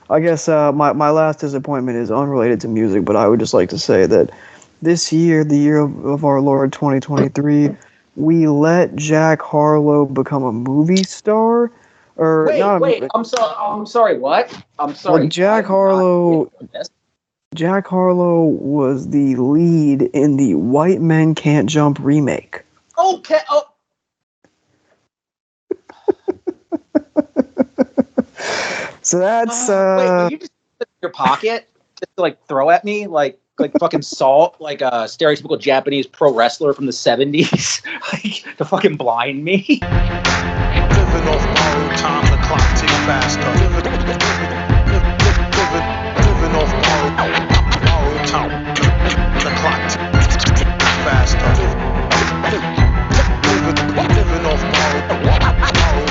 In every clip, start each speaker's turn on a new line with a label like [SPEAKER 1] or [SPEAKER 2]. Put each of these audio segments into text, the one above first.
[SPEAKER 1] I guess my last disappointment is unrelated to music, but I would just like to say that this year, the year of our Lord 2023, we let Jack Harlow become a movie star. Or not
[SPEAKER 2] Wait,
[SPEAKER 1] a,
[SPEAKER 2] I'm sorry, what? I'm sorry.
[SPEAKER 1] Jack Harlow was the lead in the White Men Can't Jump remake.
[SPEAKER 2] Okay. Oh.
[SPEAKER 1] So that's
[SPEAKER 2] wait, will you just put it in your pocket just to like throw at me like fucking salt, like a stereotypical Japanese pro wrestler from the 70s, like to fucking blind me.
[SPEAKER 3] Living off borrowed time, the clock ticks faster. Living off borrowed time, the clock ticks faster. Living off borrowed time, the clock ticks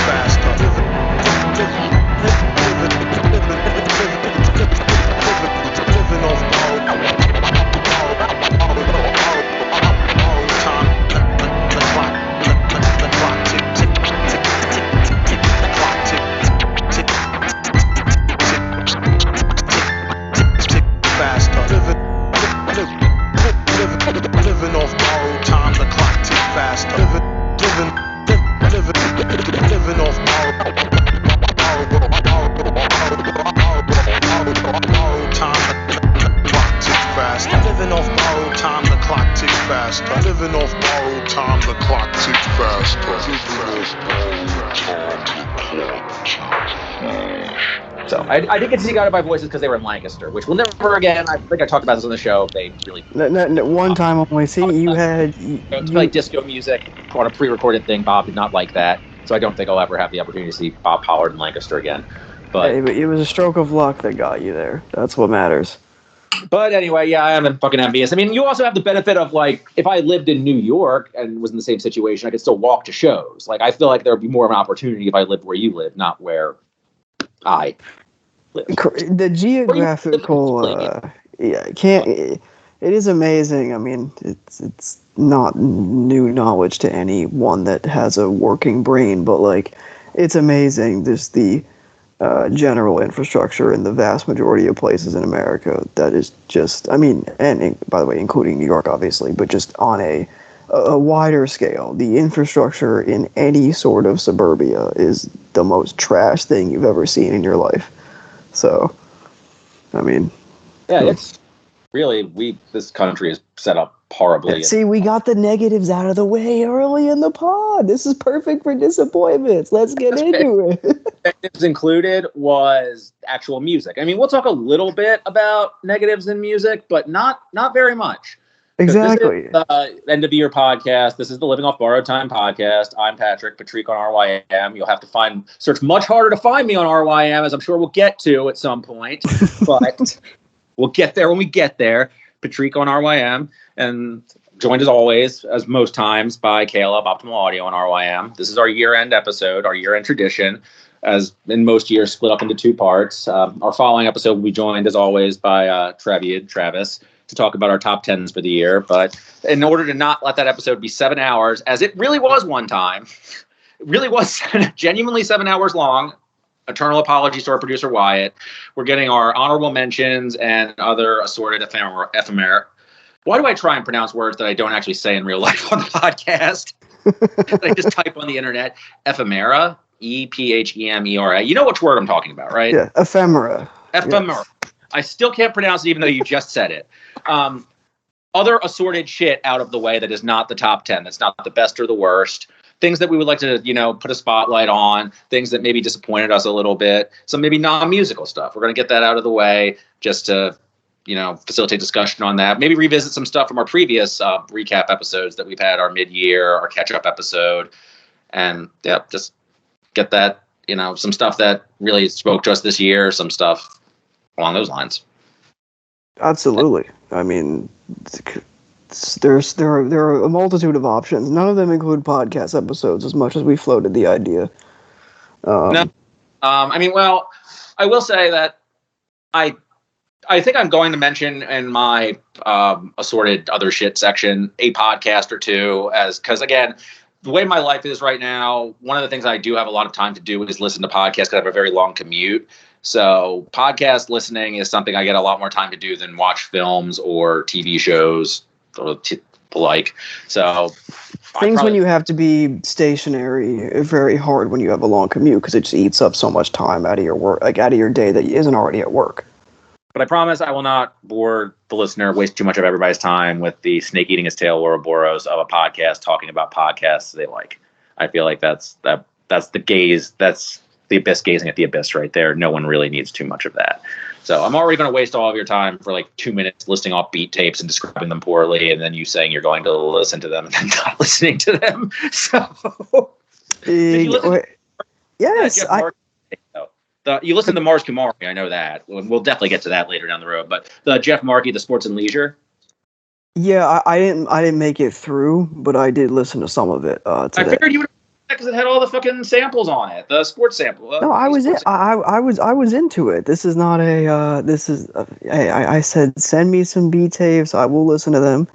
[SPEAKER 3] faster. Living off borrowed time, the clock tick faster. Living off borrowed time, the clock tick faster. Living off borrowed time, the clock ticks faster. Living off borrowed time, the clock ticks faster. Living off borrowed time, the clock ticks faster.
[SPEAKER 2] So I did get to see Guided by Voices because they were in Lancaster, which will never again. I think I talked about this on the show. They really
[SPEAKER 1] no, one time only. See, you
[SPEAKER 2] play disco music on a pre-recorded thing. Bob did not like that, so I don't think I'll ever have the opportunity to see Bob Pollard in Lancaster again. But
[SPEAKER 1] it was a stroke of luck that got you there. That's what matters.
[SPEAKER 2] But anyway, yeah, I am fucking envious. I mean, you also have the benefit of, like, if I lived in New York and was in the same situation, I could still walk to shows. Like, I feel like there would be more of an opportunity if I lived where you live, not where I live.
[SPEAKER 1] The geographical, it is amazing. I mean, it's not new knowledge to anyone that has a working brain, but, like, it's amazing. There's the general infrastructure in the vast majority of places in America that is just, I mean, and by the way, including New York, obviously, but just on a wider scale, the infrastructure in any sort of suburbia is the most trash thing you've ever seen in your life. So, I mean,
[SPEAKER 2] yeah, it's really, this country is set up horribly.
[SPEAKER 1] Yeah, see, we got the negatives out of the way early in the pod. This is perfect for disappointments. Let's get into it.
[SPEAKER 2] Negatives included was actual music. I mean, we'll talk a little bit about negatives in music, but not very much.
[SPEAKER 1] Exactly.
[SPEAKER 2] This is end of year podcast. This is the Living Off Borrowed Time podcast. I'm Patrique on RYM. You'll have to search much harder to find me on RYM, as I'm sure we'll get to at some point. But we'll get there when we get there. Patrique on RYM, and joined as always, as most times, by Caleb, OptimalAudio on RYM. This is our year-end episode, our year-end tradition, as in most years split up into two parts. Our following episode will be joined, as always, by Travis, to talk about our top 10s for the year. But in order to not let that episode be 7 hours, as it really was one time, it really was genuinely 7 hours long. Eternal apologies to our producer Wyatt. We're getting our honorable mentions and other assorted ephemera. Why do I try and pronounce words that I don't actually say in real life on the podcast? That I just type on the internet? Ephemera, EPHEMERA. You know which word I'm talking about, right?
[SPEAKER 1] Yeah, ephemera.
[SPEAKER 2] Ephemera. Yes. I still can't pronounce it, even though you just said it. Other assorted shit out of the way that is not the top 10. That's not the best or the worst. Things that we would like to, put a spotlight on, things that maybe disappointed us a little bit, some maybe non-musical stuff. We're going to get that out of the way just to, facilitate discussion on that. Maybe revisit some stuff from our previous recap episodes that we've had, our mid-year, our catch-up episode. And, yeah, just get that, some stuff that really spoke to us this year, some stuff along those lines.
[SPEAKER 1] Absolutely. I mean, there are a multitude of options. None of them include podcast episodes, as much as we floated the idea.
[SPEAKER 2] No, I will say that I think I'm going to mention in my assorted other shit section a podcast or two, because again, the way my life is right now, one of the things I do have a lot of time to do is listen to podcasts because I have a very long commute. So podcast listening is something I get a lot more time to do than watch films or TV shows or like. So
[SPEAKER 1] things when you have to be stationary are very hard when you have a long commute because it just eats up so much time out of your work, like out of your day that isn't already at work.
[SPEAKER 2] But I promise I will not bore the listener, waste too much of everybody's time with the snake eating his tail Ouroboros of a podcast talking about podcasts they like. I feel like that's the gaze, that's the abyss gazing at the abyss right there. No one really needs too much of that. So I'm already going to waste all of your time for like 2 minutes listing off beat tapes and describing them poorly, and then you saying you're going to listen to them and then not listening to them. So did you listen
[SPEAKER 1] yes,
[SPEAKER 2] you listen to Mars Kumari, I know that. We'll definitely get to that later down the road. But the Jeff Markey, the Sports and Leisure.
[SPEAKER 1] Yeah, I didn't make it through, but I did listen to some of it today.
[SPEAKER 2] I figured you would, because it had all the fucking samples on it, the sports sample.
[SPEAKER 1] No, I was into it. This is not a. I said send me some beat tapes. I will listen to them.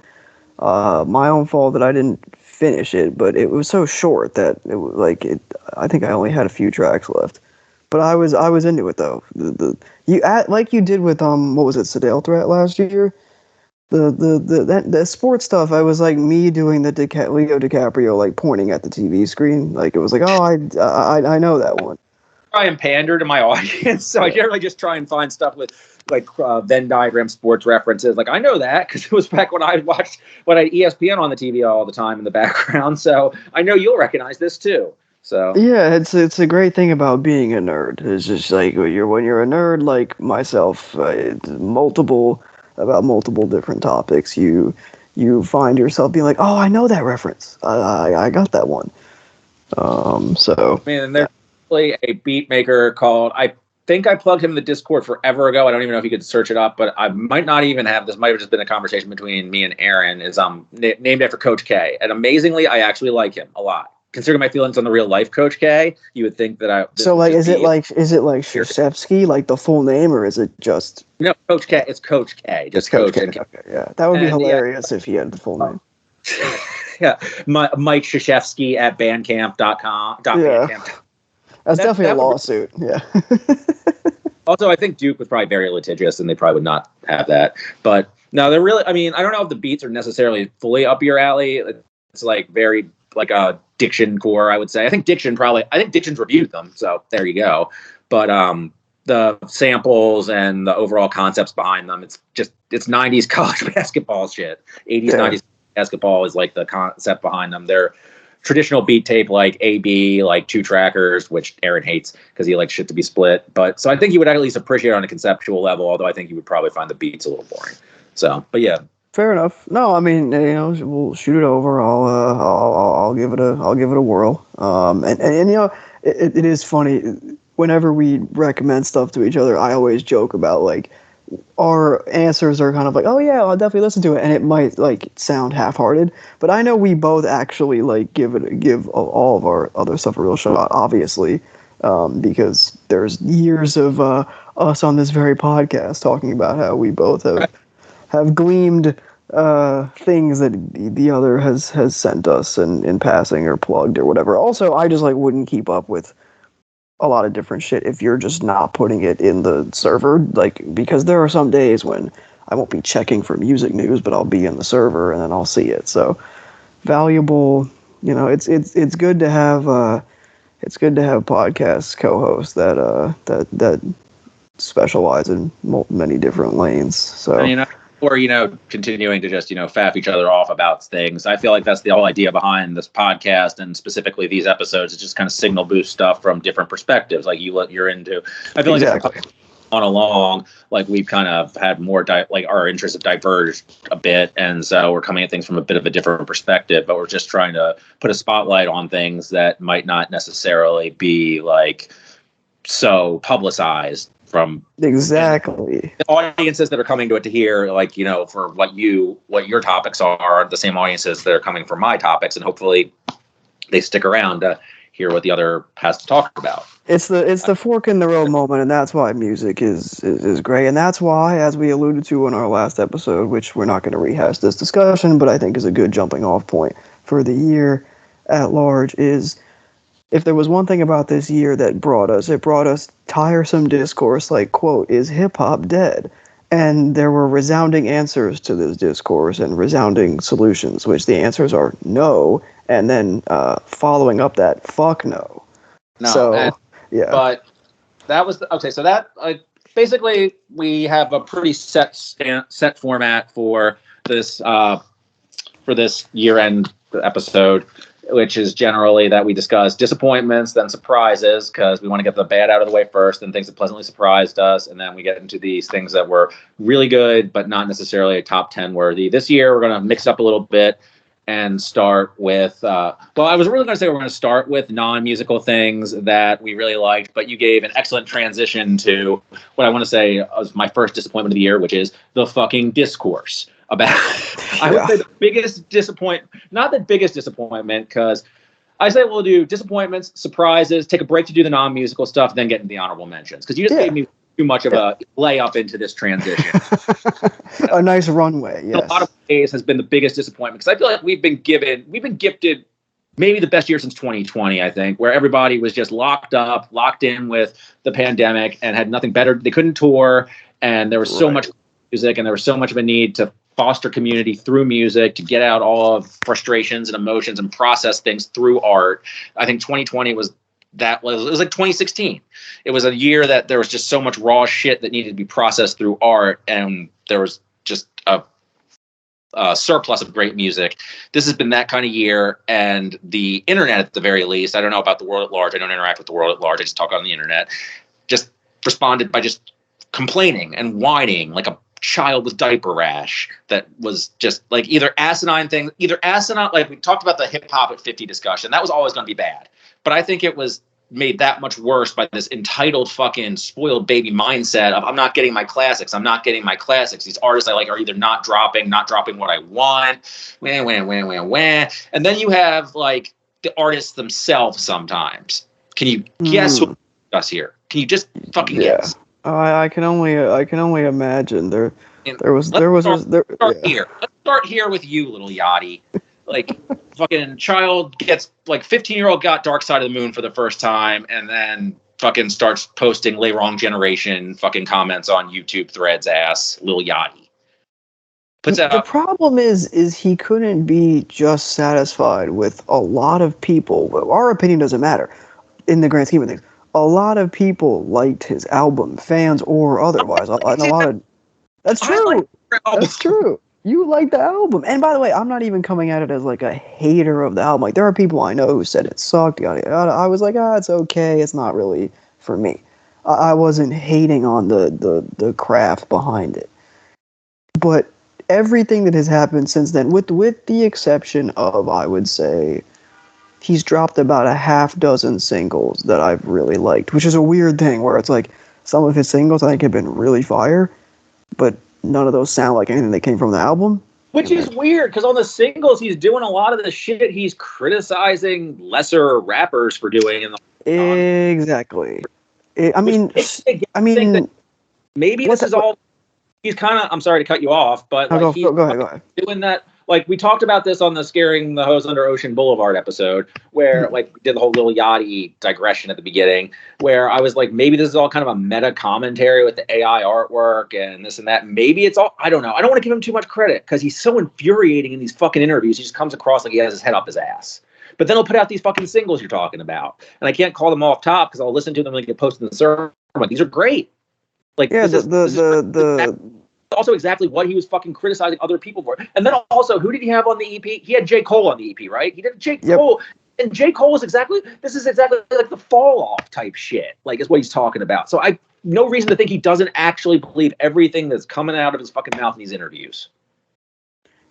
[SPEAKER 1] My own fault that I didn't finish it, but it was so short that it was like it. I think I only had a few tracks left. But I was into it though. Like you did with what was it, Sedale Threat last year? The sports stuff. I was like me doing the Leo DiCaprio like pointing at the TV screen. Like it was like, oh, I know that one.
[SPEAKER 2] Try and pander to my audience, so I generally just try and find stuff with like Venn diagram sports references. Like I know that because it was back when I watched when I had ESPN on the TV all the time in the background. So I know you'll recognize this too. So
[SPEAKER 1] yeah, it's a great thing about being a nerd. It's just like when you're a nerd like myself, multiple different topics, you find yourself being like, oh, I know that reference. I got that one. So
[SPEAKER 2] I mean, there's actually a beat maker called, I think I plugged him in the Discord forever ago. I don't even know if you could search it up, but I might not even have. This might have just been a conversation between me and Aaron. Is named after Coach K, and amazingly, I actually like him a lot. Considering my feelings on the real life Coach K, you would think that I.
[SPEAKER 1] So like, is it like Krzyzewski, like the full name, or is it just?
[SPEAKER 2] No, Coach K. It's Coach K. Just
[SPEAKER 1] Coach K. Okay, yeah, that would be hilarious if he had the full name.
[SPEAKER 2] Yeah, Mike Krzyzewski at bandcamp.com.
[SPEAKER 1] Yeah. That's definitely a lawsuit. Yeah.
[SPEAKER 2] Also, I think Duke was probably very litigious, and they probably would not have that. But no, they're really. I mean, I don't know if the beats are necessarily fully up your alley. It's like very like a Diction core, I would say. I think Diction's reviewed them, so there you go. But the samples and the overall concepts behind them, it's 90s college basketball shit. 80s, 90s basketball is like the concept behind them. They're traditional beat tape like AB, like 2-trackers, which Aaron hates because he likes shit to be split. But so I think you would at least appreciate it on a conceptual level, although I think you would probably find the beats a little boring. So, but yeah.
[SPEAKER 1] Fair enough. No, I mean, we'll shoot it over. I'll give it a whirl. And you know, it is funny whenever we recommend stuff to each other. I always joke about like our answers are kind of like, oh yeah, I'll definitely listen to it, and it might like sound half-hearted, but I know we both actually like give all of our other stuff a real shot, obviously, because there's years of us on this very podcast talking about how we both have gleamed things that the other has sent us in passing or plugged or whatever. Also, I just like wouldn't keep up with a lot of different shit if you're just not putting it in the server, like, because there are some days when I won't be checking for music news, but I'll be in the server and then I'll see it. So valuable, you know, it's good to have podcast co-hosts that specialize in many different lanes. So,
[SPEAKER 2] or, continuing to just, faff each other off about things. I feel like that's the whole idea behind this podcast, and specifically these episodes. It's just kind of signal boost stuff from different perspectives, like you're into. I feel
[SPEAKER 1] exactly.
[SPEAKER 2] Like on along, like we've kind of had more our interests have diverged a bit, and so we're coming at things from a bit of a different perspective, but we're just trying to put a spotlight on things that might not necessarily be like so publicized. From
[SPEAKER 1] exactly
[SPEAKER 2] the audiences that are coming to it to hear, like, for what your topics are the same audiences that are coming for my topics, and hopefully they stick around to hear what the other has to talk about.
[SPEAKER 1] It's the fork in the road moment, and that's why music is great, and that's why, as we alluded to in our last episode, which we're not going to rehash this discussion, but I think is a good jumping off point for the year. at large is, if there was one thing about this year that it brought us tiresome discourse like, quote, is hip-hop dead? And there were resounding answers to this discourse and resounding solutions, which the answers are no, and then following up that, fuck no.
[SPEAKER 2] No,
[SPEAKER 1] so, yeah.
[SPEAKER 2] But that was, okay, so that, basically, we have a pretty set format for this year-end episode, which is generally that we discuss disappointments, then surprises, because we want to get the bad out of the way first, and things that pleasantly surprised us, and then we get into these things that were really good, but not necessarily a top 10 worthy. This year, we're going to mix up a little bit and start with, I was really going to say we're going to start with non-musical things that we really liked, but you gave an excellent transition to what I want to say was my first disappointment of the year, which is the fucking discourse about, I would say the biggest disappointment, not the biggest disappointment, because I say we'll do disappointments, surprises, take a break to do the non-musical stuff, then get into the honorable mentions, because you just gave me too much of a layup into this transition.
[SPEAKER 1] A nice runway, yes.
[SPEAKER 2] In a lot of ways has been the biggest disappointment, because I feel like we've been gifted maybe the best year since 2020, I think, where everybody was just locked in with the pandemic and had nothing better. They couldn't tour, and there was so much music, and there was so much of a need to foster community through music, to get out all of frustrations and emotions and process things through art. I think 2020 was like 2016. It was a year that there was just so much raw shit that needed to be processed through art, and there was just a surplus of great music. This has been that kind of year, and the internet, at the very least, I don't know about the world at large, I don't interact with the world at large, I just talk on the internet, just responded by just complaining and whining like a child with diaper rash that was just like either asinine, like we talked about the hip hop at 50 discussion. That was always going to be bad. But I think it was made that much worse by this entitled fucking spoiled baby mindset of I'm not getting my classics. These artists I like are either not dropping what I want. Wah. And then you have like the artists themselves sometimes. Can you guess who us here? Can you just fucking guess?
[SPEAKER 1] I can only imagine. Let's start here
[SPEAKER 2] with you, little Yachty. Like, fucking child gets, like, 15-year-old got Dark Side of the Moon for the first time, and then fucking starts posting Les Wrong Generation fucking comments on YouTube threads ass, Lil Yachty.
[SPEAKER 1] The problem is he couldn't be just satisfied with a lot of people. Our opinion doesn't matter in the grand scheme of things. A lot of people liked his album, fans or otherwise. That's true. That's true. You like the album. And by the way, I'm not even coming at it as like a hater of the album. Like, there are people I know who said it sucked. I was like, it's okay. It's not really for me. I wasn't hating on the craft behind it. But everything that has happened since then, with the exception of, I would say, he's dropped about a half dozen singles that I've really liked, which is a weird thing where it's like some of his singles I think have been really fire, but none of those sound like anything that came from the album.
[SPEAKER 2] Which is weird, because on the singles, he's doing a lot of the shit he's criticizing lesser rappers for doing.
[SPEAKER 1] Exactly. Maybe
[SPEAKER 2] this is all. He's kind of. I'm sorry to cut you off, but like,
[SPEAKER 1] go ahead.
[SPEAKER 2] Doing that. Like, we talked about this on the Scaring the Hose Under Ocean Blvd episode, where like we did the whole Lil Yachty digression at the beginning, where I was like, maybe this is all kind of a meta commentary with the AI artwork and this and that. Maybe it's all, I don't know. I don't want to give him too much credit because he's so infuriating in these fucking interviews. He just comes across like he has his head up his ass. But then he'll put out these fucking singles you're talking about. And I can't call them off top because I'll listen to them and they get posted in the server. Like, these are great. Like,
[SPEAKER 1] yeah,
[SPEAKER 2] also exactly what he was fucking criticizing other people for. And then also, who did he have on the EP? He had J. Cole on the EP, right? He did J. Cole. And J. Cole is exactly like the fall off type shit, like, is what he's talking about. So I no reason to think he doesn't actually believe everything that's coming out of his fucking mouth in these interviews.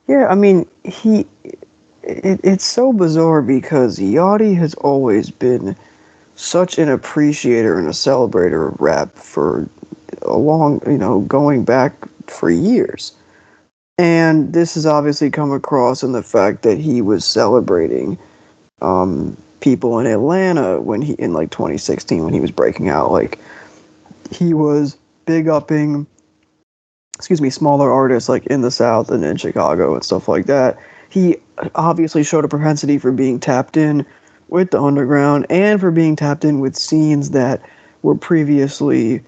[SPEAKER 1] Yeah, I mean, it's so bizarre because Yachty has always been such an appreciator and a celebrator of rap for a long, going back for years. And this has obviously come across in the fact that he was celebrating people in Atlanta in like 2016 when he was breaking out. Like, he was big upping, smaller artists like in the South and in Chicago and stuff like that. He obviously showed a propensity for being tapped in with the underground and for being tapped in with scenes that were previously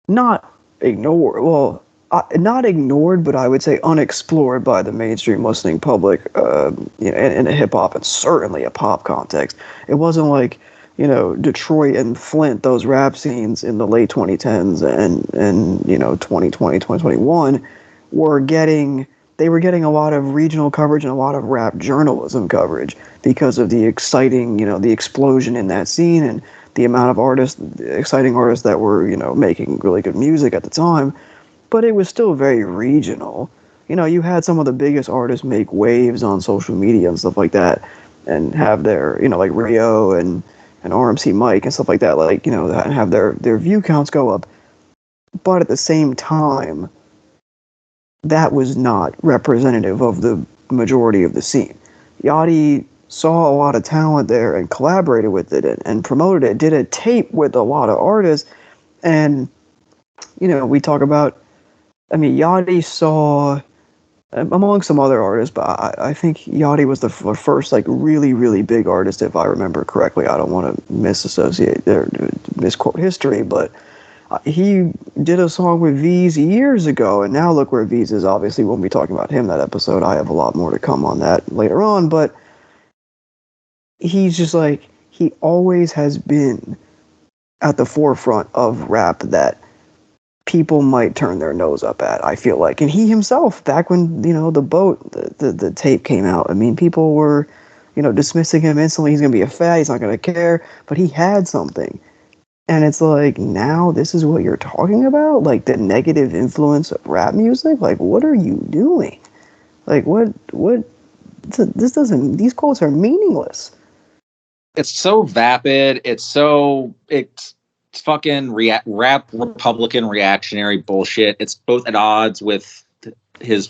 [SPEAKER 1] not ignored. Well, not ignored, but I would say unexplored by the mainstream listening public, in a hip hop and certainly a pop context. It wasn't like, Detroit and Flint, those rap scenes in the late 2010s and 2020, 2021 were getting a lot of regional coverage and a lot of rap journalism coverage because of the exciting, the explosion in that scene and the amount of exciting artists that were, making really good music at the time. But it was still very regional. You had some of the biggest artists make waves on social media and stuff like that and have their, like Rio and RMC Mike and stuff like that, and have their view counts go up. But at the same time, that was not representative of the majority of the scene. Yachty saw a lot of talent there and collaborated with it and promoted it, did a tape with a lot of artists. And, we talk about, Yachty saw, among some other artists, but I think Yachty was the first, really, really big artist, if I remember correctly. I don't want to misassociate or misquote history, but he did a song with V's years ago, and now look where V's is. Obviously, we'll be talking about him that episode. I have a lot more to come on that later on, but he's just he always has been at the forefront of rap that people might turn their nose up at, I feel like. And he himself, back when, the boat, the tape came out, people were, dismissing him instantly. He's going to be a fat, he's not going to care, but he had something. And it's now this is what you're talking about? The negative influence of rap music? What are you doing? These quotes are meaningless.
[SPEAKER 2] It's so vapid. It's fucking rap Republican reactionary bullshit. It's both at odds with his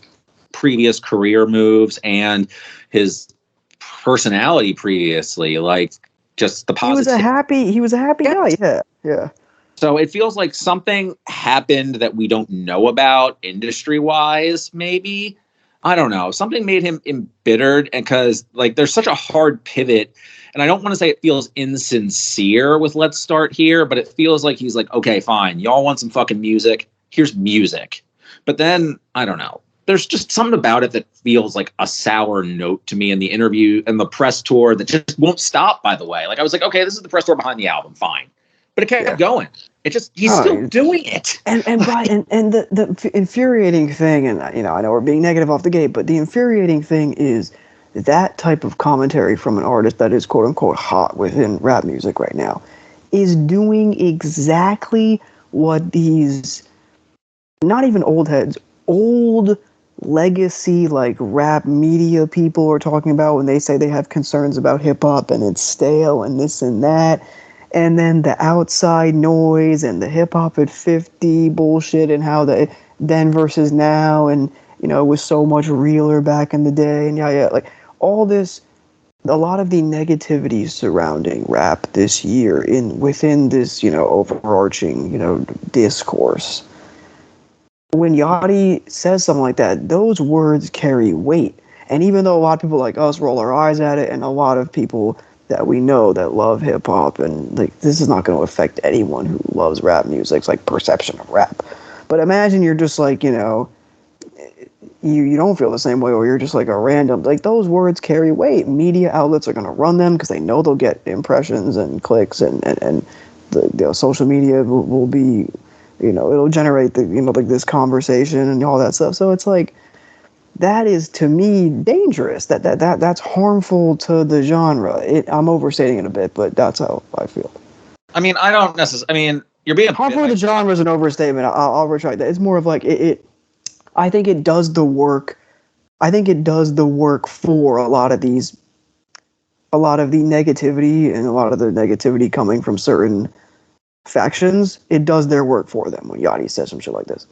[SPEAKER 2] previous career moves and his personality previously. Just the positive.
[SPEAKER 1] He was a happy guy. Yeah.
[SPEAKER 2] So it feels like something happened that we don't know about industry wise, maybe. I don't know. Something made him embittered, and because there's such a hard pivot, and I don't want to say it feels insincere with Let's Start Here, but it feels like he's okay, fine. Y'all want some fucking music? Here's music. But then, I don't know. There's just something about it that feels like a sour note to me in the interview and the press tour that just won't stop, by the way. I was okay, this is the press tour behind the album, fine. But it kept going. It just, he's still doing it.
[SPEAKER 1] And Brian, and the infuriating thing, and I know we're being negative off the gate, but the infuriating thing is that type of commentary from an artist that is quote unquote hot within rap music right now is doing exactly what these, not even old heads, old legacy rap media people are talking about when they say they have concerns about hip hop and it's stale and this and that, and then the outside noise and the hip hop at 50 bullshit and how the then versus now and it was so much realer back in the day and all this, a lot of the negativity surrounding rap this year within this overarching discourse. When Yachty says something like that, those words carry weight. And even though a lot of people like us roll our eyes at it, and a lot of people that we know that love hip hop, and this is not going to affect anyone who loves rap music. It's perception of rap. But imagine you're just you don't feel the same way, or you're just a random. Those words carry weight. Media outlets are going to run them because they know they'll get impressions and clicks, and the social media will be. It'll generate this conversation and all that stuff. So it's that is to me dangerous. That's harmful to the genre. I'm overstating it a bit, but that's how I feel.
[SPEAKER 2] I don't necessarily. You're being
[SPEAKER 1] harmful to the genre is an overstatement. I'll retract that. It's more of it. I think it does the work. I think it does the work for a lot of the negativity and a lot of the negativity coming from certain factions. It does their work for them when Yachty says some shit like this.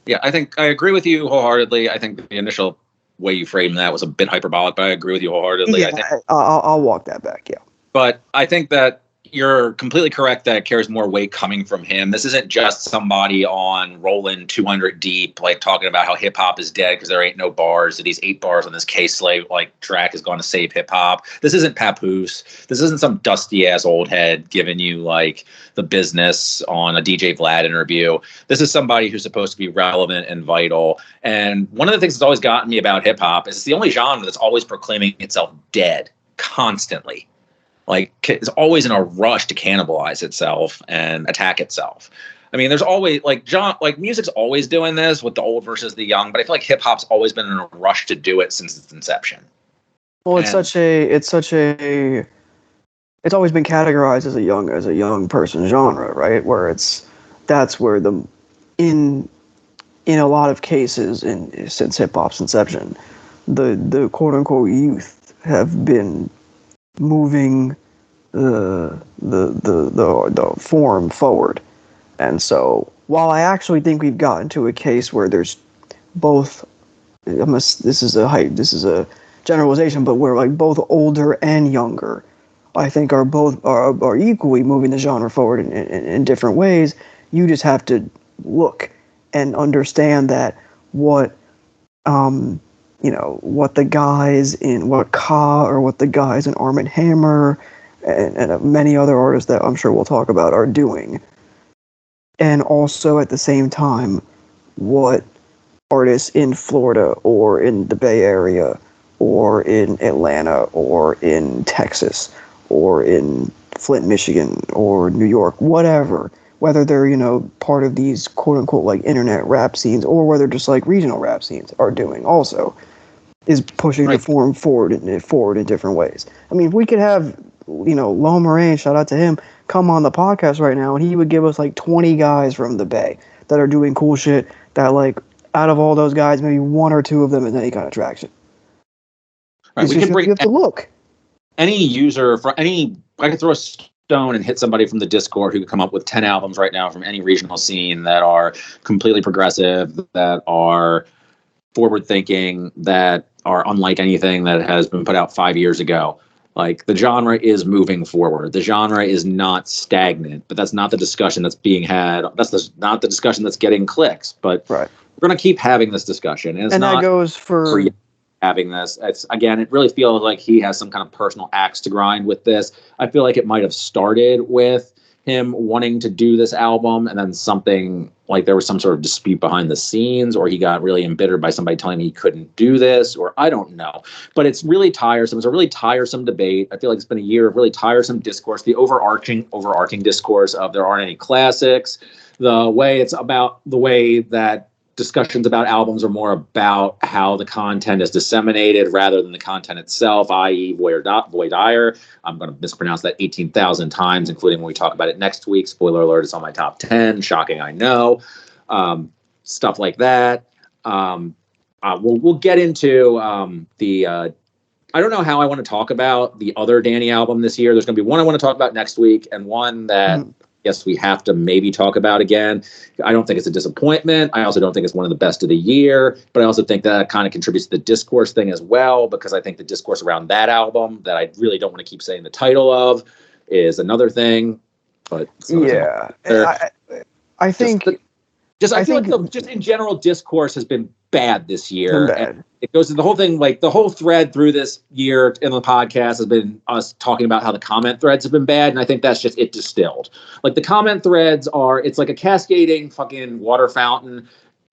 [SPEAKER 2] Yeah, I think I agree with you wholeheartedly. I think the initial way you framed that was a bit hyperbolic, but I agree with you wholeheartedly.
[SPEAKER 1] Yeah, I'll walk that back, yeah.
[SPEAKER 2] But I think that you're completely correct that it carries more weight coming from him. This isn't just somebody on rolling 200 deep, like talking about how hip hop is dead because there ain't no bars. That these 8 bars on this K-Slave like track is going to save hip hop. This isn't Papoose. This isn't some dusty ass old head giving you like the business on a DJ Vlad interview. This is somebody who's supposed to be relevant and vital. And one of the things that's always gotten me about hip hop is it's the only genre that's always proclaiming itself dead constantly. Like, it's always in a rush to cannibalize itself and attack itself. I mean, there's always music's always doing this with the old versus the young, but I feel like hip hop's always been in a rush to do it since its inception.
[SPEAKER 1] Well, it's always been categorized as a young person genre, right? Where that's where in a lot of cases since hip hop's inception, the quote unquote youth have been moving the form forward. And so while I actually think we've gotten to a case where there's both, this is a generalization, but where like both older and younger, I think are equally moving the genre forward in different ways. You just have to look and understand that what the guys in what the guys in Arm & Hammer and many other artists that I'm sure we'll talk about are doing. And also at the same time, what artists in Florida or in the Bay Area or in Atlanta or in Texas or in Flint, Michigan or New York, whatever, whether they're, part of these quote unquote like internet rap scenes or whether just like regional rap scenes are doing also, is pushing the form forward in different ways. I mean, if we could have, Lil Moraine, shout out to him, come on the podcast right now and he would give us like 20 guys from the Bay that are doing cool shit that like out of all those guys, maybe 1 or 2 of them is any kind of traction.
[SPEAKER 2] Right, we can bring
[SPEAKER 1] you have to look.
[SPEAKER 2] Any user I could throw a stone and hit somebody from the Discord who could come up with 10 albums right now from any regional scene that are completely progressive, that are forward thinking, that are unlike anything that has been put out 5 years ago. Like, the genre is moving forward. The genre is not stagnant, but that's not the discussion that's being had. That's not the discussion that's getting clicks. But we're going to keep having this discussion. And
[SPEAKER 1] that goes for
[SPEAKER 2] having this. It's, again, it really feels like he has some kind of personal axe to grind with this. I feel like it might have started with him wanting to do this album and then something like there was some sort of dispute behind the scenes, or he got really embittered by somebody telling him he couldn't do this, or I don't know. But it's really tiresome. It's a really tiresome debate. I feel like it's been a year of really tiresome discourse, the overarching discourse of there aren't any classics, the way that discussions about albums are more about how the content is disseminated rather than the content itself, i.e. Voy Dyer. I'm going to mispronounce that 18,000 times, including when we talk about it next week. Spoiler alert, it's on my top 10. Shocking, I know. Stuff like that. We'll get into I don't know how I want to talk about the other Danny album this year. There's going to be one I want to talk about next week and one that yes, we have to maybe talk about again. I don't think it's a disappointment. I also don't think it's one of the best of the year, but I also think that kind of contributes to the discourse thing as well, because I think the discourse around that album that I really don't want to keep saying the title of is another thing. But
[SPEAKER 1] yeah, I think
[SPEAKER 2] I feel like just in general discourse has been bad this year. And it goes to the whole thing, like the whole thread through this year in the podcast has been us talking about how the comment threads have been bad. And I think that's just it distilled. Like the comment threads it's like a cascading fucking water fountain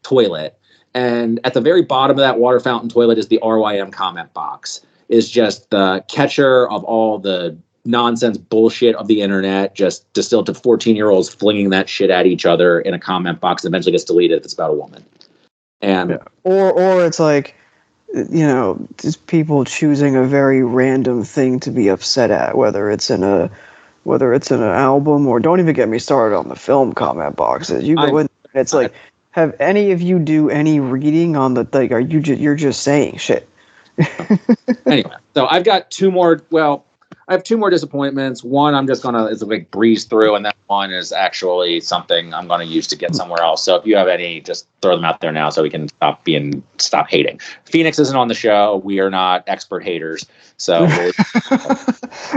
[SPEAKER 2] toilet. And at the very bottom of that water fountain toilet is the RYM comment box, is just the catcher of all the nonsense bullshit of the internet, just distilled to 14-year-olds flinging that shit at each other in a comment box that eventually gets deleted if it's about a woman. And
[SPEAKER 1] or it's like, just people choosing a very random thing to be upset at, whether it's in an album, or don't even get me started on the film comment boxes. You go in, and it's like, have any of you do any reading on the like? You're just saying shit?
[SPEAKER 2] Anyway, so I've got 2 more. Well, I have two more disappointments. One, I'm just gonna it's like breeze through, and that one is actually something I'm gonna use to get somewhere else. So if you have any, just throw them out there now, so we can stop hating. Phoenix isn't on the show. We are not expert haters. So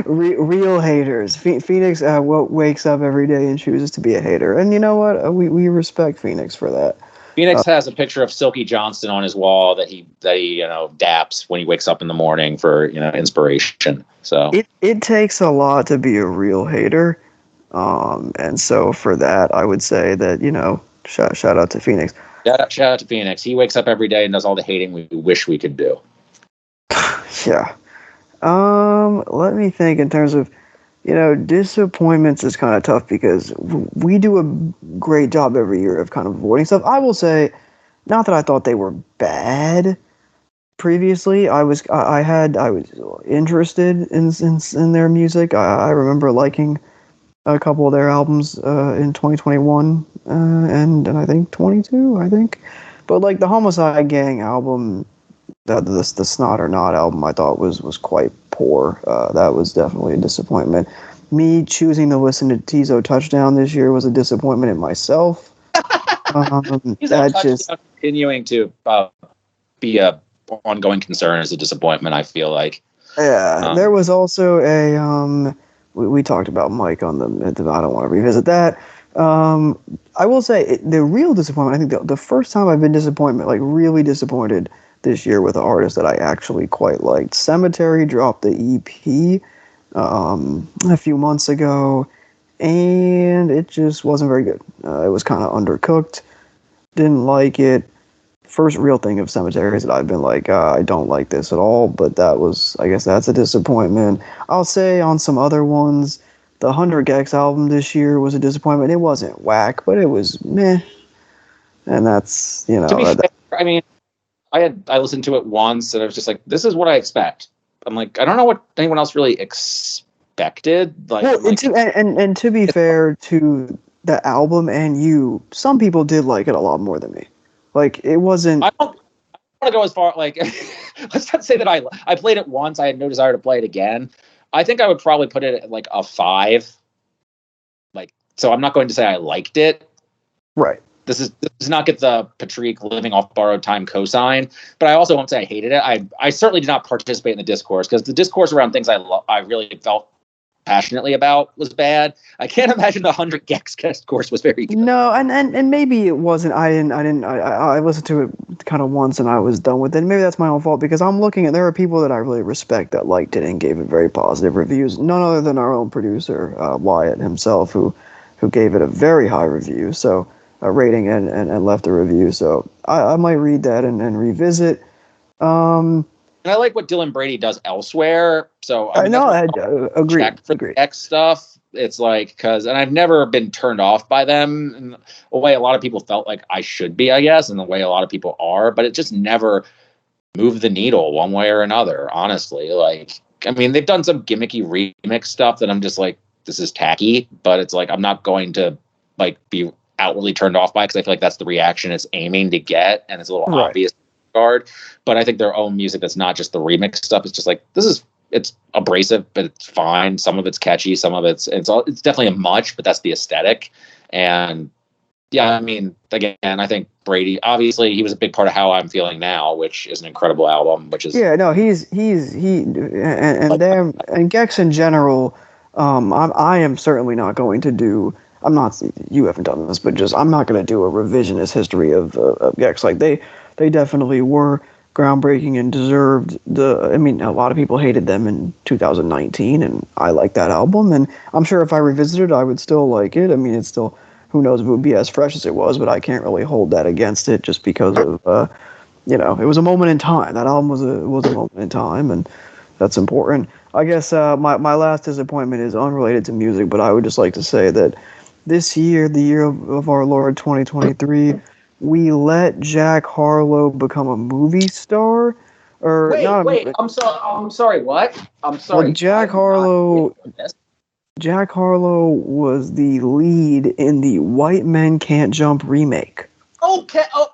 [SPEAKER 1] real haters. Phoenix wakes up every day and chooses to be a hater, and you know what? We respect Phoenix for that.
[SPEAKER 2] Phoenix has a picture of Silky Johnston on his wall that he daps when he wakes up in the morning for inspiration. So
[SPEAKER 1] it takes a lot to be a real hater, and so for that I would say that shout out to Phoenix.
[SPEAKER 2] Shout out to Phoenix. He wakes up every day and does all the hating we wish we could do.
[SPEAKER 1] Yeah. Let me think in terms of disappointments is kind of tough because we do a great job every year of kind of avoiding stuff. I will say, not that I thought they were bad previously. I was interested in their music. I remember liking a couple of their albums in 2021 and I think 22. I think, but like the Homixide Gang album, the Snot or Not album, I thought was quite poor. That was definitely a disappointment. Me choosing to listen to Tizo Touchdown this year was a disappointment in myself. That just
[SPEAKER 2] continuing to be a ongoing concern is a disappointment. I feel like.
[SPEAKER 1] Yeah, there was also a we talked about Mike on the. I don't want to revisit that. I will say the real disappointment. I think the first time I've been disappointed, like really disappointed this year with an artist that I actually quite liked. Sematary dropped the EP a few months ago, and it just wasn't very good. It was kind of undercooked. Didn't like it. First real thing of Sematary is that I've been like, I don't like this at all, but I guess that's a disappointment. I'll say on some other ones, the 100 Gecs album this year was a disappointment. It wasn't whack, but it was meh. And that's,
[SPEAKER 2] To be fair, I mean, I listened to it once and I was just like, this is what I expect. I'm like, I don't know what anyone else really expected. Like,
[SPEAKER 1] well, and to be fair to the album and you, some people did like it a lot more than me. Like, it wasn't.
[SPEAKER 2] I don't want to go as far. Like, let's not say that I played it once. I had no desire to play it again. I think I would probably put it at like a 5. Like, so I'm not going to say I liked it.
[SPEAKER 1] Right.
[SPEAKER 2] This does not get the Patrique living off borrowed time cosign, but I also won't say I hated it. I certainly did not participate in the discourse because the discourse around things I really felt passionately about was bad. I can't imagine the 100 Gecs discourse was very good.
[SPEAKER 1] No, and maybe it wasn't. I listened to it kind of once and I was done with it. Maybe that's my own fault because I'm looking at there are people that I really respect that liked it and gave it very positive reviews. None other than our own producer Wyatt himself, who gave it a very high review. So. Rating and left a review, so I might read that and revisit. And
[SPEAKER 2] I like what Dylan Brady does elsewhere. So
[SPEAKER 1] I know I agree.
[SPEAKER 2] X stuff. It's like and I've never been turned off by them in a way a lot of people felt like I should be, I guess, and the way a lot of people are. But it just never moved the needle one way or another. Honestly, like I mean, they've done some gimmicky remix stuff that I'm just like, this is tacky. But it's like I'm not going to like be outwardly turned off by because I feel like that's the reaction it's aiming to get, and it's a little obvious regard. But I think their own music that's not just the remix stuff. It's just like it's abrasive, but it's fine. Some of it's catchy, some of it's definitely a much, but that's the aesthetic. And yeah, I mean, again, I think Brady obviously he was a big part of how I'm feeling now, which is an incredible album. Which is
[SPEAKER 1] and Gecs in general. I am certainly not going to do. You haven't done this, but I'm not going to do a revisionist history of Gecs. Like they definitely were groundbreaking and deserved a lot of people hated them in 2019 and I like that album. And I'm sure if I revisited it, I would still like it. I mean, it's still, who knows if it would be as fresh as it was, but I can't really hold that against it just because of, it was a moment in time. That album was a moment in time, and that's important. I guess my last disappointment is unrelated to music, but I would just like to say that this year, the year of our Lord 2023, we let Jack Harlow become a movie star.
[SPEAKER 2] Wait, I'm sorry, what? I'm sorry.
[SPEAKER 1] Well, Jack Harlow was the lead in the White Men Can't Jump remake.
[SPEAKER 2] Okay. Oh.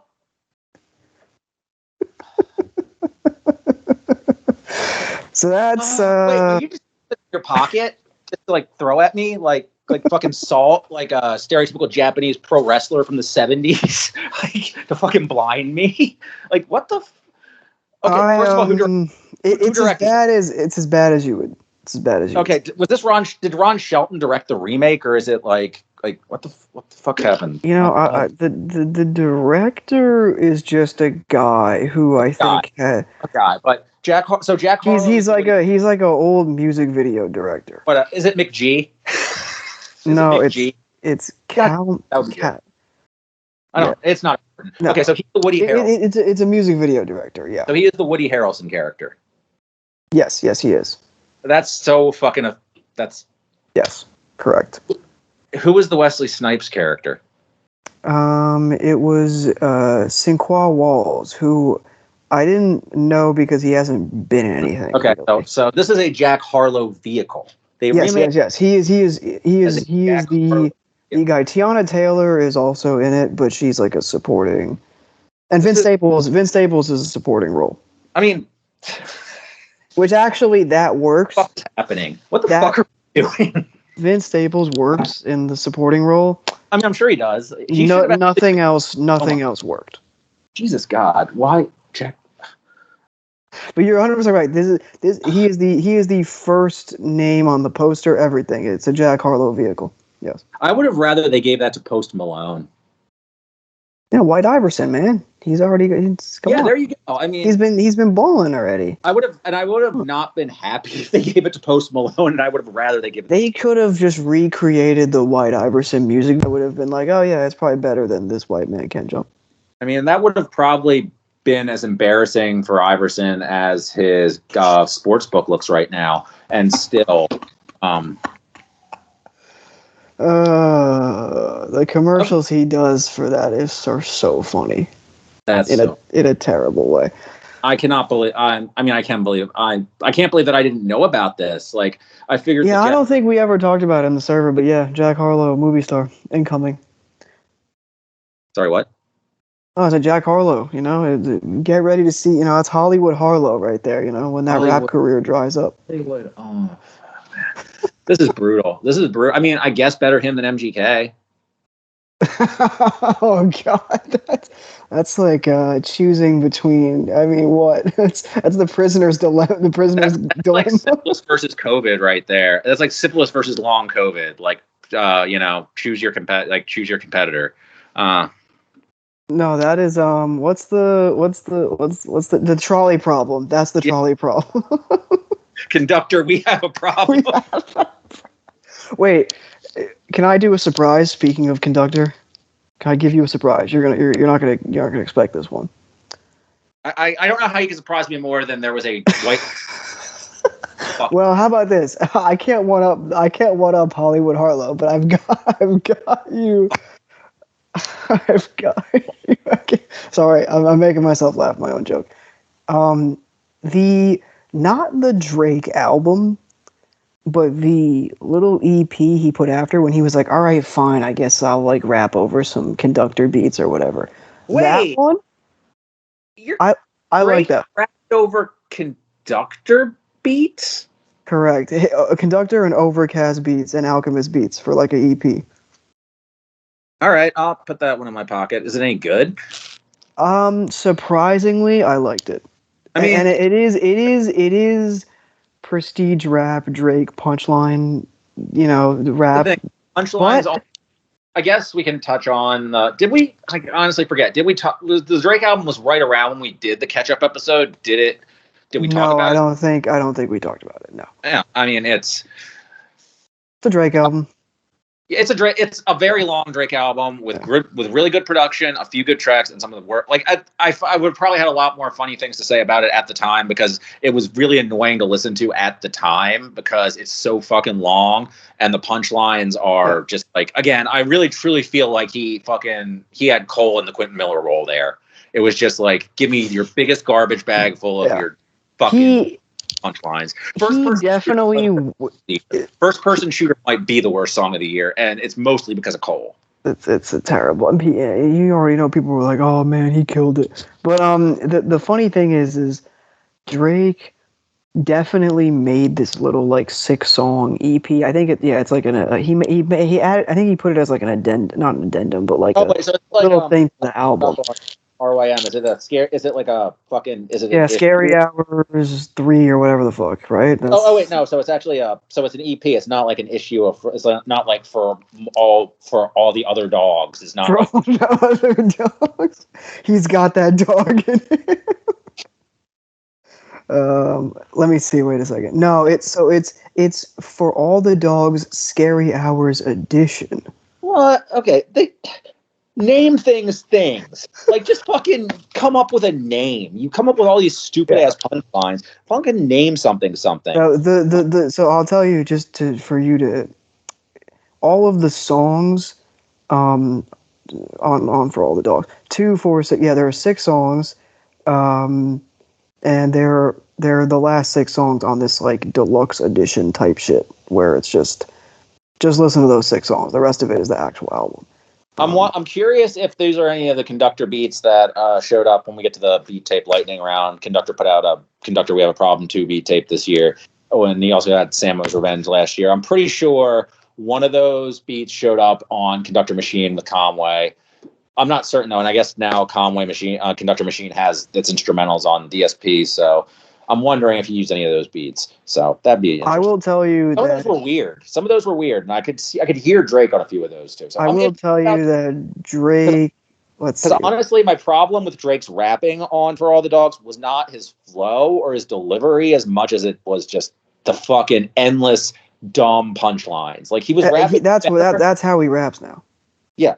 [SPEAKER 1] So that's
[SPEAKER 2] wait, you just your pocket just to like throw at me like fucking salt, like a stereotypical Japanese pro wrestler from the 70s, like to fucking blind me. Like what the? Okay, first of all,
[SPEAKER 1] it's as bad as you would. It's as bad as you.
[SPEAKER 2] Okay, was this Ron? Did Ron Shelton direct the remake, or is it like what the fuck happened?
[SPEAKER 1] You know, the director is just a guy who I think
[SPEAKER 2] a guy, but Jack. So Jack.
[SPEAKER 1] He's like a old music video director.
[SPEAKER 2] But is it McG?
[SPEAKER 1] No, it's Cal.
[SPEAKER 2] I don't. It's not. No. Okay, so he's the Woody Harrelson.
[SPEAKER 1] It's a music video director. Yeah.
[SPEAKER 2] So he is the Woody Harrelson character.
[SPEAKER 1] Yes, he is.
[SPEAKER 2] That's so fucking. That's.
[SPEAKER 1] Yes, correct.
[SPEAKER 2] Who was the Wesley Snipes character?
[SPEAKER 1] It was Cinqua Walls, who I didn't know because he hasn't been in anything.
[SPEAKER 2] Okay,
[SPEAKER 1] really.
[SPEAKER 2] so this is a Jack Harlow vehicle.
[SPEAKER 1] Yes. He is the guy. Tiana Taylor is also in it, but she's like a supporting. And Vince Staples is a supporting role.
[SPEAKER 2] I mean,
[SPEAKER 1] which actually that works.
[SPEAKER 2] What's happening? What the fuck are we doing?
[SPEAKER 1] Vince Staples works in the supporting role.
[SPEAKER 2] I mean, I'm sure he does.
[SPEAKER 1] Nothing else worked.
[SPEAKER 2] Jesus God, why Jack?
[SPEAKER 1] But you're 100% right. He is the first name on the poster. Everything. It's a Jack Harlow vehicle. Yes.
[SPEAKER 2] I would have rather they gave that to Post Malone.
[SPEAKER 1] Yeah, White Iverson, man. He's already. Come on.
[SPEAKER 2] There you go. I mean,
[SPEAKER 1] he's been balling already.
[SPEAKER 2] I would have not been happy if they gave it to Post Malone, and I would have rather they give it.
[SPEAKER 1] They could have just recreated the White Iverson music. That would have been like, oh yeah, it's probably better than This White Man Can't Jump.
[SPEAKER 2] I mean, that would have probably been as embarrassing for Iverson as his sports book looks right now, and still.
[SPEAKER 1] The commercials he does for that are so funny.
[SPEAKER 2] That's
[SPEAKER 1] in a terrible way.
[SPEAKER 2] I cannot believe. I can't believe that I didn't know about this. Like I figured.
[SPEAKER 1] Yeah, I don't think we ever talked about it in the server, but yeah, Jack Harlow, movie star, incoming.
[SPEAKER 2] Sorry, what?
[SPEAKER 1] Oh, it's a Jack Harlow. You know, get ready to see. You know, it's Hollywood Harlow right there. You know, when that rap career dries up.
[SPEAKER 2] Hollywood. Oh, man. This is brutal. I mean, I guess better him than MGK.
[SPEAKER 1] Oh God, that's like choosing between. I mean, what? That's the prisoner's dilemma. The prisoner's dilemma.
[SPEAKER 2] Like syphilis versus COVID, right there. That's like syphilis versus long COVID. Like, choose your competitor.
[SPEAKER 1] No, that is what's the trolley problem? That's the trolley problem.
[SPEAKER 2] Conductor, we have a problem.
[SPEAKER 1] Wait, can I do a surprise? Speaking of conductor, can I give you a surprise? You're not gonna expect this one.
[SPEAKER 2] I don't know how you can surprise me more than there was a white.
[SPEAKER 1] Well, how about this? I can't one up Hollywood Harlow, but I've got you. I've got you. Okay. Sorry, I'm making myself laugh. My own joke. Not the Drake album, but the little EP he put after when he was like, all right, fine, I guess I'll like rap over some conductor beats or whatever.
[SPEAKER 2] Wait,
[SPEAKER 1] that one? I like that.
[SPEAKER 2] Rapped over conductor beats?
[SPEAKER 1] Correct. A conductor and Overcast beats and Alchemist beats for like an EP.
[SPEAKER 2] All right, I'll put that one in my pocket. Is it any good?
[SPEAKER 1] Surprisingly, I liked it. I mean, and it is prestige rap, Drake punchline, the rap.
[SPEAKER 2] Punchlines. I guess we can touch on. Did we? I honestly forget. Did we talk? The Drake album was right around when we did the catch-up episode. Did we talk about it?
[SPEAKER 1] I don't think we talked about it. No.
[SPEAKER 2] Yeah, I mean it's
[SPEAKER 1] a Drake album.
[SPEAKER 2] It's a very long Drake album with really good production, a few good tracks, and some of the work. Like I would probably had a lot more funny things to say about it at the time because it was really annoying to listen to at the time because it's so fucking long and the punchlines are just like, again, I really truly feel like he had Cole in the Quentin Miller role there. It was just like, give me your biggest garbage bag full of your fucking punchlines. First person shooter might be the worst song of the year, and it's mostly because of Cole.
[SPEAKER 1] It's a terrible. You already know people were like, "Oh man, he killed it." But the funny thing is Drake definitely made this little like 6-song EP. I think it's like he added. I think he put it as like an addendum, not an addendum, but like
[SPEAKER 2] Oh wait, so it's like
[SPEAKER 1] little thing to the album.
[SPEAKER 2] RYM. Is it a scare? Is it like a fucking? Is it?
[SPEAKER 1] Yeah, Scary Hours 3 or whatever the fuck, right?
[SPEAKER 2] Oh wait, no. So it's actually so it's an EP. It's not like an issue of. It's not like for all the other dogs. It's not
[SPEAKER 1] for all the other dogs. He's got that dog in it. Let me see. Wait a second. No, it's For All the Dogs Scary Hours edition.
[SPEAKER 2] What? Okay, they name things. Like, just fucking come up with a name. You come up with all these stupid ass punchlines. Fucking name something.
[SPEAKER 1] So I'll tell you for you to all of the songs on For All the Dogs. 2, 4, 6. Yeah, there are 6 songs. And they're the last 6 songs on this like deluxe edition type shit where it's just listen to those 6 songs. The rest of it is the actual album.
[SPEAKER 2] I'm curious if these are any of the Conductor beats that showed up when we get to the beat tape lightning round. Conductor put out a Conductor We Have a Problem 2 beat tape this year. Oh, and he also had Samo's Revenge last year. I'm pretty sure one of those beats showed up on Conductor Machine with Conway. I'm not certain though, and I guess now Conductor Machine has its instrumentals on DSP, so I'm wondering if he used any of those beats. So that'd be interesting.
[SPEAKER 1] I will tell you
[SPEAKER 2] some of those were weird, and I could hear Drake on a few of those too. So
[SPEAKER 1] I will tell you that Drake.
[SPEAKER 2] Because honestly, my problem with Drake's rapping on For All the Dogs was not his flow or his delivery as much as it was just the fucking endless dumb punchlines. Like he was rapping.
[SPEAKER 1] That's how he raps now.
[SPEAKER 2] Yeah,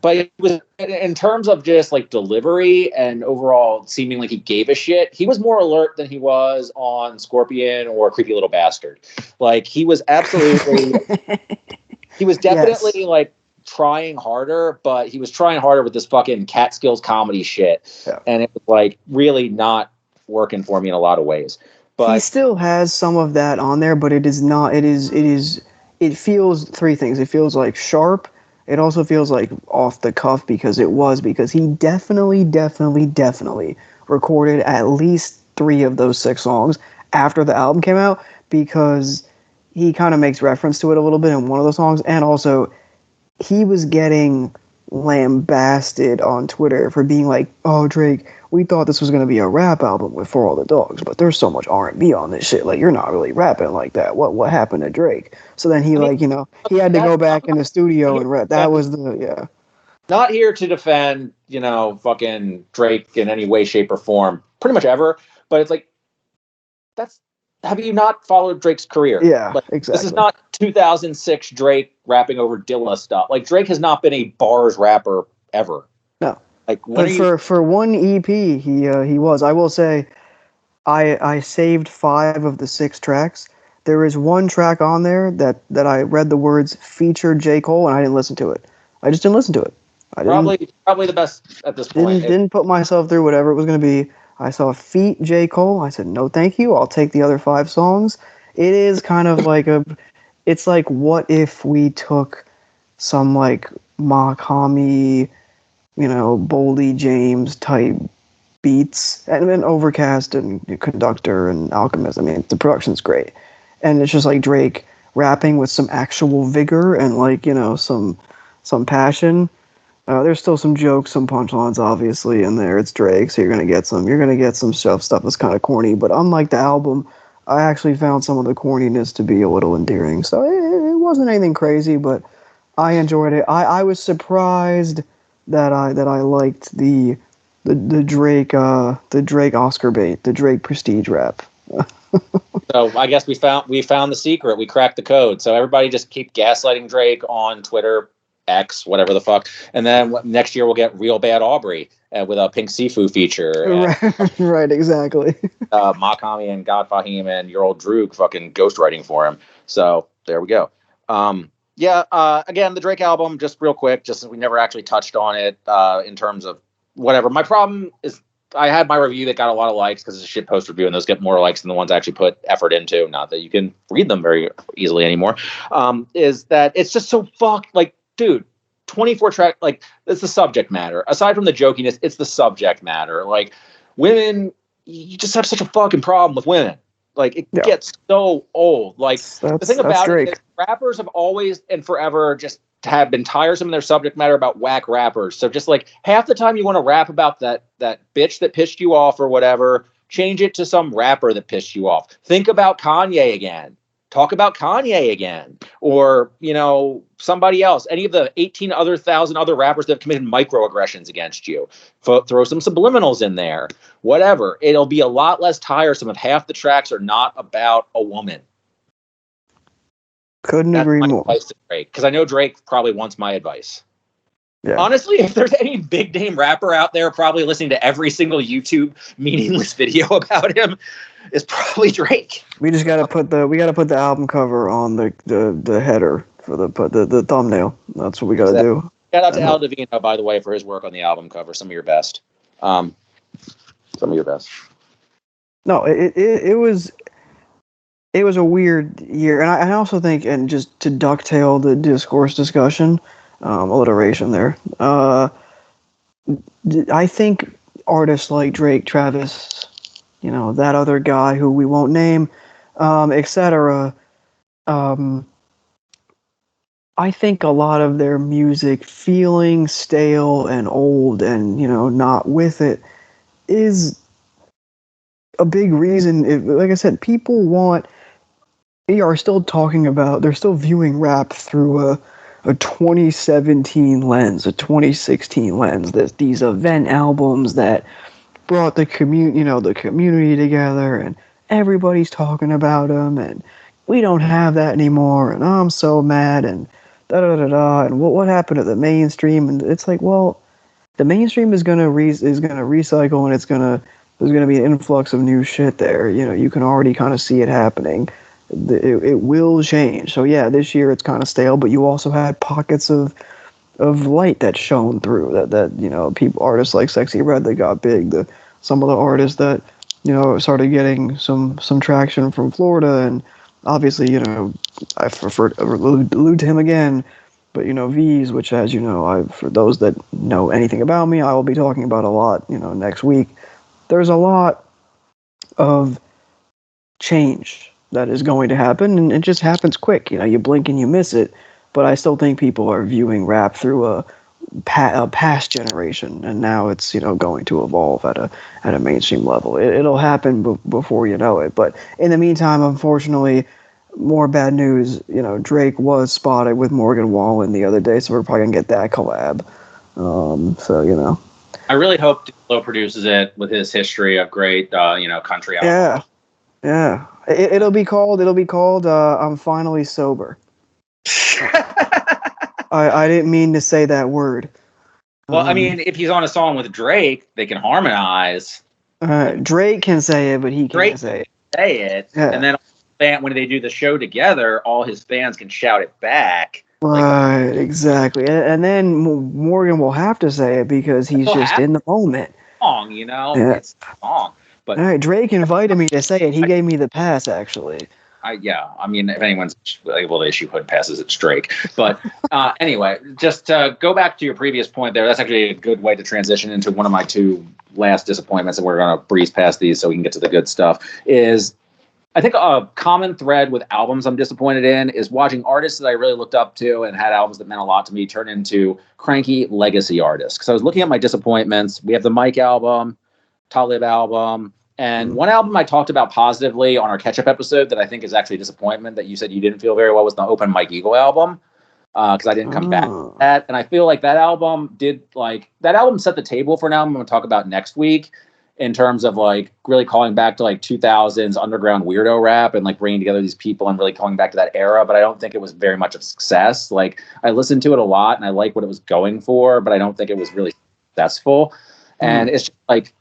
[SPEAKER 2] but it was in terms of just like delivery and overall seeming like he gave a shit. He was more alert than he was on Scorpion or Creepy Little Bastard. Like he was absolutely, he was definitely like trying harder, but he was trying harder with this fucking Catskills comedy shit, and it was like really not working for me in a lot of ways. But
[SPEAKER 1] he still has some of that on there, but it is not. It feels 3 things. It feels like sharp. It also feels like off the cuff because he definitely recorded at least 3 of those 6 songs after the album came out because he kind of makes reference to it a little bit in one of the songs, and also he was getting lambasted on Twitter for being like, "Oh, Drake, we thought this was going to be a rap album with For All the Dogs, but there's so much R&B on this shit. Like, you're not really rapping like that. What happened to Drake?" So then he he had to go back in the studio and rap. That was
[SPEAKER 2] Not here to defend, fucking Drake in any way, shape, or form, pretty much ever. But it's like, have you not followed Drake's career?
[SPEAKER 1] Yeah,
[SPEAKER 2] like,
[SPEAKER 1] exactly.
[SPEAKER 2] This is not 2006 Drake rapping over Dilla stuff. Like, Drake has not been a bars rapper ever.
[SPEAKER 1] No.
[SPEAKER 2] Like,
[SPEAKER 1] for one EP, he was. I will say, I saved 5 of the 6 tracks. There is one track on there that I read the words featured J. Cole, and I didn't listen to it. I just didn't listen to it.
[SPEAKER 2] Probably the best at this point.
[SPEAKER 1] Didn't put myself through whatever it was going to be. I saw feat J. Cole. I said, no, thank you. I'll take the other 5 songs. It is kind of like it's like, what if we took some like Mahakami, Boldy James type beats and then Overcast and Conductor and Alchemist. I mean, the production's great. And it's just like Drake rapping with some actual vigor and like, some passion. There's still some jokes, some punchlines, obviously, in there. It's Drake, so you're gonna get some stuff that's kind of corny. But unlike the album, I actually found some of the corniness to be a little endearing. So it wasn't anything crazy, but I enjoyed it. I was surprised that I liked the Drake Oscar bait, the Drake prestige rap.
[SPEAKER 2] So I guess we found the secret. We cracked the code. So everybody just keep gaslighting Drake on Twitter, X, whatever the fuck, and then next year we'll get Real Bad Aubrey with a Pink Sifu feature.
[SPEAKER 1] Right, exactly.
[SPEAKER 2] Mahakami and God Fahim and your old Droog fucking ghostwriting for him. So there we go. Again, the Drake album, just real quick, just we never actually touched on it in terms of whatever. My problem is I had my review that got a lot of likes because it's a shit post review, and those get more likes than the ones I actually put effort into. Not that you can read them very easily anymore. Is that it's just so like, dude, 24 track, like, it's the subject matter. Aside from the jokiness, it's the subject matter. Like, women, you just have such a fucking problem with women. Like, it gets so old. Like, the thing about
[SPEAKER 1] Drake.
[SPEAKER 2] it is rappers have always and forever just have been tiresome in their subject matter about whack rappers. So just like half the time you want to rap about that bitch that pissed you off or whatever, change it to some rapper that pissed you off. Think about Kanye again. Talk about Kanye again, or, you know, somebody else, any of the 18,000 other rappers that have committed microaggressions against you. Throw some subliminals in there, whatever. It'll be a lot less tiresome if half the tracks are not about a woman.
[SPEAKER 1] Couldn't agree more.
[SPEAKER 2] Because I know Drake probably wants my advice.
[SPEAKER 1] Yeah.
[SPEAKER 2] Honestly, if there's any big name rapper out there probably listening to every single YouTube meaningless video about him, is probably Drake.
[SPEAKER 1] We just gotta put the album cover on the header for the thumbnail. That's what we gotta do.
[SPEAKER 2] Shout out to Al Divino, by the way, for his work on the album cover. Some of your best. No,
[SPEAKER 1] it was a weird year, and I also think, and just to ducktail the discourse discussion, alliteration there. I think artists like Drake, Travis, you know, that other guy who we won't name, etc. I think a lot of their music feeling stale and old and, you know, not with it is a big reason. Like I said, they are still talking about, they're still viewing rap through a 2017 lens, a 2016 lens. These event albums that brought the community together, and everybody's talking about them, and we don't have that anymore, and I'm so mad, and da-da-da-da, and what happened to the mainstream? And it's like, well, the mainstream is gonna recycle, and there's gonna be an influx of new shit there. You know, you can already kind of see it happening. It will change. So yeah, this year it's kind of stale, but you also had pockets of light that shone through. That you know, artists like Sexy Red that got big. Some of the artists that, you know, started getting some traction from Florida, and obviously, you know, I prefer to allude to him again, but, you know, V's, which, as you know, for those that know anything about me, I will be talking about a lot, you know, next week. There's a lot of change that is going to happen, and it just happens quick. You know, you blink and you miss it, but I still think people are viewing rap through a past generation, and now it's, you know, going to evolve at a mainstream level. It'll happen before you know it, but in the meantime, unfortunately, more bad news. You know, Drake was spotted with Morgan Wallen the other day, so we're probably gonna get that collab. So, you know,
[SPEAKER 2] I really hope Diplo produces it with his history of great, you know, country albums.
[SPEAKER 1] Yeah. It'll be called I'm Finally Sober. I didn't mean to say that word.
[SPEAKER 2] Well, I mean, if he's on a song with Drake, they can harmonize.
[SPEAKER 1] Drake can say it, but he can't say it. Yeah.
[SPEAKER 2] And then when they do the show together, all his fans can shout it back.
[SPEAKER 1] Right, exactly. And then Morgan will have to say it because he's just in the moment.
[SPEAKER 2] You know, it's long. But
[SPEAKER 1] all right, Drake invited me to say it. He gave me the pass, actually.
[SPEAKER 2] I mean, if anyone's able to issue hood passes, it's Drake. But anyway, just to go back to your previous point there, that's actually a good way to transition into one of my two last disappointments, and we're going to breeze past these so we can get to the good stuff, is I think a common thread with albums I'm disappointed in is watching artists that I really looked up to and had albums that meant a lot to me turn into cranky legacy artists. Because I was looking at my disappointments. We have the Mike album, Talib album, and one album I talked about positively on our catch-up episode that I think is actually a disappointment that you said you didn't feel very well was the Open Mike Eagle album, because I didn't come back to that. And I feel like that album set the table for an album I'm going to talk about next week in terms of like really calling back to like 2000s underground weirdo rap and like bringing together these people and really calling back to that era. But I don't think it was very much of a success. Like, I listened to it a lot and I like what it was going for, but I don't think it was really successful. And it's just like,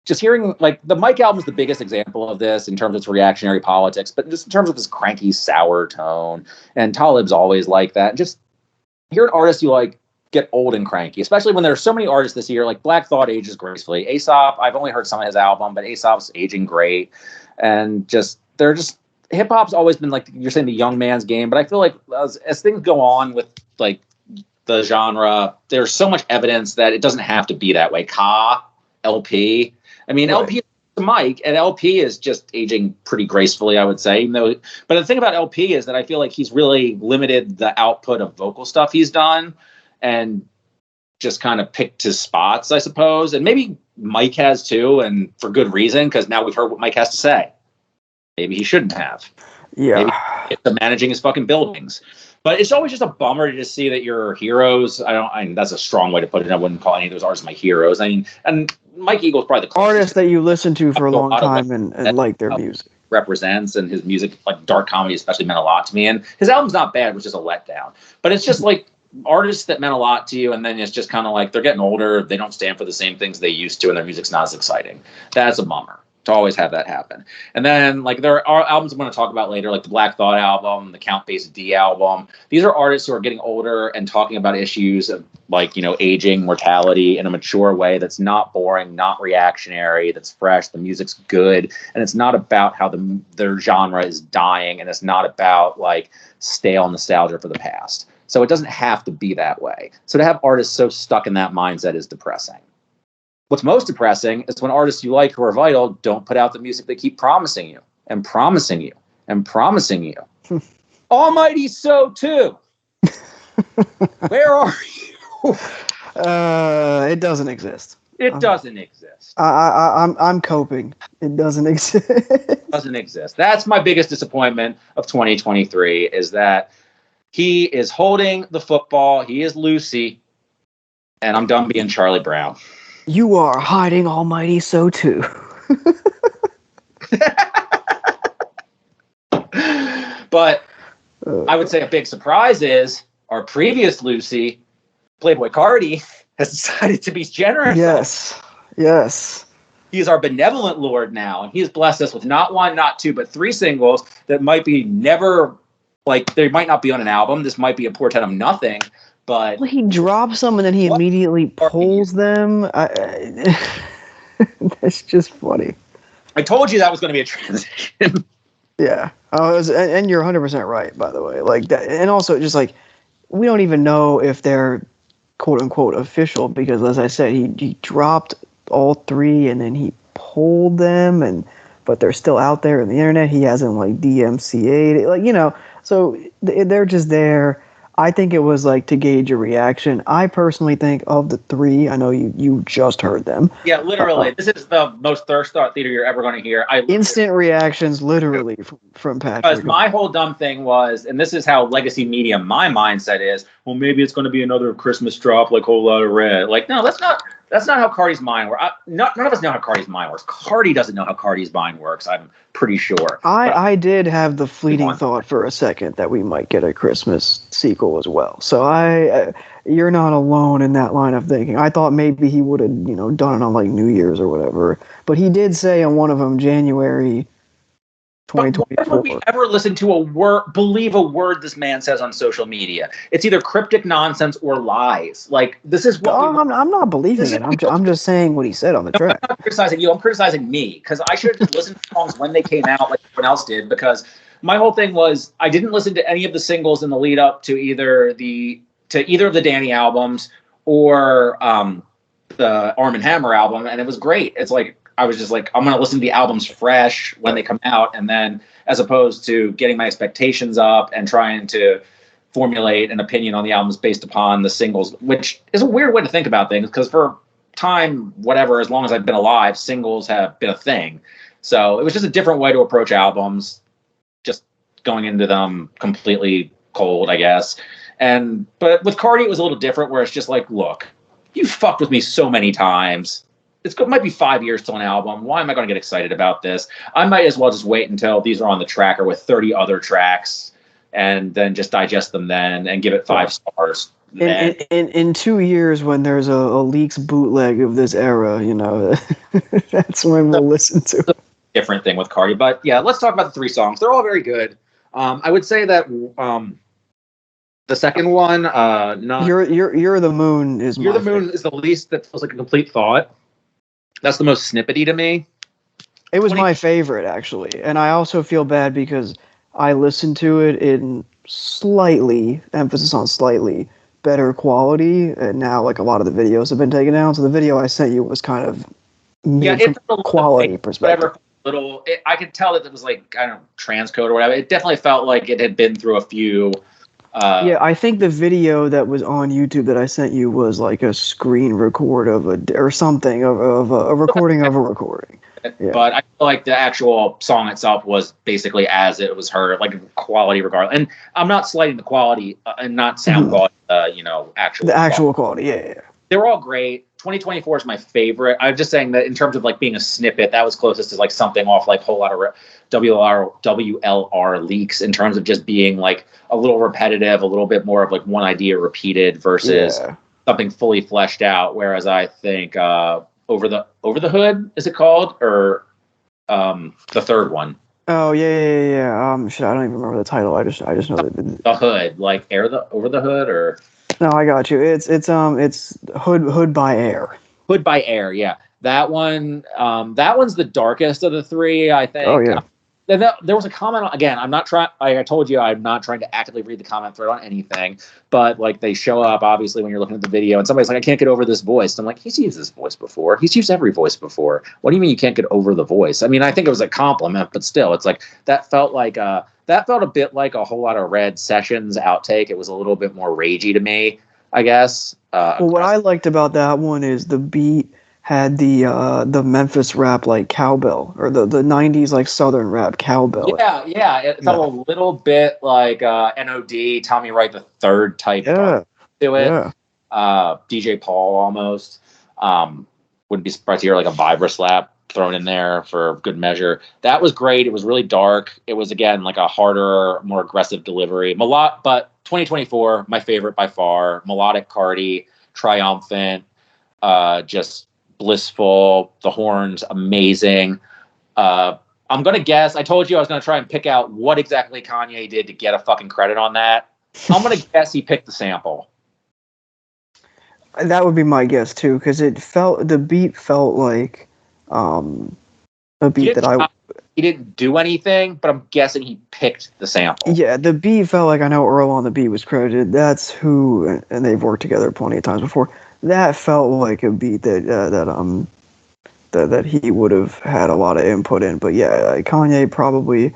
[SPEAKER 2] just hearing, like, the Mike album is the biggest example of this in terms of its reactionary politics, but just in terms of this cranky, sour tone. And Talib's always like that. And just hear an artist you like get old and cranky, especially when there are so many artists this year. Like Black Thought ages gracefully. Aesop, I've only heard some of his album, but Aesop's aging great. And hip hop's always been, like you're saying, the young man's game. But I feel like as things go on with like the genre, there's so much evidence that it doesn't have to be that way. LP. I mean, right. LP Mike, and LP is just aging pretty gracefully, I would say. But the thing about LP is that I feel like he's really limited the output of vocal stuff he's done, and just kind of picked his spots, I suppose. And maybe Mike has too, and for good reason, because now we've heard what Mike has to say. Maybe he shouldn't have.
[SPEAKER 1] Yeah.
[SPEAKER 2] Maybe it's managing his fucking buildings. But it's always just a bummer to just see that your heroes. That's a strong way to put it. I wouldn't call any of those artists my heroes. I mean, and Mike Eagle's probably the
[SPEAKER 1] artist that you listen to for a long time and like their music.
[SPEAKER 2] Represents, and his music, like dark comedy especially, meant a lot to me. And his album's not bad, it was just a letdown. But it's just like artists that meant a lot to you, and then it's just kind of like they're getting older, they don't stand for the same things they used to, and their music's not as exciting. That's a bummer to always have that happen. And then like there are albums I'm going to talk about later, like the Black Thought album, the Count Basie D album. These are artists who are getting older and talking about issues of like, aging, mortality in a mature way that's not boring, not reactionary, that's fresh, the music's good, and it's not about how their genre is dying, and it's not about like stale nostalgia for the past. So it doesn't have to be that way. So to have artists so stuck in that mindset is depressing. What's most depressing is when artists you like who are vital don't put out the music they keep promising you and promising you and promising you. Almighty So too. Where are you?
[SPEAKER 1] It doesn't exist.
[SPEAKER 2] It doesn't exist.
[SPEAKER 1] I'm coping. It doesn't exist.
[SPEAKER 2] It doesn't exist. That's my biggest disappointment of 2023 is that he is holding the football. He is Lucy. And I'm done being Charlie Brown.
[SPEAKER 1] You are hiding Almighty So too.
[SPEAKER 2] But I would say a big surprise is our previous Lucy, Playboi Carti, has decided to be generous.
[SPEAKER 1] Yes.
[SPEAKER 2] He is our benevolent Lord now, and he has blessed us with not one, not two, but 3 singles that might be never, like, they might not be on an album. This might be a portent of nothing. But
[SPEAKER 1] he drops them and then he immediately pulls them. That's just funny.
[SPEAKER 2] I told you that was going to be a transition.
[SPEAKER 1] Yeah. And you're 100% right, by the way. Like that, and also just like we don't even know if they're quote unquote official because, as I said, he dropped all 3 and then he pulled them, but they're still out there in the internet. He hasn't like DMCA'd, like so they're just there. I think it was like to gauge a reaction. I personally think of the 3, I know you just heard them.
[SPEAKER 2] Yeah, literally. This is the most thirst thought theater you're ever going to hear.
[SPEAKER 1] Instant reactions, literally, from Patrick.
[SPEAKER 2] Because my whole dumb thing was, and this is how legacy media, my mindset is, well, maybe it's going to be another Christmas drop like Whole Lotta Red. Like, no, that's not how Carti's mind works. None of us know how Carti's mind works. Carti doesn't know how Carti's mind works, I'm pretty sure.
[SPEAKER 1] I did have the fleeting thought for a second that we might get a Christmas sequel as well. So you're not alone in that line of thinking. I thought maybe he would have, done it on like New Year's or whatever. But he did say on one of them, January 2024.
[SPEAKER 2] But why would we ever listen to believe a word this man says on social media? It's either cryptic nonsense or lies. Like, this is what
[SPEAKER 1] I'm not believing it. I'm just saying what he said on the track.
[SPEAKER 2] I'm not criticizing you. I'm criticizing me because I should have just listened to songs when they came out like everyone else did, because my whole thing was I didn't listen to any of the singles in the lead up to either of the Danny albums or the Arm & Hammer album, and it was great. It's like I was just like, I'm going to listen to the albums fresh when they come out, and then as opposed to getting my expectations up and trying to formulate an opinion on the albums based upon the singles, which is a weird way to think about things because for time, whatever, as long as I've been alive, singles have been a thing. So it was just a different way to approach albums, just going into them completely cold, I guess. But with Carti, it was a little different where it's just like, look, you fucked with me so many times. It might be 5 years till an album. Why am I going to get excited about this? I might as well just wait until these are on the tracker with 30 other tracks and then just digest them then and give it 5 stars.
[SPEAKER 1] In 2 years when there's a Leaks bootleg of this era, that's when we'll listen to it.
[SPEAKER 2] Different thing with Carti. But yeah, let's talk about the 3 songs. They're all very good. I would say that the second one,
[SPEAKER 1] You're the Moon is
[SPEAKER 2] You're the Moon is the least that feels like a complete thought. That's the most snippety to me.
[SPEAKER 1] It was my favorite, actually. And I also feel bad because I listened to it in slightly, emphasis on slightly, better quality. And now, like, a lot of the videos have been taken down. So the video I sent you was kind of made
[SPEAKER 2] it's
[SPEAKER 1] from a quality perspective.
[SPEAKER 2] Whatever, I could tell that it was like, I don't know, transcode or whatever. It definitely felt like it had been through a few.
[SPEAKER 1] Yeah, I think the video that was on YouTube that I sent you was like a screen record of or something of a recording of a recording. Yeah.
[SPEAKER 2] But I feel like the actual song itself was basically as it was heard, like quality regardless. And I'm not slighting the quality and not sound quality, actual.
[SPEAKER 1] The actual quality, yeah.
[SPEAKER 2] They were all great. 2024 is my favorite. I'm just saying that in terms of like being a snippet, that was closest to like something off like whole lot of WLR leaks in terms of just being like a little repetitive, a little bit more of like one idea repeated versus something fully fleshed out. Whereas I think over the hood, is it called, or the third one?
[SPEAKER 1] Oh yeah. Shit, I don't even remember the title. I just know that
[SPEAKER 2] the hood, like over the hood, or.
[SPEAKER 1] No, I got you. It's Hood by Air.
[SPEAKER 2] Hood by Air, yeah. That one, that one's the darkest of the three, I think.
[SPEAKER 1] Oh yeah.
[SPEAKER 2] There was a comment again. I'm not trying. Like I told you, I'm not trying to actively read the comment thread on anything. But like they show up obviously when you're looking at the video, and somebody's like, "I can't get over this voice." And I'm like, "He's used this voice before. He's used every voice before. What do you mean you can't get over the voice?" I mean, I think it was a compliment, but still, it's like that felt a bit like a Whole Lot of Red Sessions outtake. It was a little bit more ragey to me, I guess.
[SPEAKER 1] Well, what I liked about that one is the beat had the Memphis rap like cowbell, or the 90s like southern rap cowbell.
[SPEAKER 2] Yeah. It felt a little bit like NOD, Tommy Wright the Third type to it.
[SPEAKER 1] Yeah.
[SPEAKER 2] DJ Paul almost. Wouldn't be surprised to hear like a vibra slap thrown in there for good measure. That was great. It was really dark. It was again like a harder, more aggressive delivery. But 2024, my favorite by far. Melodic Carti, triumphant, just blissful. The horns, amazing. I'm gonna guess. I told you I was gonna try and pick out what exactly Kanye did to get a fucking credit on that. I'm gonna guess he picked the sample.
[SPEAKER 1] That would be my guess too, because the beat felt like a beat
[SPEAKER 2] he didn't do anything, but I'm guessing he picked the sample.
[SPEAKER 1] Yeah, the beat felt like, I know Earl on the beat was credited. That's who, and they've worked together plenty of times before. That felt like a beat that he would have had a lot of input in. But yeah, Kanye probably,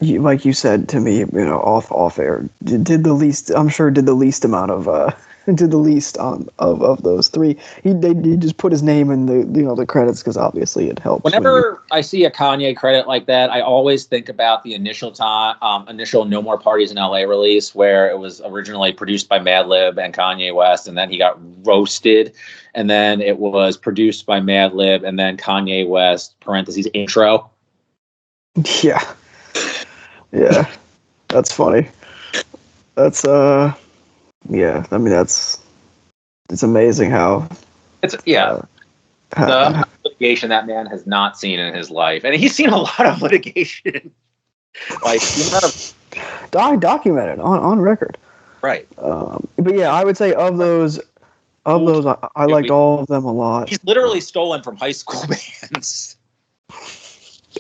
[SPEAKER 1] like you said to me, off air, did the least. I'm sure did the least amount of. Did the least of those three. He just put his name in the credits because obviously it helps.
[SPEAKER 2] Whenever I see a Kanye credit like that, I always think about the initial No More Parties in LA release, where it was originally produced by Madlib and Kanye West, and then he got roasted, and then it was produced by Madlib and then Kanye West () intro.
[SPEAKER 1] Yeah, that's funny. That's Yeah, I mean it's amazing how
[SPEAKER 2] it's the litigation that man has not seen in his life, and he's seen a lot of litigation, like
[SPEAKER 1] documented on record,
[SPEAKER 2] right?
[SPEAKER 1] But yeah, I would say of those, I liked all of them a lot.
[SPEAKER 2] He's literally stolen from high school bands,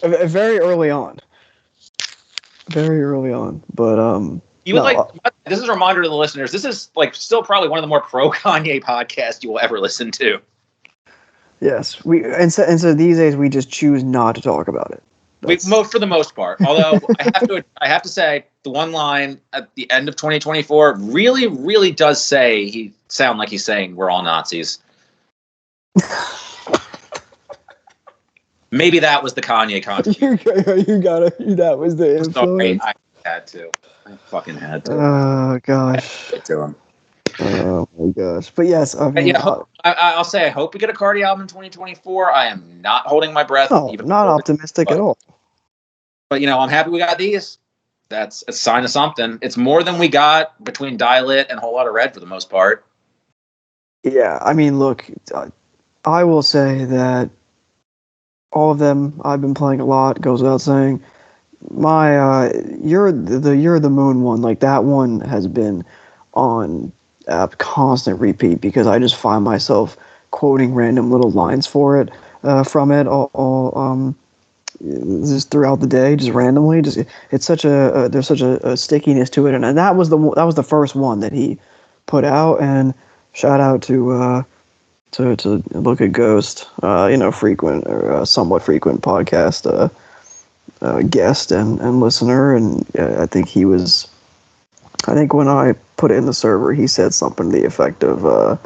[SPEAKER 1] very early on, but
[SPEAKER 2] You would this is a reminder to the listeners. This is like still probably one of the more pro Kanye podcasts you will ever listen to.
[SPEAKER 1] Yes, so these days we just choose not to talk about it.
[SPEAKER 2] For the most part. Although I have to say the one line at the end of 2024 really, really does sound like he's saying we're all Nazis. Maybe that was the Kanye contribution.
[SPEAKER 1] That was the influence.
[SPEAKER 2] Sorry, I had to. I fucking had to.
[SPEAKER 1] Oh gosh.
[SPEAKER 2] To him.
[SPEAKER 1] Oh my gosh. But yes, I mean,
[SPEAKER 2] I'll say I hope we get a Carti album in 2024. I am not holding my breath.
[SPEAKER 1] No, not optimistic at all.
[SPEAKER 2] But I'm happy we got these. That's a sign of something. It's more than we got between Die Lit and Whole Lot of Red for the most part.
[SPEAKER 1] Yeah, I mean, look, I will say that all of them I've been playing a lot. Goes without saying. My You're the Moon one, like that one has been on a constant repeat because I just find myself quoting random little lines for it from it all just throughout the day, just randomly. Just it's such there's such a stickiness to it, and that was the first one that he put out. And shout out to to look at Ghost, frequent or somewhat frequent podcast guest and listener, and I think he was. I think when I put it in the server, he said something to the effect of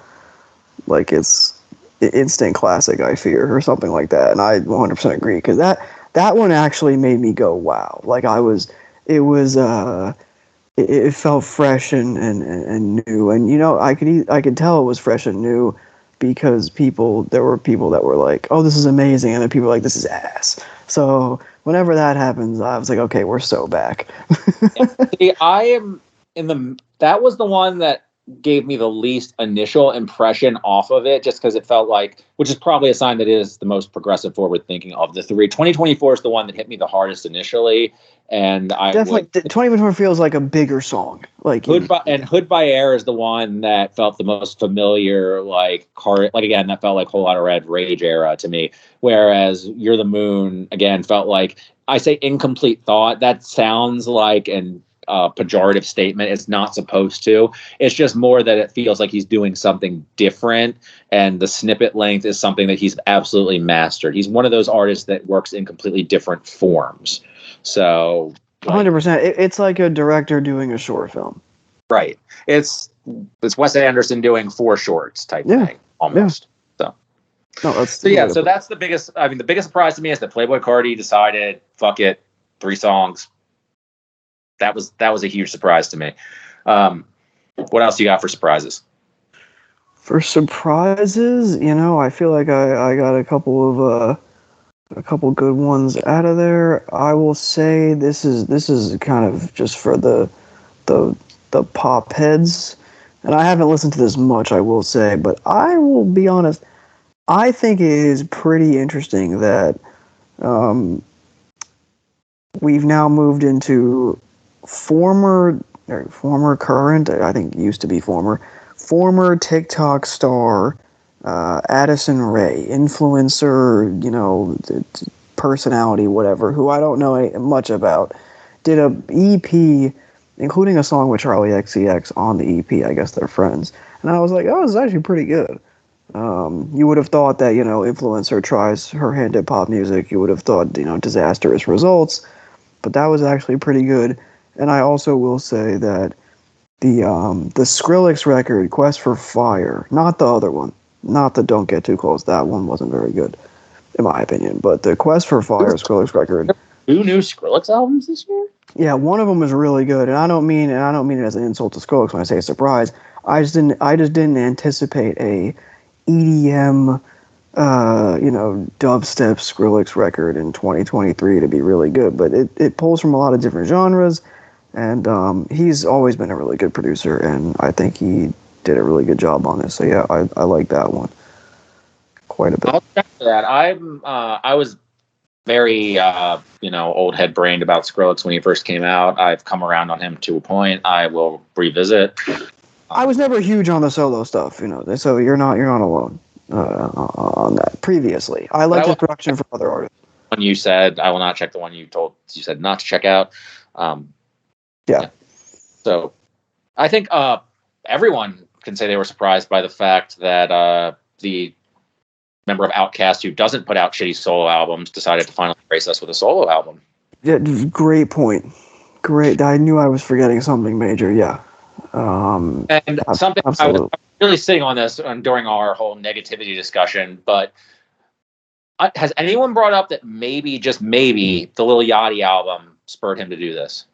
[SPEAKER 1] like it's instant classic, I fear, or something like that, and I 100% agree because that one actually made me go there like it felt fresh and new, and I could tell it was fresh and new because there were people that were like, oh, this is amazing, and then people were like, this is ass. So whenever that happens, I was like, okay, we're so back.
[SPEAKER 2] See, I am that was the one that gave me the least initial impression off of it, just because it felt like, which is probably a sign that it is the most progressive, forward thinking of the three. 2024 is the one that hit me the hardest initially, and I
[SPEAKER 1] definitely 2024 feels like a bigger song. Like
[SPEAKER 2] Hood by Air is the one that felt the most familiar, again, that felt like Whole Lotta Red, Rage era to me. Whereas You're the Moon again felt like, I say incomplete thought. That sounds like an pejorative statement. It's not supposed to. It's just more that it feels like he's doing something different, and the snippet length is something that he's absolutely mastered. He's one of those artists that works in completely different forms. So
[SPEAKER 1] 100%. It's like a director doing a short film.
[SPEAKER 2] Right. It's Wes Anderson doing 4 shorts type thing almost. Yeah. So that's the biggest. I mean, the biggest surprise to me is that Playboi Carti decided, fuck it, 3 songs. That was a huge surprise to me. What else you got for surprises?
[SPEAKER 1] For surprises, I feel like I got a couple good ones out of there. I will say this is kind of just for the pop heads, and I haven't listened to this much, I will say, but I will be honest. I think it is pretty interesting that we've now moved into former current, I think used to be former TikTok star Addison Rae, influencer, personality, whatever, who I don't know much about, did a EP, including a song with Charlie XCX on the EP. I guess they're friends. And I was like, oh, this is actually pretty good. You would have thought that, influencer tries her hand at pop music. You would have thought, disastrous results. But that was actually pretty good. And I also will say that the Skrillex record, Quest for Fire, not the other one, not the Don't Get Too Close, that one wasn't very good, in my opinion. But the Quest for Fire Skrillex record.
[SPEAKER 2] 2 new Skrillex albums this year?
[SPEAKER 1] Yeah, one of them was really good, and I don't mean it as an insult to Skrillex when I say surprise. I just didn't anticipate a EDM, dubstep Skrillex record in 2023 to be really good. But it pulls from a lot of different genres. And he's always been a really good producer, and I think he did a really good job on this. So yeah, I like that one quite a bit.
[SPEAKER 2] I'll check for that. I was very old head brained about Skrillex when he first came out. I've come around on him to a point. I will revisit.
[SPEAKER 1] I was never huge on the solo stuff, So you're not alone on that. Previously, I liked his production for other artists.
[SPEAKER 2] When you said I will not check the one you said not to check out.
[SPEAKER 1] Yeah.
[SPEAKER 2] So I think everyone can say they were surprised by the fact that the member of Outkast who doesn't put out shitty solo albums decided to finally grace us with a solo album.
[SPEAKER 1] Yeah, great point. Great. I knew I was forgetting something major. Yeah.
[SPEAKER 2] And something absolutely. I was really sitting on this during our whole negativity discussion, but has anyone brought up that maybe, just maybe, the Lil Yachty album spurred him to do this?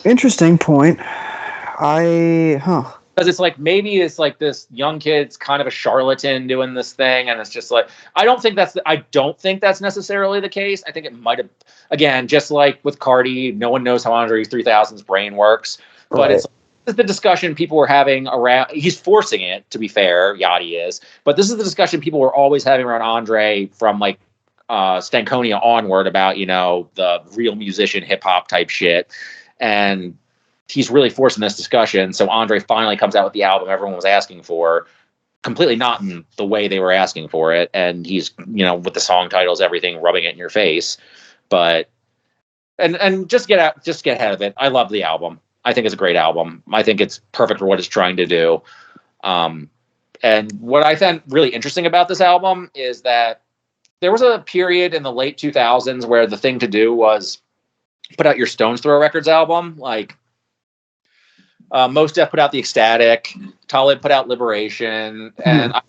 [SPEAKER 1] Interesting point.
[SPEAKER 2] Because it's like, maybe it's like this young kid's kind of a charlatan doing this thing, and it's just like, I don't think that's necessarily the case. I think it might have, again, just like with Carti, no one knows how Andre 3000's brain works, but
[SPEAKER 1] right.
[SPEAKER 2] This is the discussion people were having around. He's forcing it, to be fair, Yachty is, but this is the discussion people were always having around Andre from like Stankonia onward about the real musician hip hop type shit. And he's really forcing this discussion. So Andre finally comes out with the album everyone was asking for, completely not in the way they were asking for it. And he's, with the song titles, everything, rubbing it in your face. But, and just get ahead of it. I love the album. I think it's a great album. I think it's perfect for what it's trying to do. And what I found really interesting about this album is that there was a period in the late 2000s where the thing to do was put out your Stones Throw Records album. Like, Mos Def put out The Ecstatic, Talib put out Liberation, and I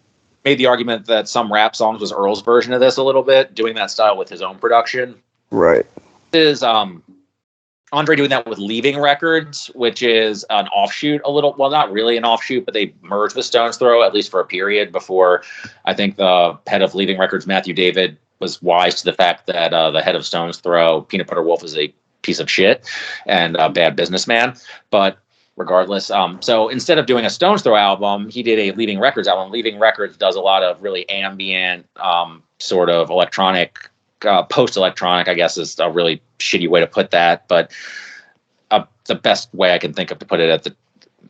[SPEAKER 2] made the argument that Some Rap Songs was Earl's version of this a little bit, doing that style with his own production.
[SPEAKER 1] Right.
[SPEAKER 2] This is Andre doing that with Leaving Records, which is an offshoot a little, well, not really an offshoot, but they merged with Stones Throw, at least for a period before. I think the head of Leaving Records, Matthew David, was wise to the fact that the head of Stones Throw, Peanut Butter Wolf, is a piece of shit and a bad businessman. But regardless, so instead of doing a Stones Throw album, he did a Leaving Records album. Leaving Records does a lot of really ambient, sort of electronic, post-electronic, I guess is a really shitty way to put that, but the best way I can think of to put it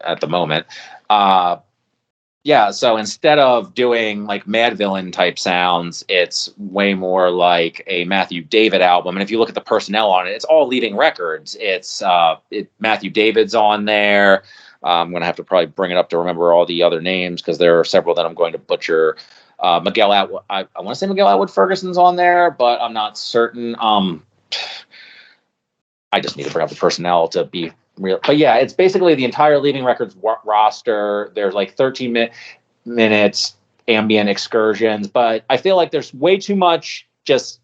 [SPEAKER 2] at the moment. Yeah, so instead of doing like Mad Villain type sounds, it's way more like a Matthew David album. And if you look at the personnel on it, it's all Leaving Records. It's Matthew David's on there. I'm going to have to probably bring it up to remember all the other names because there are several that I'm going to butcher. Miguel Atwood, I want to say Miguel Atwood Ferguson's on there, but I'm not certain. I just need to bring up the personnel to be real. But yeah, it's basically the entire Leaving Records roster. There's like 13 minutes ambient excursions, but I feel like there's way too much just,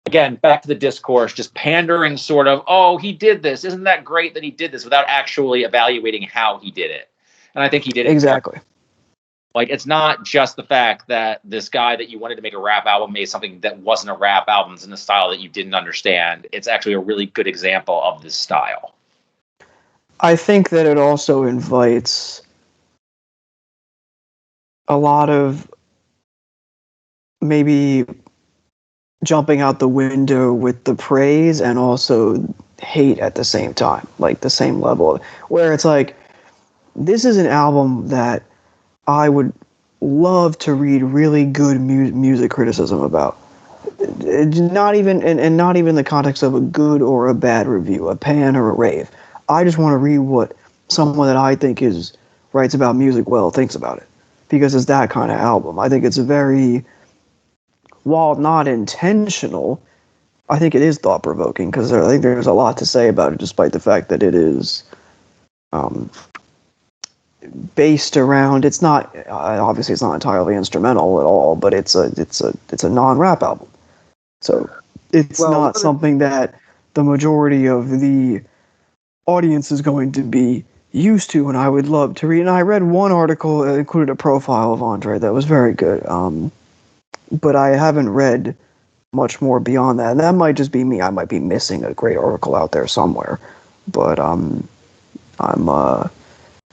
[SPEAKER 2] again, back to the discourse, just pandering sort of, oh, he did this. Isn't that great that he did this, without actually evaluating how he did it. And I think he did it.
[SPEAKER 1] Exactly.
[SPEAKER 2] Like, it's not just the fact that this guy that you wanted to make a rap album made something that wasn't a rap album in a style that you didn't understand. It's actually a really good example of this style.
[SPEAKER 1] I think that it also invites a lot of maybe jumping out the window with the praise and also hate at the same time, like the same level, where it's like, this is an album that I would love to read really good music criticism about. Not even in the context of a good or a bad review, a pan or a rave. I just want to read what someone that I think writes about music well thinks about it, because it's that kind of album. I think it's a very, while not intentional, I think it is thought provoking, because I think there's a lot to say about it, despite the fact that it is based around. It's not obviously it's not entirely instrumental at all, but it's a non-rap album, so it's not something that the majority of the audience is going to be used to, and I would love to read. And I read one article that included a profile of Andre that was very good, but I haven't read much more beyond that, and that might just be me. I might be missing a great article out there somewhere, but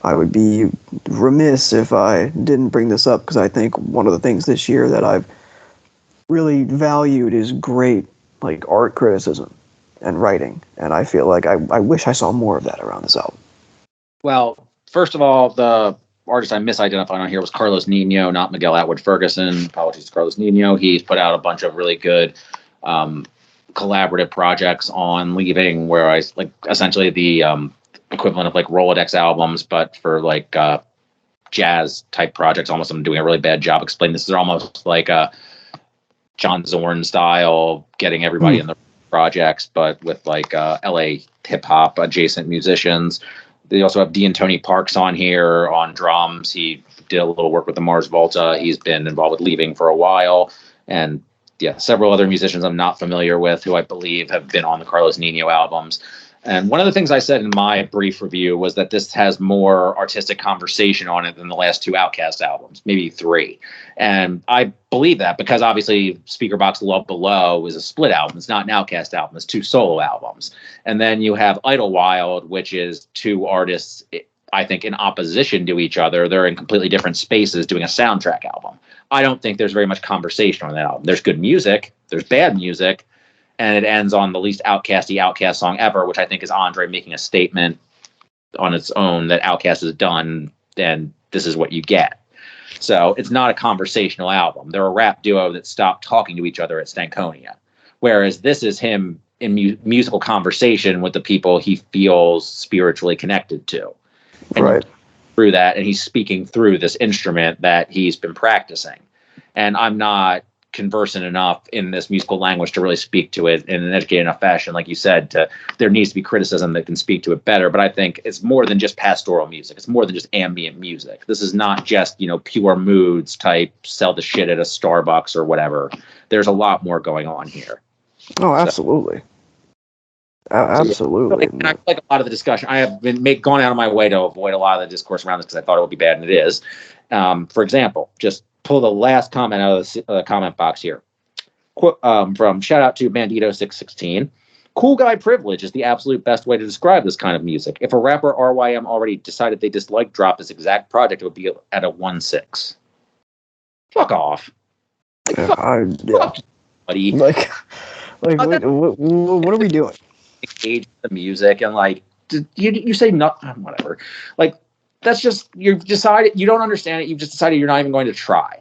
[SPEAKER 1] I would be remiss if I didn't bring this up, because I think one of the things this year that I've really valued is great, like, art criticism and writing, and I feel like I wish I saw more of that around this album.
[SPEAKER 2] Well, first of all, the artist I misidentified on here was Carlos Nino, not Miguel Atwood Ferguson. Apologies to Carlos Nino. He's put out a bunch of really good collaborative projects on Leaving, where I like essentially the equivalent of like Rolodex albums, but for like jazz type projects. Almost, I'm doing a really bad job explaining this. They're almost like a John Zorn style, getting everybody in the projects, but with like LA hip hop adjacent musicians. They also have Dean Tony Parks on here on drums. He did a little work with the Mars Volta. He's been involved with Leaving for a while, and yeah, several other musicians I'm not familiar with who I believe have been on the Carlos Nino albums. And one of the things I said in my brief review was that this has more artistic conversation on it than the last two Outkast albums, maybe three. And I believe that because obviously Speakerboxxx Love Below is a split album. It's not an Outkast album. It's two solo albums. And then you have Idlewild, which is two artists, I think, in opposition to each other. They're in completely different spaces doing a soundtrack album. I don't think there's very much conversation on that album. There's good music. There's bad music. And it ends on the least Outkast-y Outkast song ever, which I think is Andre making a statement on its own that Outkast is done, and this is what you get. So it's not a conversational album. They're a rap duo that stopped talking to each other at Stankonia. Whereas this is him in musical conversation with the people he feels spiritually connected to. And
[SPEAKER 1] right.
[SPEAKER 2] through that, and he's speaking through this instrument that he's been practicing. And I'm not conversant enough in this musical language to really speak to it in an educated enough fashion. Like you said, there needs to be criticism that can speak to it better. But I think it's more than just pastoral music. It's more than just ambient music. This is not just, pure moods type, sell the shit at a Starbucks or whatever. There's a lot more going on here.
[SPEAKER 1] Oh, absolutely. Absolutely.
[SPEAKER 2] And I like a lot of the discussion. I have been gone out of my way to avoid a lot of the discourse around this because I thought it would be bad, and it is. For example, just pull the last comment out of the comment box here. From shout out to Bandito616. Cool guy privilege is the absolute best way to describe this kind of music. If a rapper RYM already decided they dislike drop this exact project, it would be at a 1.6. Fuck off.
[SPEAKER 1] Fuck buddy. Like what are we doing?
[SPEAKER 2] Engage the music and you say nothing, whatever. Like, that's just, you've decided you don't understand it. You've just decided you're not even going to try.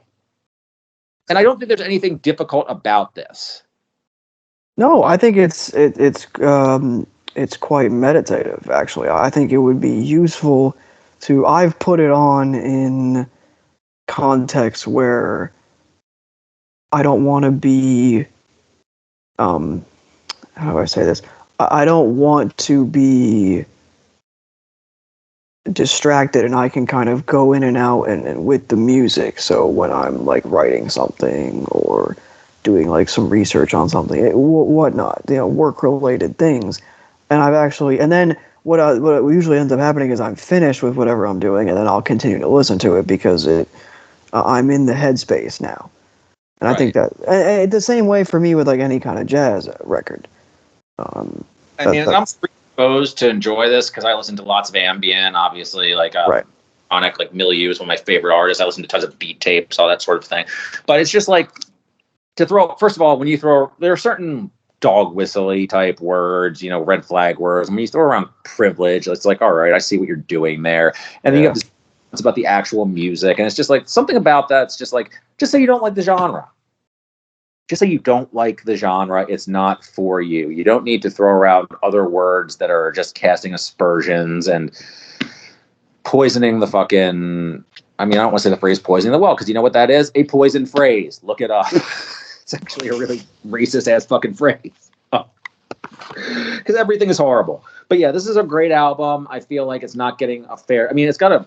[SPEAKER 2] And I don't think there's anything difficult about this.
[SPEAKER 1] No, I think it's quite meditative, actually. I think it would be useful to, I've put it on in contexts where I don't want to be, how do I say this? I don't want to be distracted, and I can kind of go in and out and with the music. So when I'm writing something or doing some research on something, whatnot, work related things, and then what usually ends up happening is I'm finished with whatever I'm doing, and then I'll continue to listen to it because I'm in the headspace now. And right. I think that the same way for me with any kind of jazz record.
[SPEAKER 2] I'm predisposed to enjoy this because I listen to lots of ambient, obviously,
[SPEAKER 1] right.
[SPEAKER 2] Onic, Milieu is one of my favorite artists. I listen to tons of beat tapes, all that sort of thing. But it's just to throw, first of all, there are certain dog whistle-y type words, red flag words. When you throw around privilege, it's all right, I see what you're doing there. And then you have this, it's about the actual music. And it's just something about that's just just say you don't like the genre. Just say you don't like the genre. It's not for you. You don't need to throw around other words that are just casting aspersions and poisoning the fucking... I don't want to say the phrase poisoning the well, because you know what that is? A poison phrase. Look it up. It's actually a really racist-ass fucking phrase. Because everything is horrible. But yeah, this is a great album. I feel like it's not getting a fair... it's got a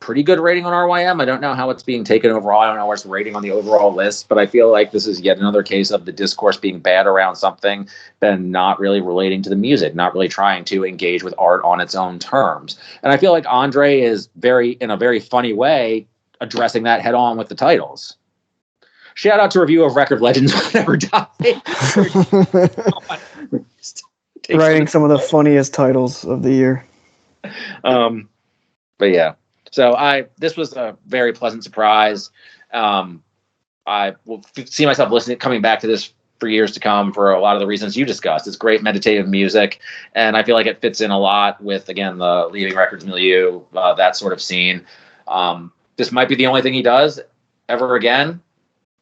[SPEAKER 2] pretty good rating on RYM. I don't know how it's being taken overall. I don't know where it's rating on the overall list, but I feel like this is yet another case of the discourse being bad around something and not really relating to the music, not really trying to engage with art on its own terms. And I feel like Andre is in a very funny way, addressing that head on with the titles. Shout out to Review of Record Legends Will Never Die.
[SPEAKER 1] Writing some of the funniest titles of the year.
[SPEAKER 2] But yeah. So this was a very pleasant surprise. I will see myself coming back to this for years to come for a lot of the reasons you discussed. It's great meditative music, and I feel like it fits in a lot with, again, the Leaving Records milieu, that sort of scene. This might be the only thing he does ever again,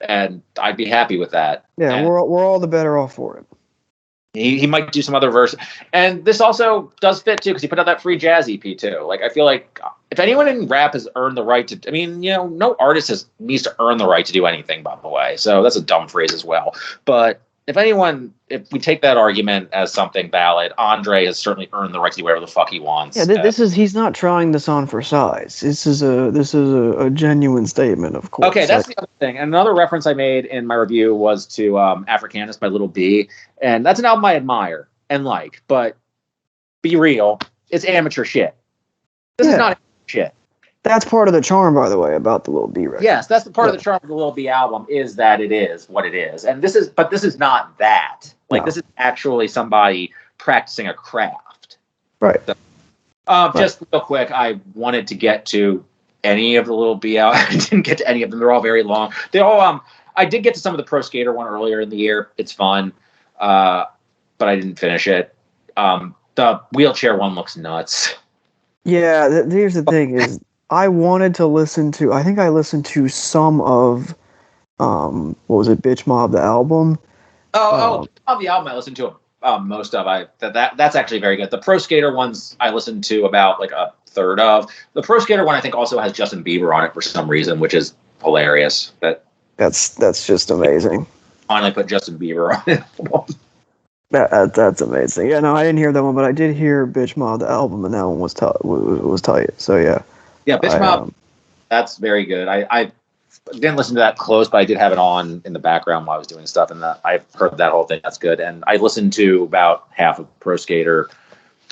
[SPEAKER 2] and I'd be happy with that.
[SPEAKER 1] Yeah, and we're all the better off for it.
[SPEAKER 2] He might do some other verse. And this also does fit, too, because he put out that free jazz EP, too. I feel like if anyone in rap has earned the right to... no artist needs to earn the right to do anything, by the way. So that's a dumb phrase as well. But if we take that argument as something valid, Andre has certainly earned the right to do whatever the fuck he wants.
[SPEAKER 1] Yeah, he's not trying this on for size. This is a genuine statement, of course.
[SPEAKER 2] Okay, that's the other thing. And another reference I made in my review was to Africanus by Lil B. And that's an album I admire and like, but be real, it's amateur shit. This is not shit.
[SPEAKER 1] That's part of the charm, by the way, about the Lil B record.
[SPEAKER 2] Yes, that's the part of the charm of the Lil B album, is that it is what it is. And this is not that. This is actually somebody practicing a craft.
[SPEAKER 1] Right.
[SPEAKER 2] So, just real quick, I wanted to get to any of the Lil B albums. I didn't get to any of them. They're all very long. They all I did get to some of the Pro Skater one earlier in the year. It's fun. But I didn't finish it. The wheelchair one looks nuts.
[SPEAKER 1] Yeah, here's the thing is, I wanted to listen to, I think I listened to some of, what was it, Bitch Mob, the album?
[SPEAKER 2] Bitch Mob, the album, I listened to them. most of. That's actually very good. The Pro Skater ones I listened to about like a third of. The Pro Skater one I think also has Justin Bieber on it for some reason, which is hilarious.
[SPEAKER 1] That's just amazing.
[SPEAKER 2] Finally put Justin Bieber on it.
[SPEAKER 1] That's amazing. Yeah, no, I didn't hear that one, but I did hear Bitch Mob, the album, and that one was tight. So yeah.
[SPEAKER 2] Yeah, Bitch Mob, that's very good. I didn't listen to that close, but I did have it on in the background while I was doing stuff, and I've heard that whole thing. That's good. And I listened to about half of Pro Skater,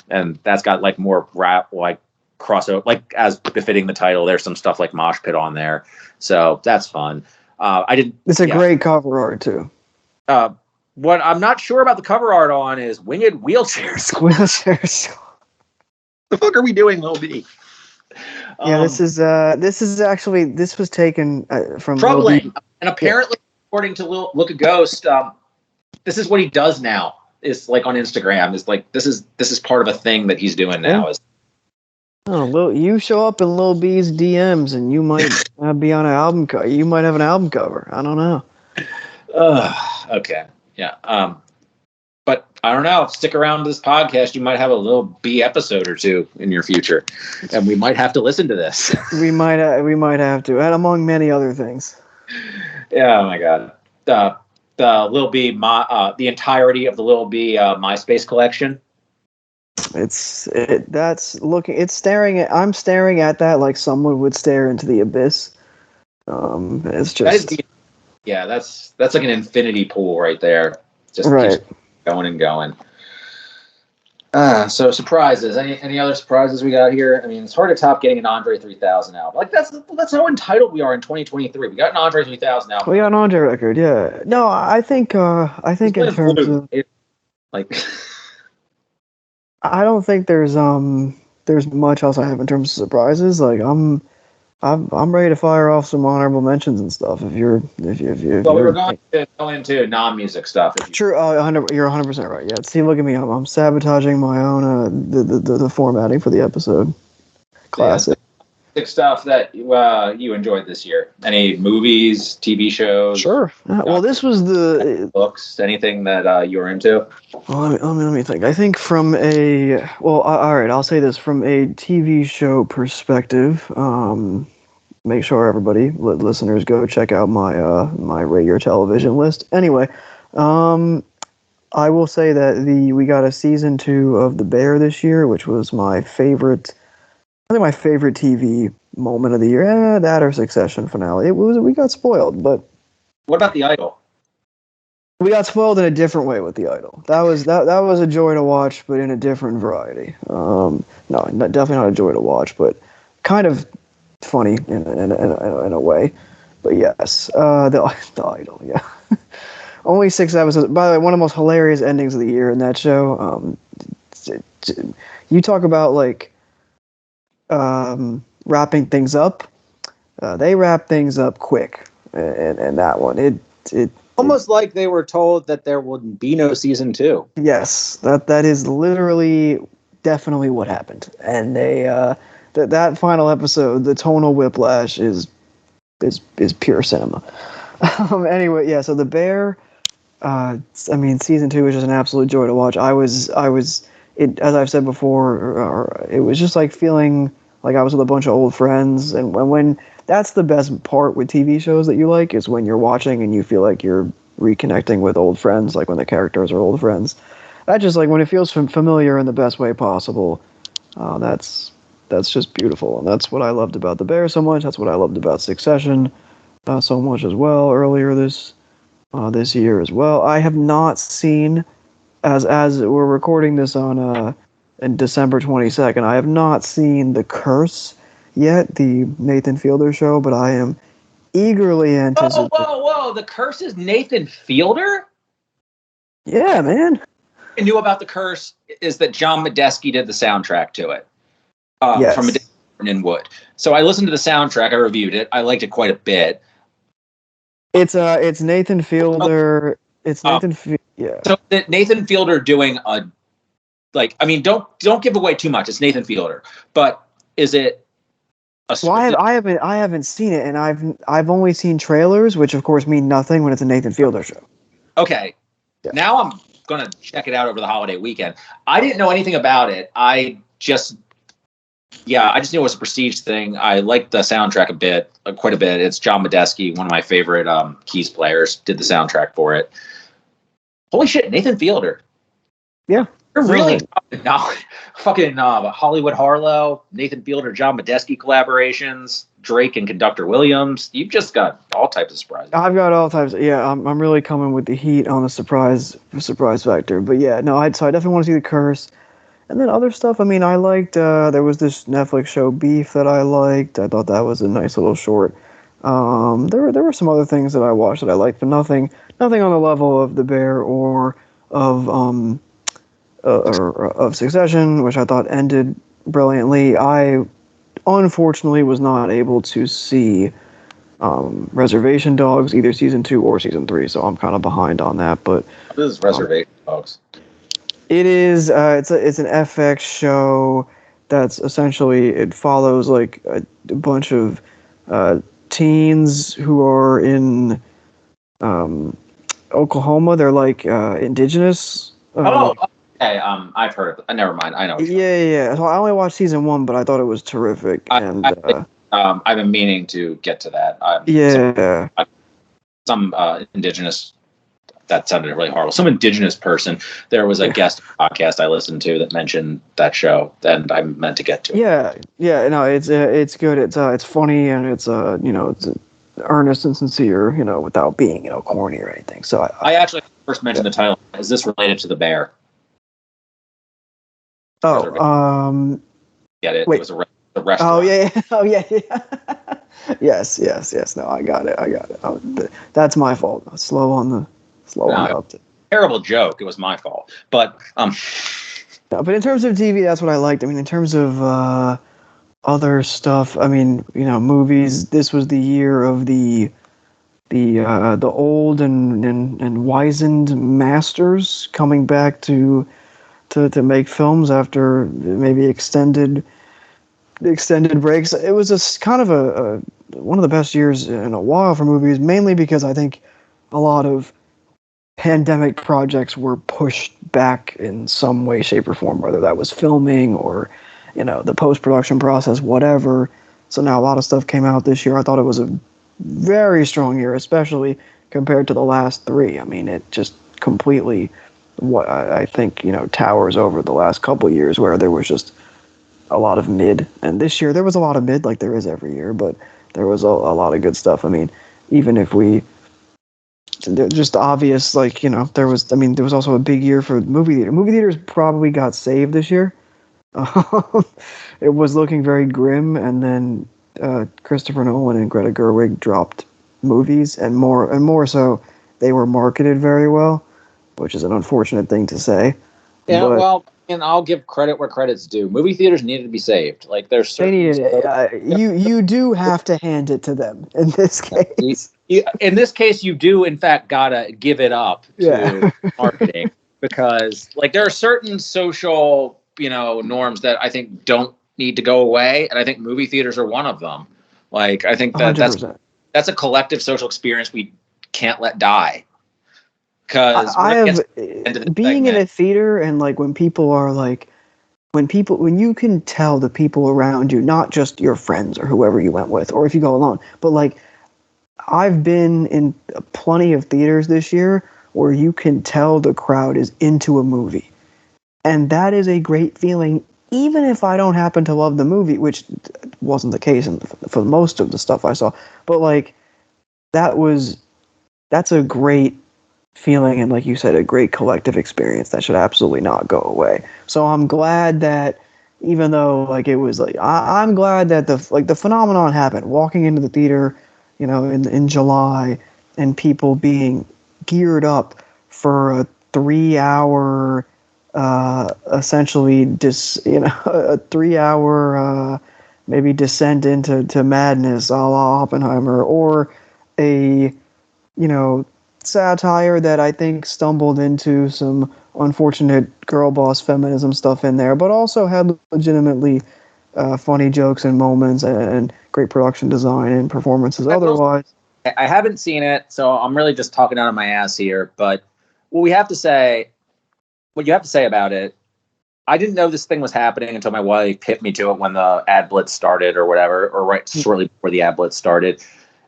[SPEAKER 2] and that's got like more rap, like crossover, like as befitting the title. There's some stuff like Mosh Pit on there, so that's fun. It's
[SPEAKER 1] a great cover art too.
[SPEAKER 2] What I'm not sure about the cover art on is Winged Wheelchairs.
[SPEAKER 1] Wheelchairs.
[SPEAKER 2] The fuck are we doing, Lil B?
[SPEAKER 1] Yeah, this was taken from
[SPEAKER 2] troubling, and apparently, according to Look a Ghost, this is what he does now. Is like on Instagram. Is like this is part of a thing that he's doing now.
[SPEAKER 1] You show up in Lil B's DMs, and you might be on an album cover. You might have an album cover. I don't know.
[SPEAKER 2] Okay. Yeah. But I don't know. Stick around to this podcast. You might have a Lil B episode or two in your future, and we might have to listen to this.
[SPEAKER 1] we might have to, and among many other things.
[SPEAKER 2] Yeah. Oh my God. The Lil B, the entirety of the Lil B MySpace collection.
[SPEAKER 1] I'm staring at that like someone would stare into the abyss. It's just.
[SPEAKER 2] That's like an infinity pool right there. Just
[SPEAKER 1] right.
[SPEAKER 2] Keeps going and going. So surprises. Any other surprises we got here? I mean, it's hard to top getting an Andre 3000 album. Like that's how entitled we are in 2023. We got an Andre 3000 album.
[SPEAKER 1] We got an Andre record, yeah. No, I think in terms of I don't think there's much else I have in terms of surprises. Like I'm ready to fire off some honorable mentions and stuff. If you're
[SPEAKER 2] we're going to go into non-music stuff.
[SPEAKER 1] True. You're 100% right. Yeah. See, look at me. I'm sabotaging my own the formatting for the episode. Classic.
[SPEAKER 2] Yeah, stuff that you enjoyed this year. Any movies, TV shows?
[SPEAKER 1] Sure. Well, this was the
[SPEAKER 2] books. Anything that you were into?
[SPEAKER 1] Well, let me think. I think from all right. I'll say this from a TV show perspective. Make sure everybody, listeners, go check out my Rate Your Television list. Anyway, I will say that we got a season 2 of The Bear this year, which was my favorite. I think my favorite TV moment of the year. That or Succession finale. We got spoiled, but
[SPEAKER 2] what about The Idol?
[SPEAKER 1] We got spoiled in a different way with The Idol. That was a joy to watch, but in a different variety. No, definitely not a joy to watch, but kind of funny in a way. But yes, the Idol, yeah. Only 6 episodes. By the way, one of the most hilarious endings of the year in that show. You talk about like wrapping things up. They wrap things up quick, and that one it
[SPEAKER 2] almost like they were told that there would be no season 2.
[SPEAKER 1] Yes, that is literally definitely what happened, and they that final episode, the tonal whiplash is pure cinema. Anyway, yeah. So The Bear, season 2 was just an absolute joy to watch. As I've said before, it was just like feeling like I was with a bunch of old friends, and when that's the best part with TV shows that you like, is when you're watching and you feel like you're reconnecting with old friends, like when the characters are old friends. That just like when it feels familiar in the best way possible. That's just beautiful, and that's what I loved about The Bear so much. That's what I loved about Succession so much as well. Earlier this year as well, I have not seen, as we're recording this on in December 22nd. I have not seen The Curse yet, the Nathan Fielder show, but I am eagerly anticipating.
[SPEAKER 2] Whoa! The Curse is Nathan Fielder?
[SPEAKER 1] Yeah, man.
[SPEAKER 2] I knew about The Curse is that John Medeski did the soundtrack to it.
[SPEAKER 1] Yes.
[SPEAKER 2] From in Wood. So I listened to the soundtrack. I reviewed it. I liked it quite a bit.
[SPEAKER 1] It's Nathan Fielder. It's Nathan. Yeah.
[SPEAKER 2] So Nathan Fielder doing don't give away too much. It's Nathan Fielder, but is it?
[SPEAKER 1] I haven't seen it, and I've only seen trailers, which of course mean nothing when it's a Nathan Fielder show.
[SPEAKER 2] Okay, yeah. Now going to check it out over the holiday weekend. I didn't know anything about it. I just knew it was a prestige thing. I liked the soundtrack quite a bit. It's John Medeski, one of my favorite keys players, did the soundtrack for it. Holy shit, Nathan Fielder.
[SPEAKER 1] Yeah.
[SPEAKER 2] You're really fucking Hollywood Harlow, Nathan Fielder, John Medeski collaborations, Drake and Conductor Williams. You've just got all types of surprises.
[SPEAKER 1] I've got all types. Yeah, I'm really coming with the heat on the surprise factor. But yeah, no, so I definitely want to see The Curse. And then other stuff, I mean, I liked, there was this Netflix show, Beef, that I liked. I thought that was a nice little short. There were some other things that I watched that I liked, but nothing on the level of The Bear or of Succession, which I thought ended brilliantly. I unfortunately was not able to see Reservation Dogs, either season 2 or season 3, so I'm kind of behind on that. But
[SPEAKER 2] what is Reservation Dogs?
[SPEAKER 1] It is it's an FX show that's essentially, it follows like a bunch of teens who are in Oklahoma. They're like indigenous.
[SPEAKER 2] Okay, I've heard of it. Never mind. I know.
[SPEAKER 1] Yeah. So I only watched season 1, but I thought it was terrific.
[SPEAKER 2] I've been meaning to get to that. Some indigenous. That sounded really horrible. Some indigenous person. There was a guest podcast I listened to that mentioned that show, and I meant to get to it.
[SPEAKER 1] Yeah. No, it's good. It's funny, and it's it's earnest and sincere, without being corny or anything. So
[SPEAKER 2] I actually first mentioned the title. Is this related to The Bear?
[SPEAKER 1] Oh,
[SPEAKER 2] get it?
[SPEAKER 1] Wait.
[SPEAKER 2] It was a restaurant.
[SPEAKER 1] Oh yeah. Yes. No, I got it. That's my fault. Slow on the update.
[SPEAKER 2] Terrible joke. It was my fault. But
[SPEAKER 1] but in terms of TV, that's what I liked. I mean, in terms of other stuff, I mean, movies. This was the year of the old and wizened masters coming back to make films after maybe extended breaks. It was a kind of a one of the best years in a while for movies, mainly because I think a lot of pandemic projects were pushed back in some way, shape, or form, whether that was filming or, the post-production process, whatever. So now a lot of stuff came out this year. I thought it was a very strong year, especially compared to the last 3. I mean, it just completely, what I think, towers over the last couple years where there was just a lot of mid. And this year there was a lot of mid, like there is every year, but there was a lot of good stuff. I mean, even if just obvious, there was also a big year for movie theater. Movie theaters probably got saved this year. It was looking very grim, and then Christopher Nolan and Greta Gerwig dropped movies, and more so, they were marketed very well, which is an unfortunate thing to say.
[SPEAKER 2] Yeah, well, and I'll give credit where credit's due. Movie theaters needed to be saved. Like there's certain
[SPEAKER 1] they needed it. You do have to hand it to them in this case.
[SPEAKER 2] In this case, you do, in fact, gotta give it up to marketing because, there are certain social, norms that I think don't need to go away, and I think movie theaters are one of them. I think that's a collective social experience we can't let die. Because
[SPEAKER 1] being in a theater and when people are when you can tell the people around you, not just your friends or whoever you went with, or if you go alone, but I've been in plenty of theaters this year where you can tell the crowd is into a movie. And that is a great feeling, even if I don't happen to love the movie, which wasn't the case for most of the stuff I saw. But that's a great feeling, and like you said, a great collective experience that should absolutely not go away. So I'm glad that, even though it was I'm glad that the phenomenon happened. Walking into the theater, in July, and people being geared up for a 3-hour, essentially a 3-hour maybe descent into madness, a la Oppenheimer, or a satire that I think stumbled into some unfortunate girl boss feminism stuff in there, but also had legitimately funny jokes and moments and great production design and performances otherwise.
[SPEAKER 2] I haven't seen it, so I'm really just talking out of my ass here, but what we have to say, what you have to say about it, I didn't know this thing was happening until my wife hit me to it when the ad blitz started or whatever, or right shortly before the ad blitz started.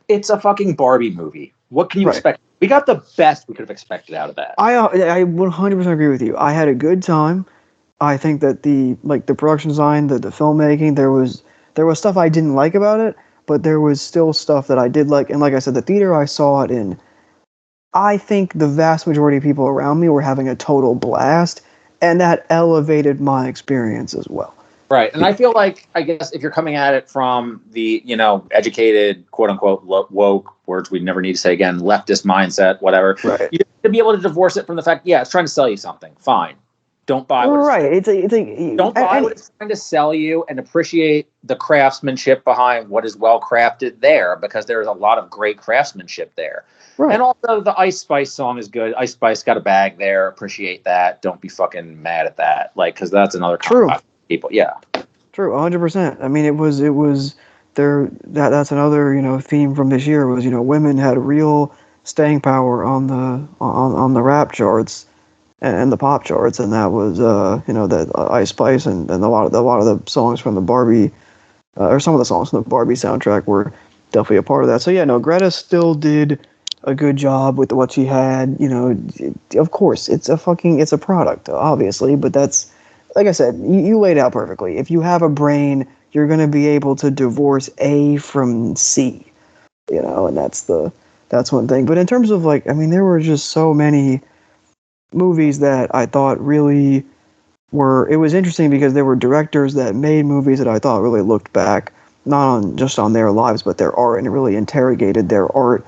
[SPEAKER 2] It's a fucking Barbie movie. What can you expect? We got the best we could have expected out of that.
[SPEAKER 1] I 100% agree with you. I had a good time. I think that the production design, the filmmaking, there was stuff I didn't like about it, but there was still stuff that I did like. And like I said, the theater I saw it in, I think the vast majority of people around me were having a total blast, and that elevated my experience as well.
[SPEAKER 2] Right. And I feel like, I guess, if you're coming at it from the, educated, quote unquote, woke, words we never need to say again, leftist mindset, whatever, you have to be able to divorce it from the fact, it's trying to sell you something. Fine. Don't buy what don't buy what it's trying to sell you, and appreciate the craftsmanship behind what is well crafted there, because there's a lot of great craftsmanship there. Right. And also the Ice Spice song is good. Ice Spice got a bag there. Appreciate that. Don't be fucking mad at that. Because that's another people. Yeah.
[SPEAKER 1] True. 100%. I mean, it was there. That's another, theme from this year was, women had real staying power on the rap charts and the pop charts, and that was that Ice Spice and a lot of the songs from the Barbie or some of the songs from the Barbie soundtrack were definitely a part of that. So yeah, no, Greta still did a good job with what she had. Of course, it's a product, obviously, but that's, like I said, you laid out perfectly. If you have a brain, you're going to be able to divorce A from C, and that's one thing. But in terms of there were just so many movies that I thought really it was interesting because there were directors that made movies that I thought really looked back, not just on their lives, but their art, and really interrogated their art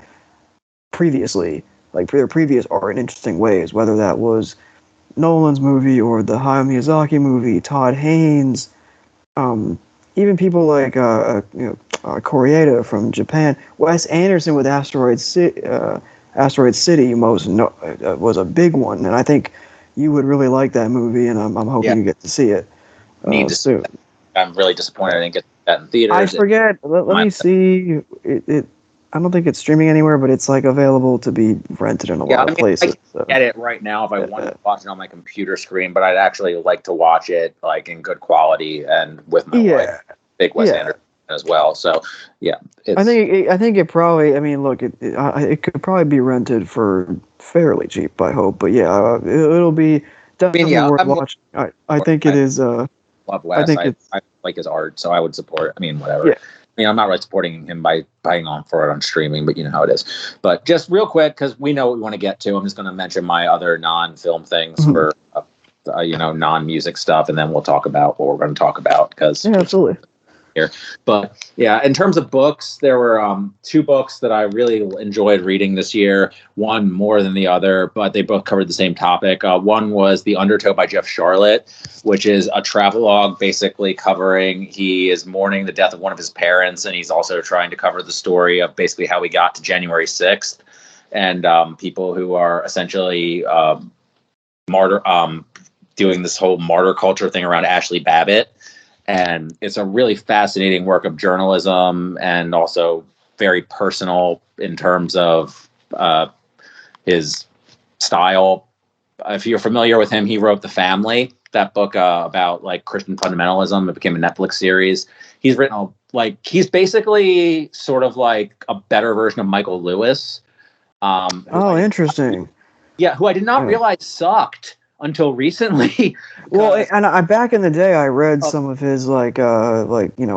[SPEAKER 1] previously, their previous art in interesting ways, whether that was Nolan's movie or the Hayao Miyazaki movie, Todd Haynes, even people like Koreeda from Japan, Wes Anderson with Asteroid City was a big one, and I think you would really like that movie, and I'm hoping you get to see it soon.
[SPEAKER 2] I'm really disappointed I didn't get that in theaters.
[SPEAKER 1] I forget. Let me see. I don't think it's streaming anywhere, but it's available to be rented in a lot of places.
[SPEAKER 2] I can get it right now if I wanted to watch it on my computer screen, but I'd actually like to watch it in good quality and with my wife, big Wes Anderson as well. So
[SPEAKER 1] I think it probably. I mean, look, it could probably be rented for fairly cheap, I hope. But it'll be definitely worth watching. I think it is.
[SPEAKER 2] Love Wes. I like his art, so I would support. I mean, whatever. Yeah. I mean, I'm not really supporting him by buying for it on streaming, but you know how it is. But just real quick, because we know what we want to get to, I'm just going to mention my other non-film things for, non-music stuff, and then we'll talk about what we're going to talk about. Because
[SPEAKER 1] absolutely.
[SPEAKER 2] Here. But in terms of books, there were two books that I really enjoyed reading this year, one more than the other, but they both covered the same topic. One was The Undertow by Jeff Charlotte, which is a travelogue basically covering, he is mourning the death of one of his parents, and he's also trying to cover the story of basically how we got to January 6th and people who are essentially doing this whole martyr culture thing around Ashley Babbitt. And it's a really fascinating work of journalism and also very personal in terms of his style. If you're familiar with him, he wrote The Family, that book about Christian fundamentalism. It became a Netflix series. He's written he's basically sort of a better version of Michael Lewis.
[SPEAKER 1] Interesting.
[SPEAKER 2] Who I did not realize sucked until recently.
[SPEAKER 1] Well, and back in the day, I read some of his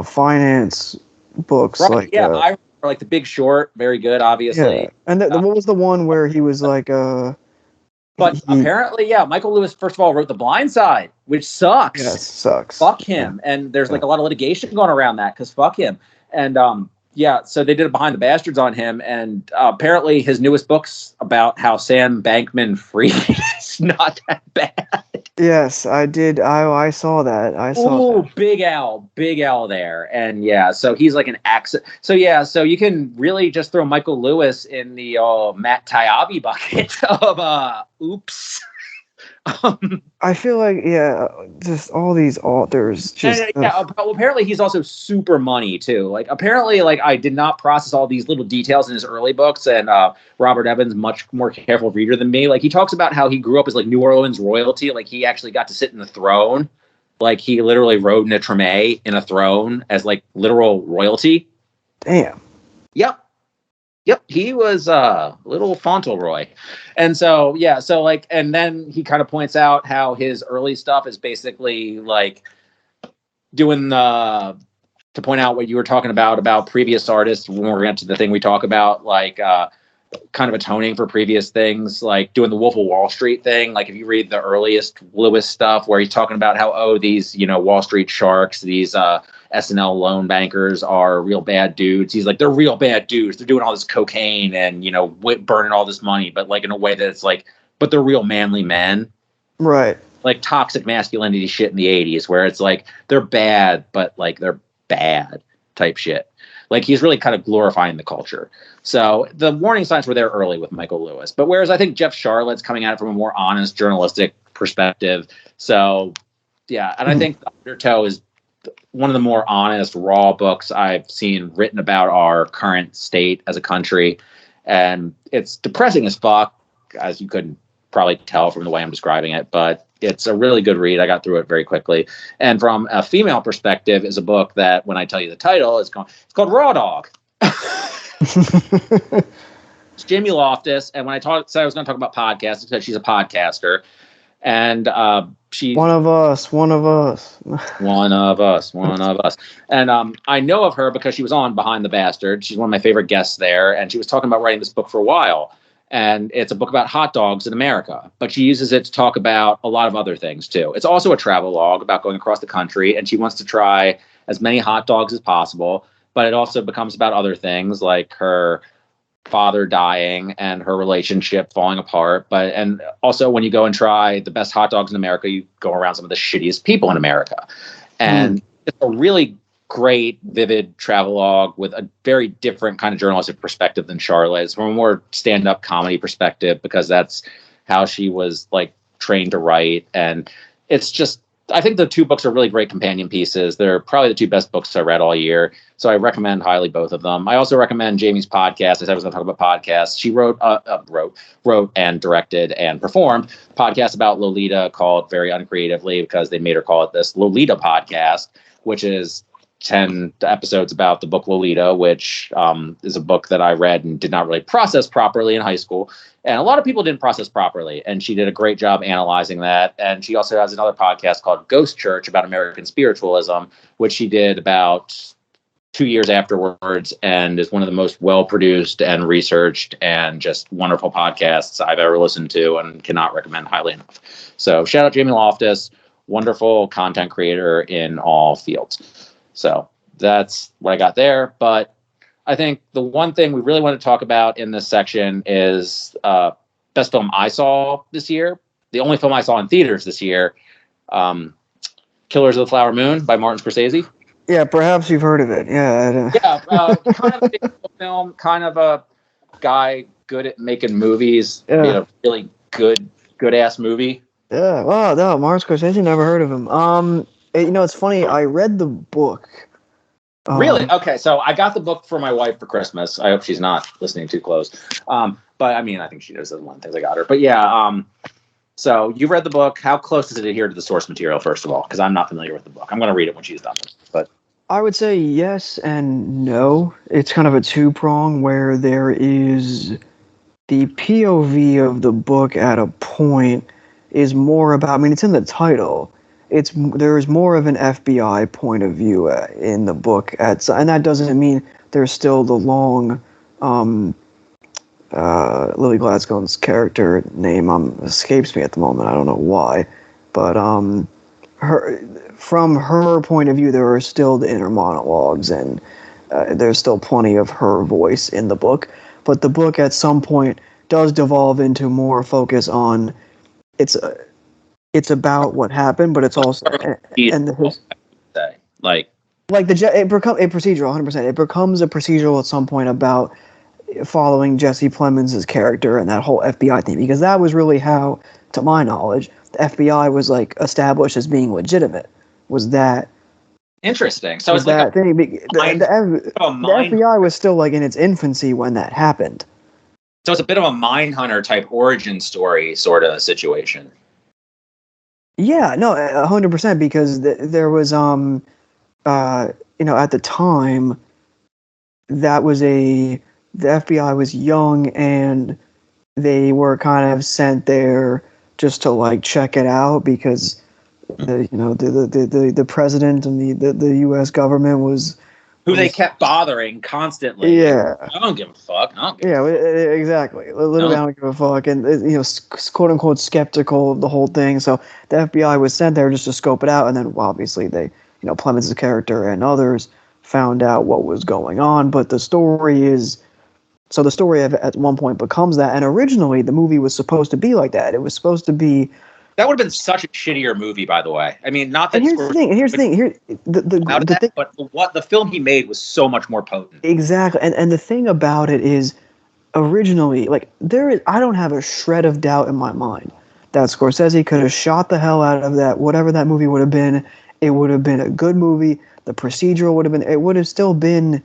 [SPEAKER 1] finance books.
[SPEAKER 2] Right, I remember The Big Short, very good, obviously.
[SPEAKER 1] Yeah. And what was the one where he was
[SPEAKER 2] But apparently, Michael Lewis first of all wrote The Blind Side, which sucks.
[SPEAKER 1] Yes, sucks.
[SPEAKER 2] Fuck him. Yeah. And there's a lot of litigation going around that because fuck him. And so they did a Behind the Bastards on him, and apparently his newest book's about how Sam Bankman-Fried is not that bad.
[SPEAKER 1] Yes, I did. I saw that.
[SPEAKER 2] That. Big L there. And so he's an accent. So you can really just throw Michael Lewis in the Matt Taibbi bucket of oops.
[SPEAKER 1] I feel like, just all these authors just...
[SPEAKER 2] well, apparently he's also super money too. Like, apparently, like, I did not process all these little details in his early books, and Robert Evans, much more careful reader than me. Like, he talks about how he grew up as, like, New Orleans royalty. Like, he actually got to sit in the throne. Like, he literally rode in a treme in a throne as, like, literal royalty.
[SPEAKER 1] Damn.
[SPEAKER 2] Yep, he was little Fauntleroy. And so, and then he kind of points out how his early stuff is basically like doing to point out what you were talking about previous artists when we're into the thing we talk about, like kind of atoning for previous things, like doing the Wolf of Wall Street thing. Like, if you read the earliest Lewis stuff where he's talking about how, these, Wall Street sharks, these SNL loan bankers are real bad dudes. He's like, they're real bad dudes. They're doing all this cocaine and, burning all this money, but like in a way that it's like, but they're real manly men.
[SPEAKER 1] Right.
[SPEAKER 2] Like toxic masculinity shit in the 80s where it's like, they're bad, but like they're bad type shit. Like, he's really kind of glorifying the culture. So the warning signs were there early with Michael Lewis. But whereas I think Jeff Charlotte's coming at it from a more honest journalistic perspective. So, yeah. And I think Undertow is one of the more honest, raw books I've seen written about our current state as a country. And it's depressing as fuck, as you couldn't probably tell from the way I'm describing it. But it's a really good read. I got through it very quickly. And from a female perspective, is a book that, when I tell you the title, it's called Raw Dog. It's Jamie Loftus. And when I said I was going to talk about podcasts, it's because she's a podcaster. And she's
[SPEAKER 1] one of us.
[SPEAKER 2] And I know of her because she was on Behind the Bastard. She's one of my favorite guests there. And she was talking about writing this book for a while. And it's a book about hot dogs in America, but she uses it to talk about a lot of other things too. It's also a travel log about going across the country, and she wants to try as many hot dogs as possible, but it also becomes about other things like her father dying and her relationship falling apart. And also, when you go and try the best hot dogs in America, you go around some of the shittiest people in America. And it's a really great, vivid travelogue with a very different kind of journalistic perspective than Charlotte's, from a more stand-up comedy perspective, because that's how she was like trained to write. And it's just, I think the two books are really great companion pieces. They're probably the two best books I read all year. So I recommend highly both of them. I also recommend Jamie's podcast. I said I was going to talk about podcasts. She wrote and directed and performed a podcast about Lolita called, very uncreatively, because they made her call it this, Lolita Podcast, which is 10 episodes about the book Lolita, which is a book that I read and did not really process properly in high school. And a lot of people didn't process properly. And she did a great job analyzing that. And she also has another podcast called Ghost Church about American spiritualism, which she did about 2 years afterwards, and is one of the most well-produced and researched and just wonderful podcasts I've ever listened to, and cannot recommend highly enough. So shout out Jamie Loftus, wonderful content creator in all fields. So that's what I got there. But I think the one thing we really want to talk about in this section is best film I saw this year. The only film I saw in theaters this year, Killers of the Flower Moon by Martin Scorsese.
[SPEAKER 1] Yeah, perhaps you've heard of it. Yeah.
[SPEAKER 2] Kind of a big film, kind of a guy good at making movies.
[SPEAKER 1] Yeah.
[SPEAKER 2] Really good ass movie.
[SPEAKER 1] Yeah. Wow. No, Martin Scorsese, never heard of him. It's funny. I read the book.
[SPEAKER 2] Really? Okay. So I got the book for my wife for Christmas. I hope she's not listening too close. But I mean, I think she knows. That's one of the things I got her. But yeah. So you read the book. How close does it adhere to the source material, first of all? Because I'm not familiar with the book. I'm going to read it when she's done. But
[SPEAKER 1] I would say yes and no. It's kind of a two-prong, where there is the POV of the book at a point is more about, I mean, it's in the title. There is more of an FBI point of view in the book, and that doesn't mean there's still the long Lily Gladstone's character name escapes me at the moment. I don't know why, but from her point of view, there are still the inner monologues, and there's still plenty of her voice in the book. But the book at some point does devolve into more focus on it's about what happened, but it's also it becomes a procedural, 100%. It becomes a procedural at some point about following Jesse Plemons' character and that whole FBI thing, because that was really how to my knowledge, the FBI was like established as being legitimate. Was that
[SPEAKER 2] interesting? So
[SPEAKER 1] was
[SPEAKER 2] it's like
[SPEAKER 1] that thing? The FBI was still like in its infancy when that happened.
[SPEAKER 2] So it's a bit of a Mindhunter type origin story sort of situation.
[SPEAKER 1] Yeah, no, 100%, because there was at the time, the FBI was young, and they were kind of sent there just to like check it out, because the president and the U.S. government was
[SPEAKER 2] who they kept bothering constantly.
[SPEAKER 1] Yeah,
[SPEAKER 2] I don't give a fuck.
[SPEAKER 1] Exactly. Literally, I don't give a fuck, and quote unquote skeptical of the whole thing. So the FBI was sent there just to scope it out, and then obviously they, Clemens' character and others found out what was going on. But the story at one point becomes that, and originally the movie was supposed to be like that. It was supposed to be.
[SPEAKER 2] That would have been such a shittier movie, by the way. I mean, not that.
[SPEAKER 1] And here's the thing.
[SPEAKER 2] But what the film he made was so much more potent.
[SPEAKER 1] Exactly, and the thing about it is, originally, I don't have a shred of doubt in my mind that Scorsese could have shot the hell out of that. Whatever that movie would have been, it would have been a good movie. The procedural would have been. It would have still been.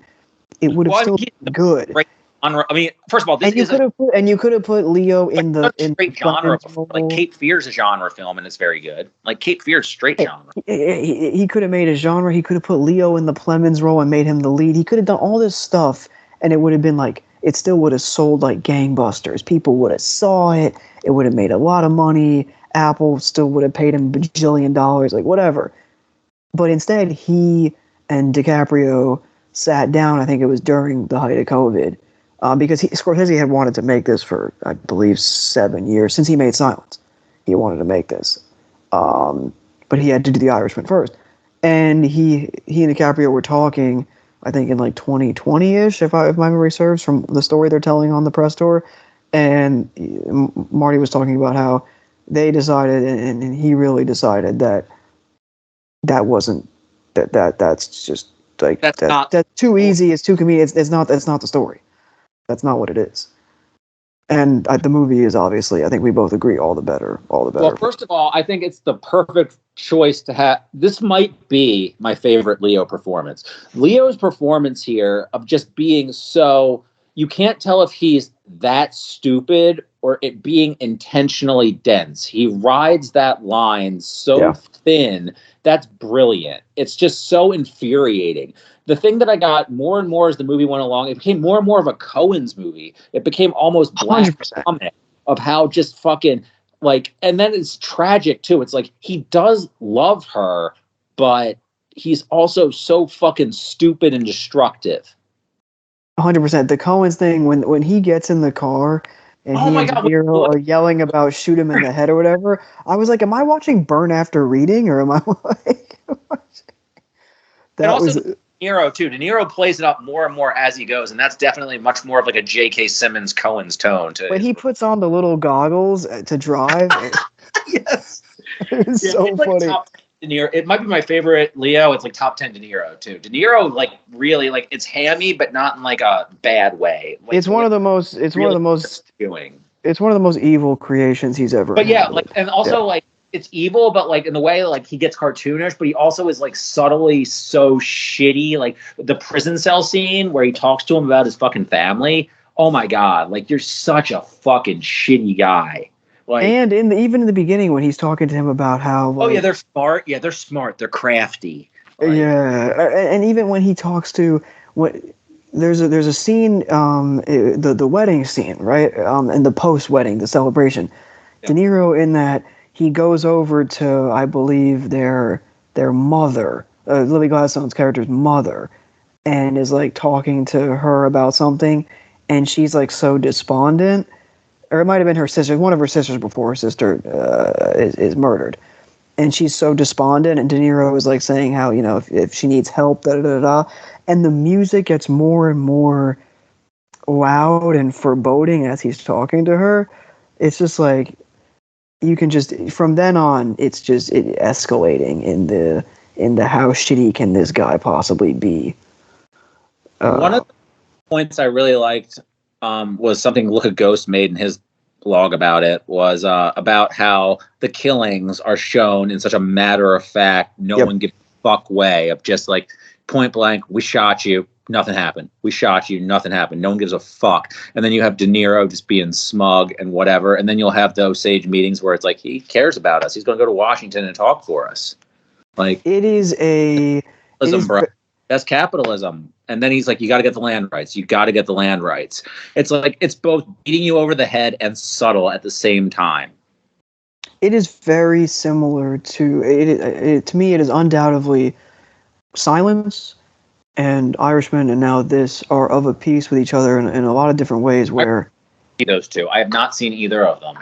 [SPEAKER 1] It would have still been good. Right.
[SPEAKER 2] I mean, first of all,
[SPEAKER 1] you could have put Leo in the
[SPEAKER 2] straight genre. Like Cape Fear's a genre film, and it's very good. Like Cape Fear's straight genre.
[SPEAKER 1] He could have made a genre. He could have put Leo in the Plemons role and made him the lead. He could have done all this stuff, and it would have been like, it still would have sold like gangbusters. People would have saw it. It would have made a lot of money. Apple still would have paid him $1 bajillion, like whatever. But instead, he and DiCaprio sat down. I think it was during the height of COVID. Because Scorsese had wanted to make this for, I believe, 7 years. Since he made Silence, he wanted to make this. But he had to do The Irishman first. And he and DiCaprio were talking, I think, in like 2020-ish, if my memory serves, from the story they're telling on the press tour. And Marty was talking about how they decided, and he really decided that wasn't, that's just, like, that's too easy, it's too convenient, that's not the story. That's not what it is. And the movie is obviously, I think we both agree, all the better.
[SPEAKER 2] Well, first of all, I think it's the perfect choice to have. This might be my favorite Leo performance. Leo's performance here of just being so, you can't tell if he's that stupid or it being intentionally dense. He rides that line so thin. That's brilliant. It's just so infuriating. The thing that I got more and more as the movie went along, it became more and more of a Coen's movie. It became almost black
[SPEAKER 1] 100%.
[SPEAKER 2] comic of how just fucking, like, and then it's tragic too. It's like, he does love her, but he's also so fucking stupid and destructive.
[SPEAKER 1] 100%. The Coen's thing, when he gets in the car and he and De Niro are yelling about shoot him in the head or whatever, I was like, am I watching Burn After Reading, or am I like...
[SPEAKER 2] And also De Niro too. De Niro plays it up more and more as he goes, and that's definitely much more of like a J.K. Simmons Coen's tone.
[SPEAKER 1] When he puts on the little goggles to drive,
[SPEAKER 2] yes,
[SPEAKER 1] it's so funny.
[SPEAKER 2] Top De Niro. It might be my favorite Leo. It's like top 10 De Niro too. De Niro, like, really, like, it's hammy, but not in like a bad way. Like,
[SPEAKER 1] it's one of the most. It's really one of the most. It's one of the most evil creations he's ever.
[SPEAKER 2] But yeah, like, and also like, it's evil, but like in the way like he gets cartoonish, but he also is like subtly so shitty. Like the prison cell scene where he talks to him about his fucking family. Oh my god! Like, you're such a fucking shitty guy. Like,
[SPEAKER 1] and even in the beginning when he's talking to him about how, like,
[SPEAKER 2] oh yeah, they're smart. Yeah, they're smart. They're crafty. Like,
[SPEAKER 1] yeah, and even when he talks to there's a scene, the wedding scene, right? And the post wedding, the celebration. Yeah. De Niro in that. He goes over to, I believe, their mother, Lily Gladstone's character's mother, and is like talking to her about something, and she's like so despondent, or it might have been her sister, one of her sisters before her sister is murdered, and she's so despondent, and De Niro is like saying how, if she needs help, and the music gets more and more loud and foreboding as he's talking to her. It's just like, you can just, from then on, it's just escalating in the how shitty can this guy possibly be.
[SPEAKER 2] One of the points I really liked was something Look a Ghost made in his blog about it was about how the killings are shown in such a matter-of-fact, no one gives a fuck way of just like point blank, we shot you, nothing happened. We shot you, nothing happened. No one gives a fuck. And then you have De Niro just being smug and whatever. And then you'll have those Osage meetings where it's like, he cares about us. He's going to go to Washington and talk for us. Like,
[SPEAKER 1] it is a...
[SPEAKER 2] bro. That's capitalism. And then he's like, you got to get the land rights. You got to get the land rights. It's like, it's both beating you over the head and subtle at the same time.
[SPEAKER 1] It is very similar to... to me, it is undoubtedly Silence and Irishman and now this are of a piece with each other in a lot of different ways where...
[SPEAKER 2] Those two. I have not seen either of them.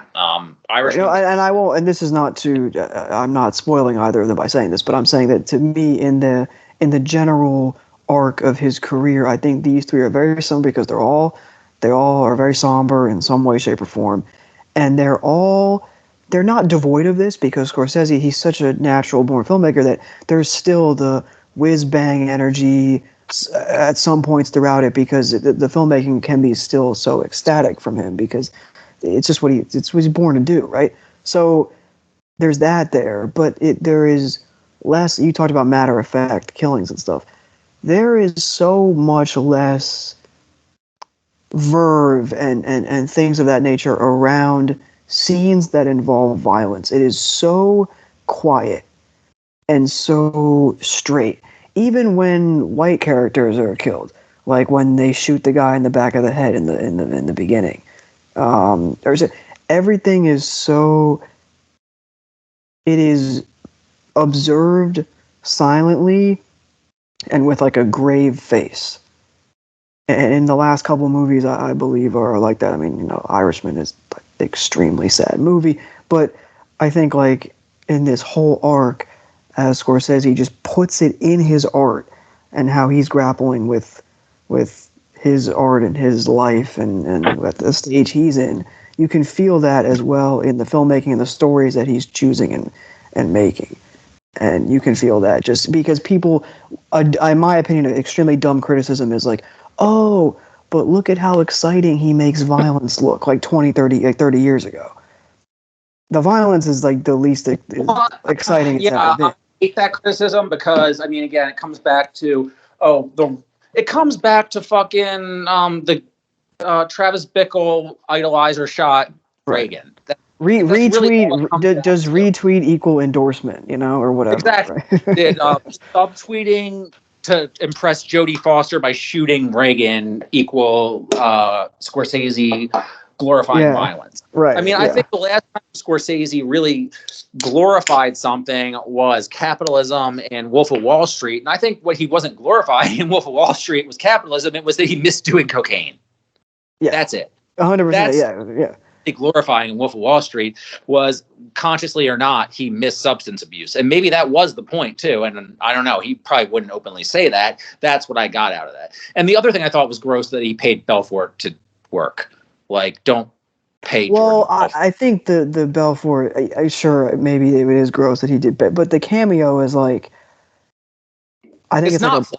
[SPEAKER 2] Irishman...
[SPEAKER 1] and I won't... And this is not to... I'm not spoiling either of them by saying this, but I'm saying that to me, in the general arc of his career, I think these three are very similar because they all are very somber in some way, shape, or form. And they're not devoid of this because Scorsese, he's such a natural born filmmaker that there's still the whiz-bang energy at some points throughout it because the filmmaking can be still so ecstatic from him because it's just what he's born to do, right? So there's that there, but there is less. You talked about matter-of-fact killings and stuff. There is so much less verve and things of that nature around scenes that involve violence. It is so quiet and so straight. Even when white characters are killed, like when they shoot the guy in the back of the head in the beginning, everything is so. It is observed silently and with like a grave face. And in the last couple of movies, I believe are like that. I mean, Irishman is like an extremely sad movie, but I think like in this whole arc, as Scorsese just puts it in his art and how he's grappling with his art and his life and at the stage he's in, you can feel that as well in the filmmaking and the stories that he's choosing and making. And you can feel that just because people, in my opinion, an extremely dumb criticism is like, oh, but look at how exciting he makes violence look like 20, 30 years ago. The violence is like the least exciting it's ever been.
[SPEAKER 2] I hate that criticism because, I mean, again, it comes back to, fucking the Travis Bickle idolizer shot Reagan.
[SPEAKER 1] Retweet, does retweet equal endorsement, or whatever?
[SPEAKER 2] Exactly.
[SPEAKER 1] Right?
[SPEAKER 2] Did subtweeting to impress Jodie Foster by shooting Reagan equal Scorsese glorifying violence?
[SPEAKER 1] Right.
[SPEAKER 2] I mean, I think the last time Scorsese really glorified something was capitalism and Wolf of Wall Street. And I think what he wasn't glorifying in Wolf of Wall Street was capitalism. It was that he missed doing cocaine. Yeah. That's it.
[SPEAKER 1] 100%. Yeah.
[SPEAKER 2] Glorifying in Wolf of Wall Street was, consciously or not, he missed substance abuse. And maybe that was the point too. And I don't know, he probably wouldn't openly say that. That's what I got out of that. And the other thing I thought was gross that he paid Belfort to work. Like, don't pay.
[SPEAKER 1] Well, I think the Belfort, sure, maybe it is gross that he did, but the cameo is like, I think it's not.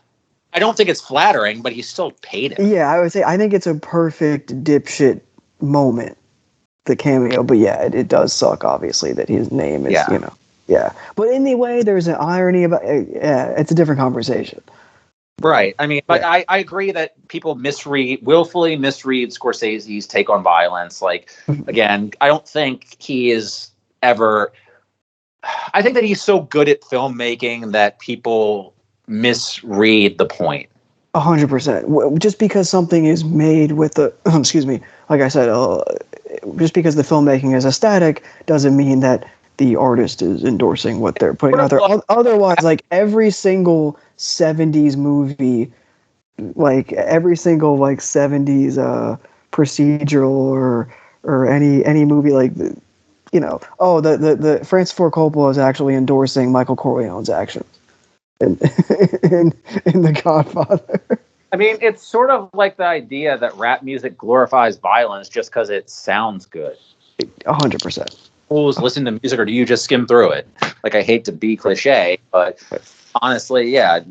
[SPEAKER 2] I don't think it's flattering, but he still paid him.
[SPEAKER 1] Yeah, I would say I think it's a perfect dipshit moment, the cameo. But yeah, it does suck, obviously, that his name is, yeah. But anyway, there's an irony about it. Yeah, it's a different conversation.
[SPEAKER 2] Right. I mean, but I agree that people willfully misread Scorsese's take on violence. Like, again, I don't think he is ever. I think that he's so good at filmmaking that people misread the point.
[SPEAKER 1] 100%. Just because something is made with the, excuse me, like I said, just because the filmmaking is aesthetic doesn't mean that the artist is endorsing what they're putting out there. Otherwise, like every single 70s movie, like every single like 70s procedural or any movie like, the Francis Ford Coppola is actually endorsing Michael Corleone's actions in The Godfather.
[SPEAKER 2] I mean, it's sort of like the idea that rap music glorifies violence just because it sounds good.
[SPEAKER 1] 100%.
[SPEAKER 2] Fools listen to music, or do you just skim through it? Like, I hate to be cliche, but honestly, yeah.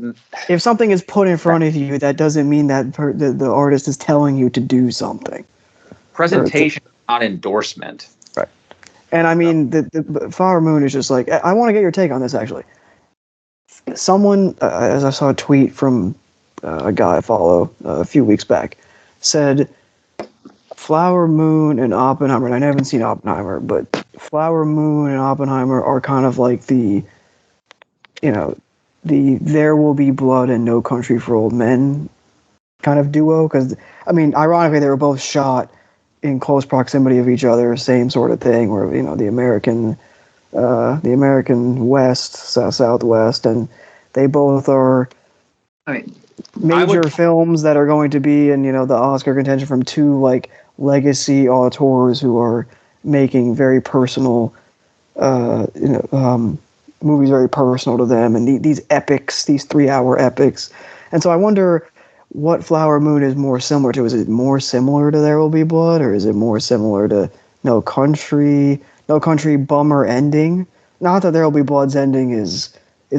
[SPEAKER 1] If something is put in front of you, that doesn't mean that the artist is telling you to do something.
[SPEAKER 2] Presentation is not endorsement.
[SPEAKER 1] Right. And I mean, the Flower Moon is just like, I want to get your take on this, actually. Someone, as I saw a tweet from a guy I follow a few weeks back, said Flower Moon and Oppenheimer, and I haven't seen Oppenheimer, but Flower Moon and Oppenheimer are kind of like the There Will Be Blood and No Country for Old Men kind of duo. Because, I mean, ironically, they were both shot in close proximity of each other, same sort of thing, where, the American West, Southwest, and they both are major films that are going to be in, the Oscar contention from two, like, legacy auteurs who are making very personal, movies very personal to them, and these epics, these 3-hour epics. And so I wonder what Flower Moon is more similar to. Is it more similar to There Will Be Blood, or is it more similar to No Country bummer ending? Not that There Will Be Blood's ending is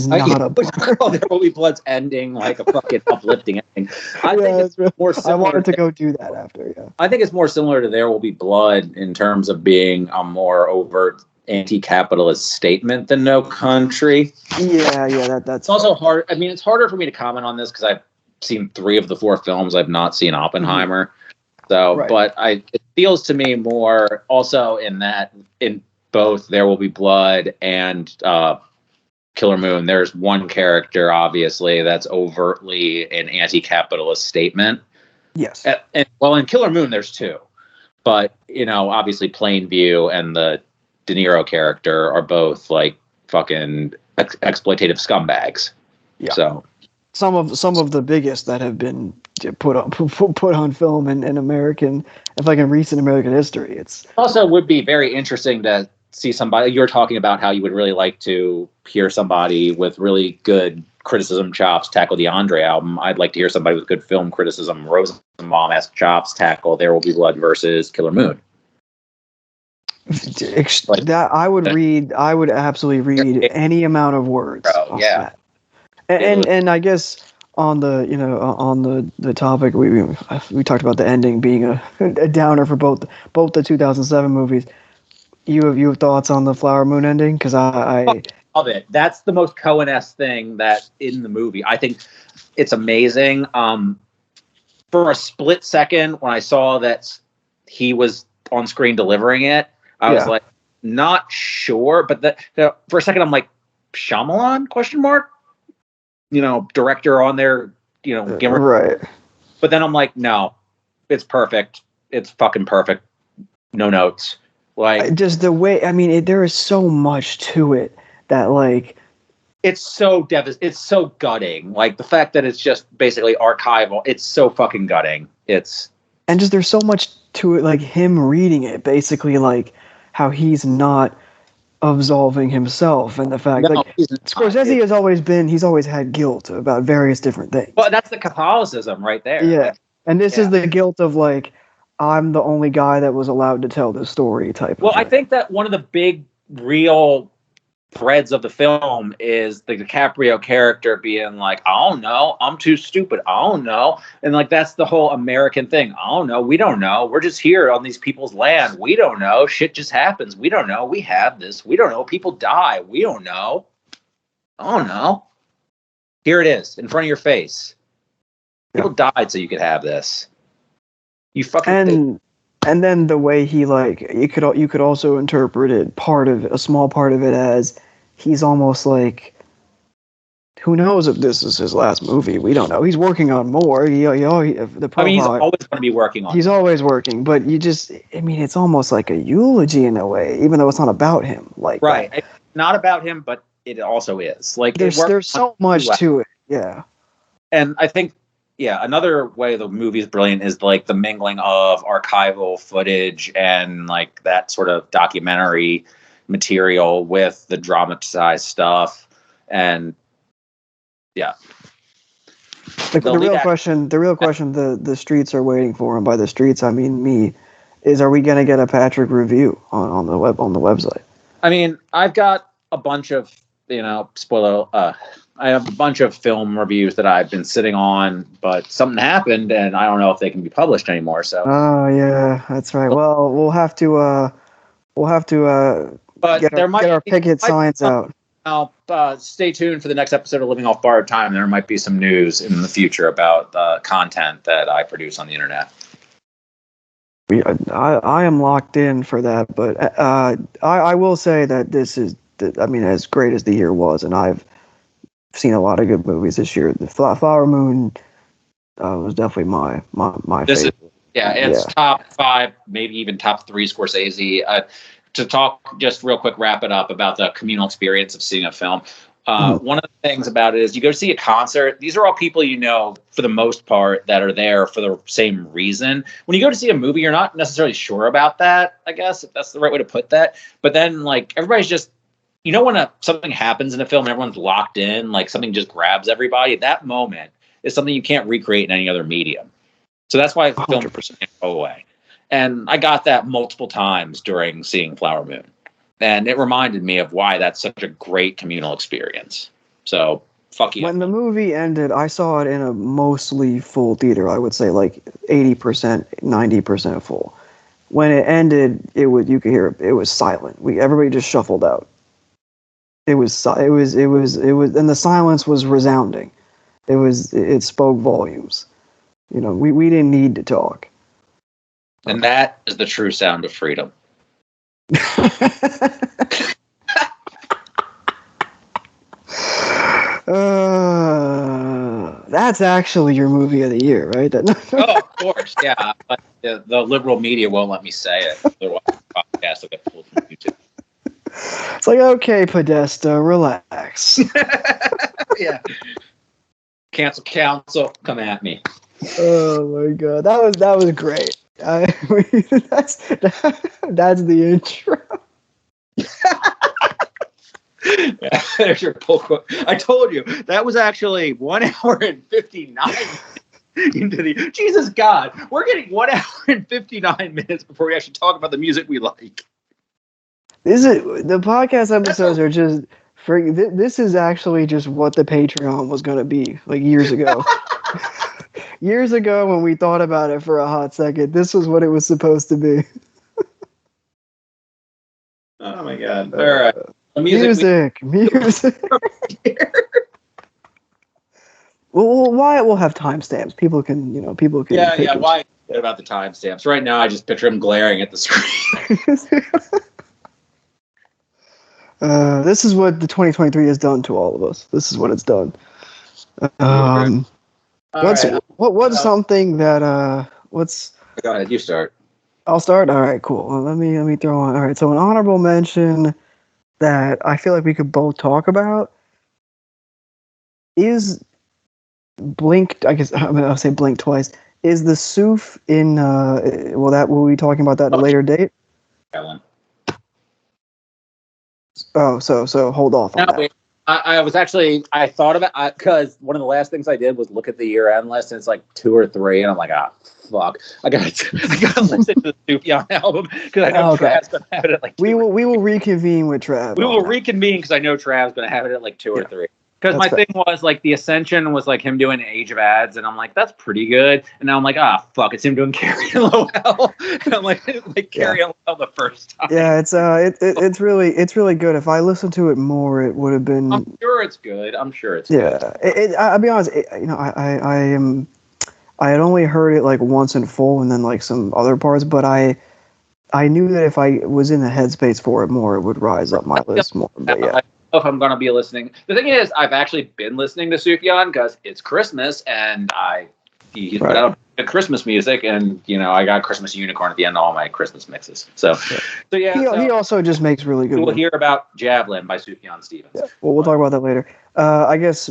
[SPEAKER 1] not a bummer.
[SPEAKER 2] There Will Be Blood's ending like a fucking uplifting ending. I think it's more similar.
[SPEAKER 1] I wanted to go do that after, yeah.
[SPEAKER 2] I think it's more similar to There Will Be Blood in terms of being a more overt anti-capitalist statement than No Country.
[SPEAKER 1] Yeah, that's
[SPEAKER 2] also hard. I mean, it's harder for me to comment on this because I've seen 3 of the 4 films. I've not seen Oppenheimer. Mm-hmm. So, right. But it feels to me more also in both There Will Be Blood and Killer Moon, there's one character, obviously, that's overtly an anti-capitalist statement.
[SPEAKER 1] Yes.
[SPEAKER 2] And in Killer Moon, there's 2. But, obviously Plainview and the De Niro character are both, like, fucking exploitative scumbags. Yeah. So
[SPEAKER 1] some of the biggest that have been put on film in American, recent American history. It's
[SPEAKER 2] also would be very interesting to see somebody. You're talking about how you would really like to hear somebody with really good criticism chops tackle the Andre album. I'd like to hear somebody with good film criticism, Rosenbaum-esque chops tackle There Will Be Blood versus Killer Moon.
[SPEAKER 1] That I would absolutely read any amount of words.
[SPEAKER 2] Yeah.
[SPEAKER 1] And I guess on the topic we talked about the ending being a downer for both the 2007 movies. You have thoughts on the Flower Moon ending? Because I
[SPEAKER 2] love it. That's the most Coen-esque thing that in the movie. I think it's amazing. For a split second, when I saw that he was on screen delivering it, I was like, not sure. But for a second, I'm like, Shyamalan? ? Director on there.
[SPEAKER 1] Right.
[SPEAKER 2] But then I'm like, no, it's perfect. It's fucking perfect. No notes. Like,
[SPEAKER 1] just the way, there is so much to it that, like,
[SPEAKER 2] it's so it's so gutting. Like, the fact that it's just basically archival, it's so fucking gutting.
[SPEAKER 1] And just there's so much to it, like him reading it, basically, like how he's not absolving himself, and the fact Scorsese he's always had guilt about various different things.
[SPEAKER 2] Well, that's the Catholicism right there.
[SPEAKER 1] Yeah. Like, and this is the guilt of, like, I'm the only guy that was allowed to tell this story type of thing.
[SPEAKER 2] I think that one of the big real threads of the film is the DiCaprio character being like, I don't know, I'm too stupid, I don't know. And, like, that's the whole American thing. I don't know, we don't know. We're just here on these people's land. We don't know. Shit just happens. We don't know. We have this. We don't know. People die. We don't know. I don't know. Here it is, in front of your face. People died so you could have this. You fucking
[SPEAKER 1] and then the way he, like, you could also interpret it, a small part of it, as he's almost like, who knows if this is his last movie? We don't know. He's working on more.
[SPEAKER 2] He's always going to be working on.
[SPEAKER 1] He's always working, but it's almost like a eulogy in a way, even though it's not about him. Like,
[SPEAKER 2] right, it's not about him, but it also is. Like,
[SPEAKER 1] there's so much to it. Yeah,
[SPEAKER 2] and I think. Yeah, another way the movie is brilliant is, like, the mingling of archival footage and, like, that sort of documentary material with the dramatized stuff, and the real question the streets are waiting for, and by the streets I mean me, is, are we going to get a Patrique review on the website?
[SPEAKER 1] I mean,
[SPEAKER 2] I've got a bunch of spoiler. I have a bunch of film reviews that I've been sitting on, but something happened, and I don't know if they can be published anymore. So.
[SPEAKER 1] Oh yeah, that's right. Well, we'll have to
[SPEAKER 2] but
[SPEAKER 1] get
[SPEAKER 2] there might
[SPEAKER 1] our
[SPEAKER 2] be,
[SPEAKER 1] picket signs out.
[SPEAKER 2] Now, stay tuned for the next episode of Living Off Borrowed Time. There might be some news in the future about the content that I produce on the internet.
[SPEAKER 1] I am locked in for that, but I will say that this is, I mean, as great as the year was, and I've seen a lot of good movies this year. The Flower Moon was definitely my favorite.
[SPEAKER 2] It's top 5, maybe even top 3 Scorsese. To talk just real quick, wrap it up about the communal experience of seeing a film. One of the things about it is you go to see a concert. These are all people for the most part, that are there for the same reason. When you go to see a movie, you're not necessarily sure about that, I guess, if that's the right way to put that. But then, everybody's just, when something happens in a film and everyone's locked in, something just grabs everybody, that moment is something you can't recreate in any other medium. So that's why film
[SPEAKER 1] 100%.
[SPEAKER 2] can't go away. And I got that multiple times during seeing Flower Moon. And it reminded me of why that's such a great communal experience. So, fuck you.
[SPEAKER 1] When the movie ended, I saw it in a mostly full theater. I would say 80%, 90% full. When it ended, you could hear it was silent. Everybody just shuffled out. It was, and the silence was resounding. It spoke volumes. We didn't need to talk.
[SPEAKER 2] And that is the true sound of freedom.
[SPEAKER 1] That's actually your movie of the year, right?
[SPEAKER 2] Oh, of course, yeah. But the liberal media won't let me say it. Otherwise, the podcast will get pulled from YouTube.
[SPEAKER 1] It's okay, Podesta, relax.
[SPEAKER 2] Yeah. Cancel council, come at me.
[SPEAKER 1] Oh my god, that was great. That's the intro.
[SPEAKER 2] Yeah, there's your pull quote. I told you that was actually 1 hour and 59 into the. Jesus God, we're getting 1 hour and 59 minutes before we actually talk about the music we like.
[SPEAKER 1] The podcast episodes are just. This is actually just what the Patreon was going to be years ago. Years ago, when we thought about it for a hot second, this was what it was supposed to be.
[SPEAKER 2] Oh my god! All right,
[SPEAKER 1] music. Well, Wyatt will have timestamps. People can.
[SPEAKER 2] Yeah. Why about the timestamps? Right now, I just picture him glaring at the screen.
[SPEAKER 1] This is what the 2023 has done to all of us. This is what it's done. What's something that what's?
[SPEAKER 2] Go ahead, you start.
[SPEAKER 1] I'll start. All right, cool. Well, let me throw on. All right, so an honorable mention that I feel like we could both talk about is Blink. I guess I'll say Blink twice. Is the Soof in? We'll be talking about that at a later date.
[SPEAKER 2] Ellen.
[SPEAKER 1] Oh, so hold off on that.
[SPEAKER 2] Wait. I thought about because one of the last things I did was look at the year-end list, and it's 2 or 3, and I'm like, fuck, I gotta listen to the Sufjan album because I know Trav's gonna have it at
[SPEAKER 1] We will reconvene with Trav.
[SPEAKER 2] We will reconvene because I know Trav's gonna have it at 2 or 3. Because my thing was the Ascension was him doing Age of Ads, and I'm like, that's pretty good. And now I'm like, fuck, it's him doing Carrie and Lowell. And I'm like Carrie and Lowell the first time. Yeah,
[SPEAKER 1] it's really good. If I listened to it more, it would have been.
[SPEAKER 2] I'm sure it's good.
[SPEAKER 1] Yeah, I'll be honest. I had only heard it once in full, and then some other parts. But I knew that if I was in the headspace for it more, it would rise up my list more. But yeah.
[SPEAKER 2] If I'm going to be listening. The thing is, I've actually been listening to Sufjan because it's Christmas and he put out Christmas music, and I got Christmas Unicorn at the end of all my Christmas mixes. So yeah.
[SPEAKER 1] He also just makes really good.
[SPEAKER 2] We'll hear about Javelin by Sufjan Stevens. Yeah.
[SPEAKER 1] Well, we'll talk about that later. I guess,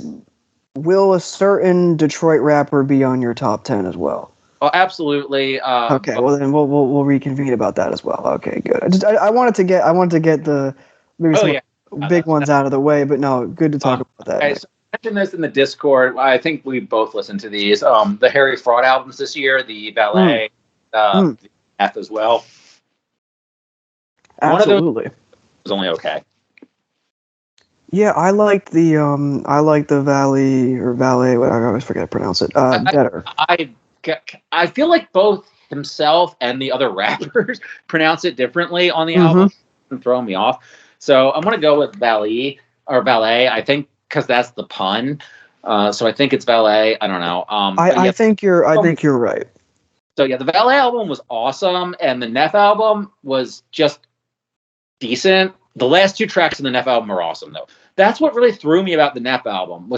[SPEAKER 1] will a certain Detroit rapper be on your top 10 as well?
[SPEAKER 2] Oh, absolutely.
[SPEAKER 1] Okay, well then we'll reconvene about that as well. Okay, good. I wanted to get the big ones out of the way, but no, good to talk about that.
[SPEAKER 2] Okay, so I mentioned this in the Discord. I think we both listened to these. The Harry Fraud albums this year, the Ballet, the F as well.
[SPEAKER 1] Absolutely.
[SPEAKER 2] One of those was only okay.
[SPEAKER 1] Yeah, I liked the Valet, what I always forget to pronounce it. Better.
[SPEAKER 2] I feel like both himself and the other rappers pronounce it differently on the
[SPEAKER 1] Mm-hmm.
[SPEAKER 2] album and throw me off. So I'm gonna go with Valet. I think because that's the pun. So I think it's Valet. I don't know.
[SPEAKER 1] I think you're right.
[SPEAKER 2] So yeah, the Valet album was awesome, and the Neff album was just decent. The last two tracks in the Neff album are awesome, though. That's what really threw me about the Neff album.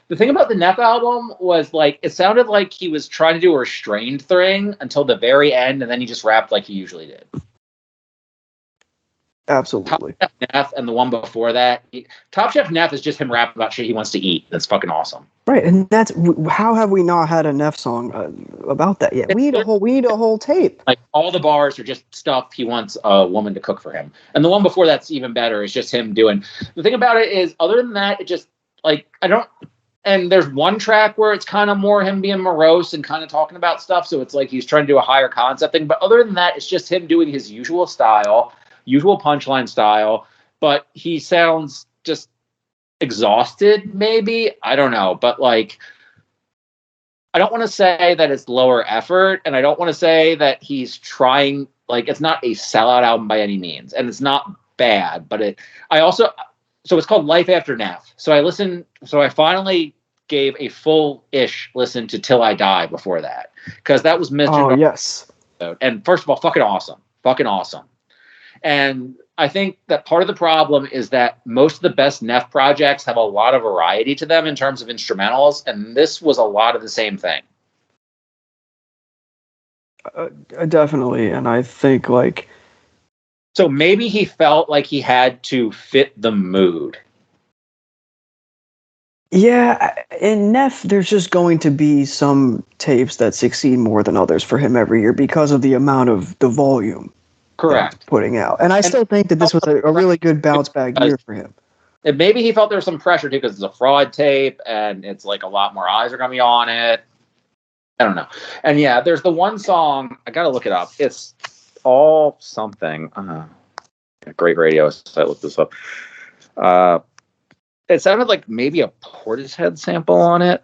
[SPEAKER 2] The thing about the Neff album was like it sounded like he was trying to do a restrained thing until the very end, and then he just rapped like he usually did.
[SPEAKER 1] Absolutely.
[SPEAKER 2] Top Chef Neff and the one before that, Top Chef Neff is just him rapping about shit he wants to eat. That's fucking awesome.
[SPEAKER 1] Right, and that's how have we not had a Neff song about that yet? We need a whole tape.
[SPEAKER 2] Like all the bars are just stuff he wants a woman to cook for him, and the one before that's even better. Is just him doing. The thing about it is, other than that, it just like I don't. And there's one track where it's kind of more him being morose and kind of talking about stuff, so it's like he's trying to do a higher concept thing. But other than that, it's just him doing his usual style, usual punchline style. But he sounds just exhausted, maybe. I don't know. But like, I don't want to say that it's lower effort, and I don't want to say that he's trying, like, it's not a sellout album by any means, and it's not bad, but so it's called Life After Neff. So I finally gave a full-ish listen to Till I Die before that, because that was mentioned.
[SPEAKER 1] Oh, yes.
[SPEAKER 2] And first of all, fucking awesome. And I think that part of the problem is that most of the best Neff projects have a lot of variety to them in terms of instrumentals, and this was a lot of the same thing.
[SPEAKER 1] Definitely, and I think like...
[SPEAKER 2] So maybe he felt like he had to fit the mood.
[SPEAKER 1] Yeah, in Neff, there's just going to be some tapes that succeed more than others for him every year because of the amount of the volume.
[SPEAKER 2] Correct.
[SPEAKER 1] Putting out. And I still think that this was a really good bounce back year for him.
[SPEAKER 2] And maybe he felt there was some pressure too because it's a fraud tape and it's like a lot more eyes are going to be on it. I don't know. And yeah, there's the one song, I got to look it up. It's all something. Great radio, so I looked this up. It sounded like maybe a Portishead sample on it.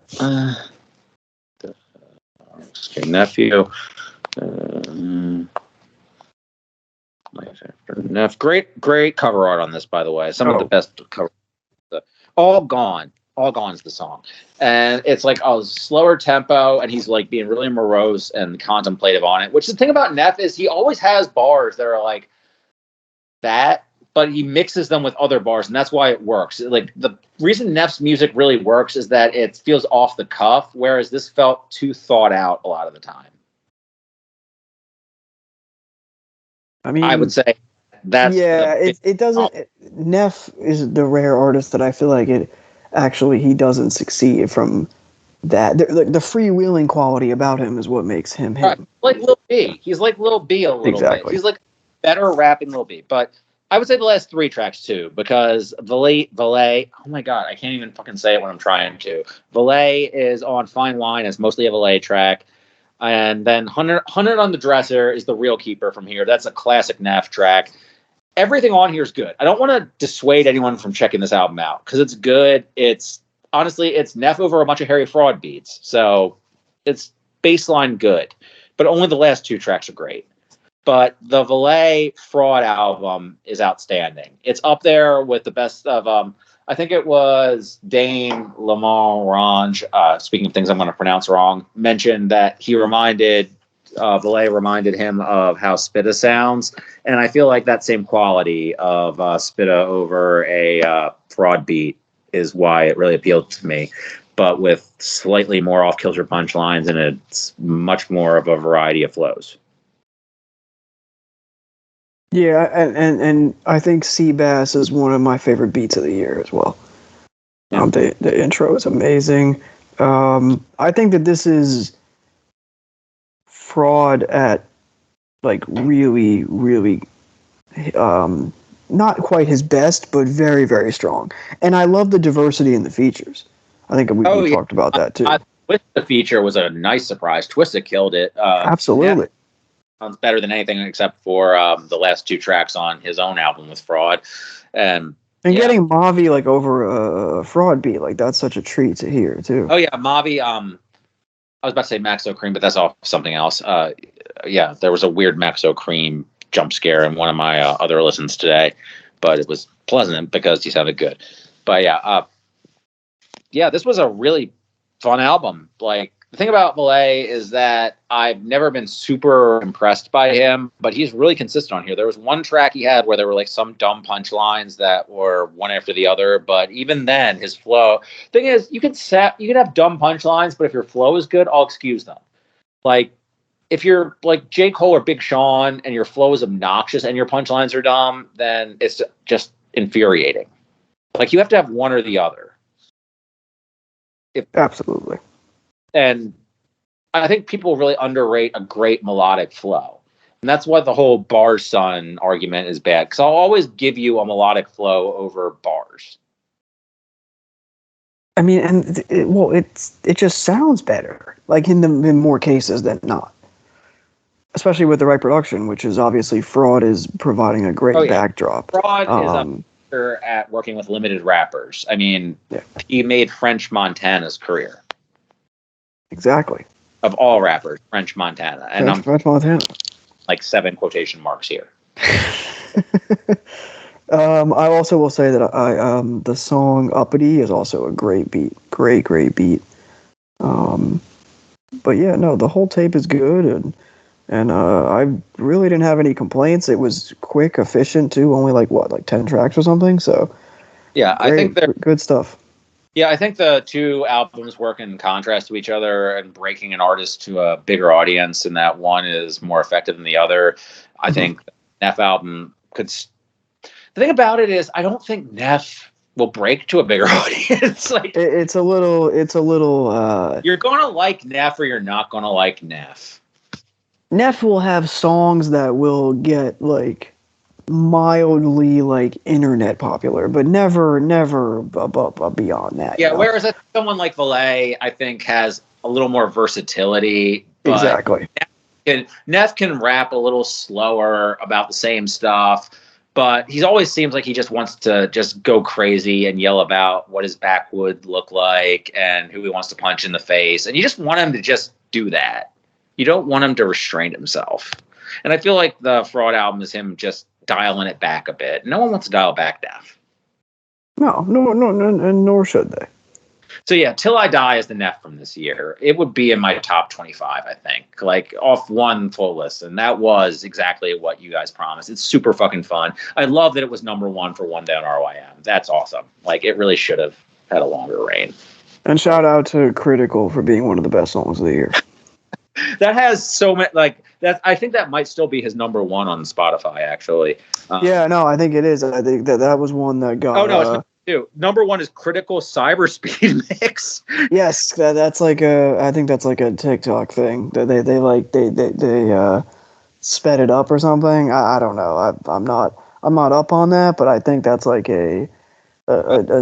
[SPEAKER 2] Okay, Nephew. Neff. Great cover art on this, by the way. Some of the best cover. All Gone is the song, and it's like a slower tempo, and he's like being really morose and contemplative on it. Which the thing about Neff is he always has bars that are like that, but he mixes them with other bars, and that's why it works. Like the reason Neff's music really works is that it feels off the cuff, whereas this felt too thought out a lot of the time. I mean, I would say that's
[SPEAKER 1] it doesn't. Neff is the rare artist that I feel like he doesn't succeed from that. The freewheeling quality about him is what makes him him.
[SPEAKER 2] Right. Like Lil B. He's like Lil B a little bit. He's like better rapping Lil B. But I would say the last three tracks too, because Valet. Oh my god, I can't even fucking say it when I'm trying to. Valet is on Fine Wine. It's mostly a Valet track. And then 100 on the Dresser is the real keeper from here. That's a classic Neff track. Everything on here is good. I don't want to dissuade anyone from checking this album out because it's good. It's Neff over a bunch of Harry Fraud beats. So it's baseline good. But only the last two tracks are great. But the Valet Fraud album is outstanding. It's up there with the best of... I think it was Dane Lamorange, speaking of things I'm going to pronounce wrong, mentioned that Valet reminded him of how Spitta sounds. And I feel like that same quality of Spitta over a fraud beat is why it really appealed to me. But with slightly more off-kilter punchlines, and it's much more of a variety of flows.
[SPEAKER 1] Yeah, and I think Seabass is one of my favorite beats of the year as well. Yeah. The intro is amazing. I think that this is Fraud at like really, really not quite his best, but very, very strong. And I love the diversity in the features. I think we talked about that too.
[SPEAKER 2] The feature was a nice surprise. Twista killed it.
[SPEAKER 1] Absolutely.
[SPEAKER 2] Yeah. Sounds better than anything except for the last two tracks on his own album with Fraud. And
[SPEAKER 1] And getting Mavi like over a fraud beat, like that's such a treat to hear too.
[SPEAKER 2] Oh yeah, Mavi. I was about to say Maxo Cream, but that's all something else. Yeah, there was a weird Maxo Cream jump scare in one of my other listens today, but it was pleasant because he sounded good. But yeah, this was a really fun album. Like, the thing about Malay is that I've never been super impressed by him, but he's really consistent on here. There was one track he had where there were like some dumb punchlines that were one after the other, but even then, his flow. Thing is, you can have dumb punchlines, but if your flow is good, I'll excuse them. Like, if you're like J. Cole or Big Sean and your flow is obnoxious and your punchlines are dumb, then it's just infuriating. Like, you have to have one or the other.
[SPEAKER 1] Absolutely.
[SPEAKER 2] And I think people really underrate a great melodic flow. And that's why the whole bars son argument is bad. Because I'll always give you a melodic flow over bars.
[SPEAKER 1] I mean, and it just sounds better, like in more cases than not. Especially with the right production, which is obviously Fraud is providing a great backdrop.
[SPEAKER 2] Fraud is a master at working with limited rappers. I mean, he made French Montana's career.
[SPEAKER 1] Exactly.
[SPEAKER 2] Of all rappers, French Montana. And
[SPEAKER 1] French Montana.
[SPEAKER 2] Like 7 quotation marks here.
[SPEAKER 1] I also will say that the song Uppity is also a great beat. Great beat. But yeah, no, the whole tape is good, and I really didn't have any complaints. It was quick, efficient too, only like 10 tracks or something, so
[SPEAKER 2] yeah, I think they're
[SPEAKER 1] good stuff.
[SPEAKER 2] Yeah, I think the two albums work in contrast to each other and breaking an artist to a bigger audience, and that one is more effective than the other. I think the Neff album could. The thing about it is, I don't think Neff will break to a bigger audience. Like,
[SPEAKER 1] it's a little.
[SPEAKER 2] You're gonna like Neff, or you're not gonna like Neff.
[SPEAKER 1] Neff will have songs that will get like mildly like internet popular, but never beyond that.
[SPEAKER 2] Yeah, whereas someone like Valet, I think, has a little more versatility. But
[SPEAKER 1] exactly.
[SPEAKER 2] Neff can rap a little slower about the same stuff, but he always seems like he just wants to just go crazy and yell about what his back would look like and who he wants to punch in the face. And you just want him to just do that. You don't want him to restrain himself. And I feel like the Fraud album is him just dialing it back a bit. No one wants to dial back Neff.
[SPEAKER 1] No, and nor should they.
[SPEAKER 2] So yeah, Till I Die is the Neff from this year. It would be in my top 25, I think, like off one full list. And that was exactly what you guys promised. It's super fucking fun. I love that it was number 1 for One Day on RYM. That's awesome. Like, it really should have had a longer reign.
[SPEAKER 1] And shout out to Critical for being one of the best songs of the year.
[SPEAKER 2] That has so many, like, that. I think that might still be his number 1 on Spotify, actually.
[SPEAKER 1] Yeah, no, I think it is. I think that was one that got.
[SPEAKER 2] Oh no, it's number 2. Number 1 is Critical Cyber Speed Mix.
[SPEAKER 1] Yes, that's like I think that's like a TikTok thing. They sped it up or something. I don't know. I'm not up on that, but I think that's like a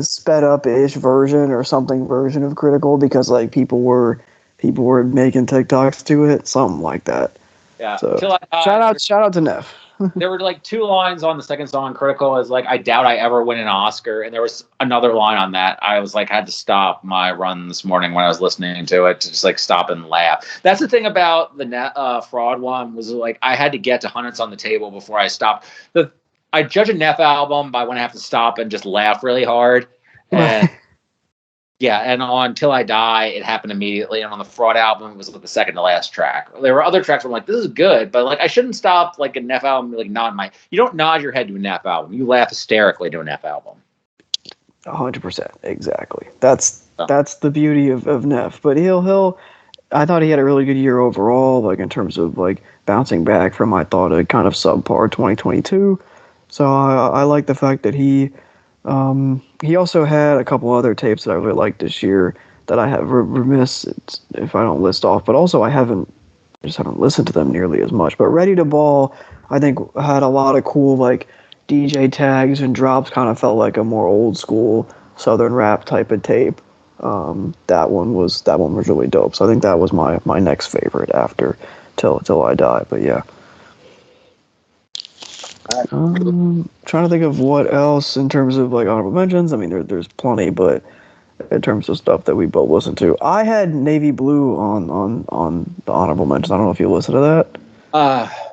[SPEAKER 1] sped up ish version or something version of Critical, because like people were making TikToks to it, something like that.
[SPEAKER 2] Yeah.
[SPEAKER 1] So, shout out to Neff.
[SPEAKER 2] There were like 2 lines on the second song, Critical, is like, I doubt I ever win an Oscar. And there was another line on that. I was like, I had to stop my run this morning when I was listening to it to just like stop and laugh. That's the thing about the Fraud one, was like, I had to get to Hundreds on the Table before I stopped. I judge a Neff album by when I have to stop and just laugh really hard. And yeah, and on Till I Die, it happened immediately. And on the Fraud album, it was like the second to last track. There were other tracks where I'm like, this is good, but like, I shouldn't stop like a Neff album, like you don't nod your head to a Neff album. You laugh hysterically to a Neff album.
[SPEAKER 1] 100%, exactly. That's the beauty of Neff. But I thought he had a really good year overall, like in terms of like bouncing back from, I thought, a kind of subpar 2022. So I like the fact that he also had a couple other tapes that I really liked this year that I have remiss if I don't list off, but also I just haven't listened to them nearly as much. But Ready to Ball, I think, had a lot of cool like DJ tags and drops. Kind of felt like a more old school Southern rap type of tape. That one was really dope. So I think that was my next favorite after Till I Die. But yeah. Trying to think of what else in terms of like honorable mentions. I mean, there's plenty, but in terms of stuff that we both listened to, I had Navy Blue on the honorable mentions. I don't know if you listened to that.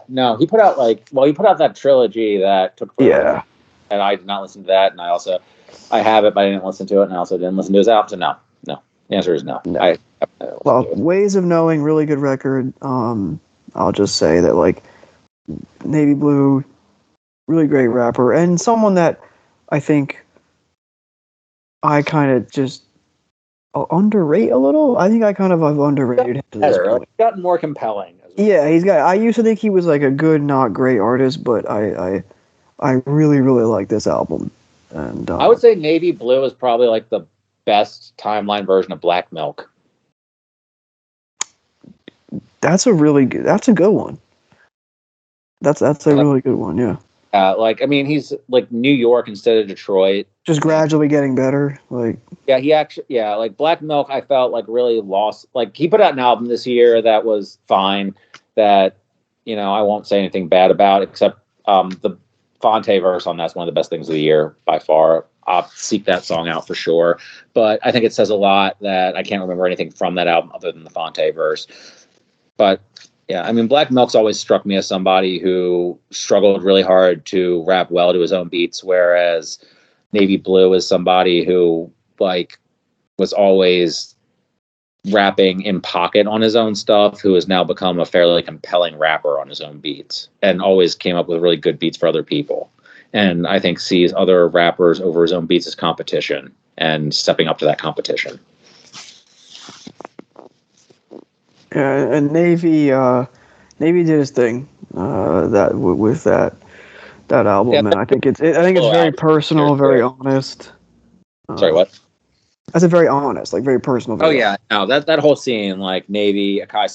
[SPEAKER 2] No, he put out that trilogy that took forever.
[SPEAKER 1] Yeah.
[SPEAKER 2] And I did not listen to that, and I have it, but I didn't listen to it, and I also didn't listen to his album. So no. The answer is no.
[SPEAKER 1] Well, Ways of Knowing, really good record. I'll just say that like Navy Blue, really great rapper, and someone that I think I kind of just underrate a little. I think I kind of have underrated him to this point.
[SPEAKER 2] He's gotten more compelling.
[SPEAKER 1] Yeah, he's got. I used to think he was like a good, not great artist, but I really, really like this album. And
[SPEAKER 2] I would say Navy Blue is probably like the best timeline version of Black Milk.
[SPEAKER 1] That's a good one. That's a really good one, yeah.
[SPEAKER 2] He's like New York instead of Detroit.
[SPEAKER 1] Just gradually getting better.
[SPEAKER 2] Like Black Milk, I felt like really lost. Like he put out an album this year that was fine. That I won't say anything bad about, except the Fonte verse on that's one of the best things of the year by far. I'll seek that song out for sure. But I think it says a lot that I can't remember anything from that album other than the Fonte verse. But yeah, I mean, Black Milk's always struck me as somebody who struggled really hard to rap well to his own beats, whereas Navy Blue is somebody who like was always rapping in pocket on his own stuff, who has now become a fairly compelling rapper on his own beats and always came up with really good beats for other people. And I think sees other rappers over his own beats as competition and stepping up to that competition.
[SPEAKER 1] Yeah, and Navy did his thing with that album, and I think it's very personal, very honest.
[SPEAKER 2] Sorry, what?
[SPEAKER 1] I said very honest, like very personal.
[SPEAKER 2] Oh yeah, no, that whole scene, like Navy, Akai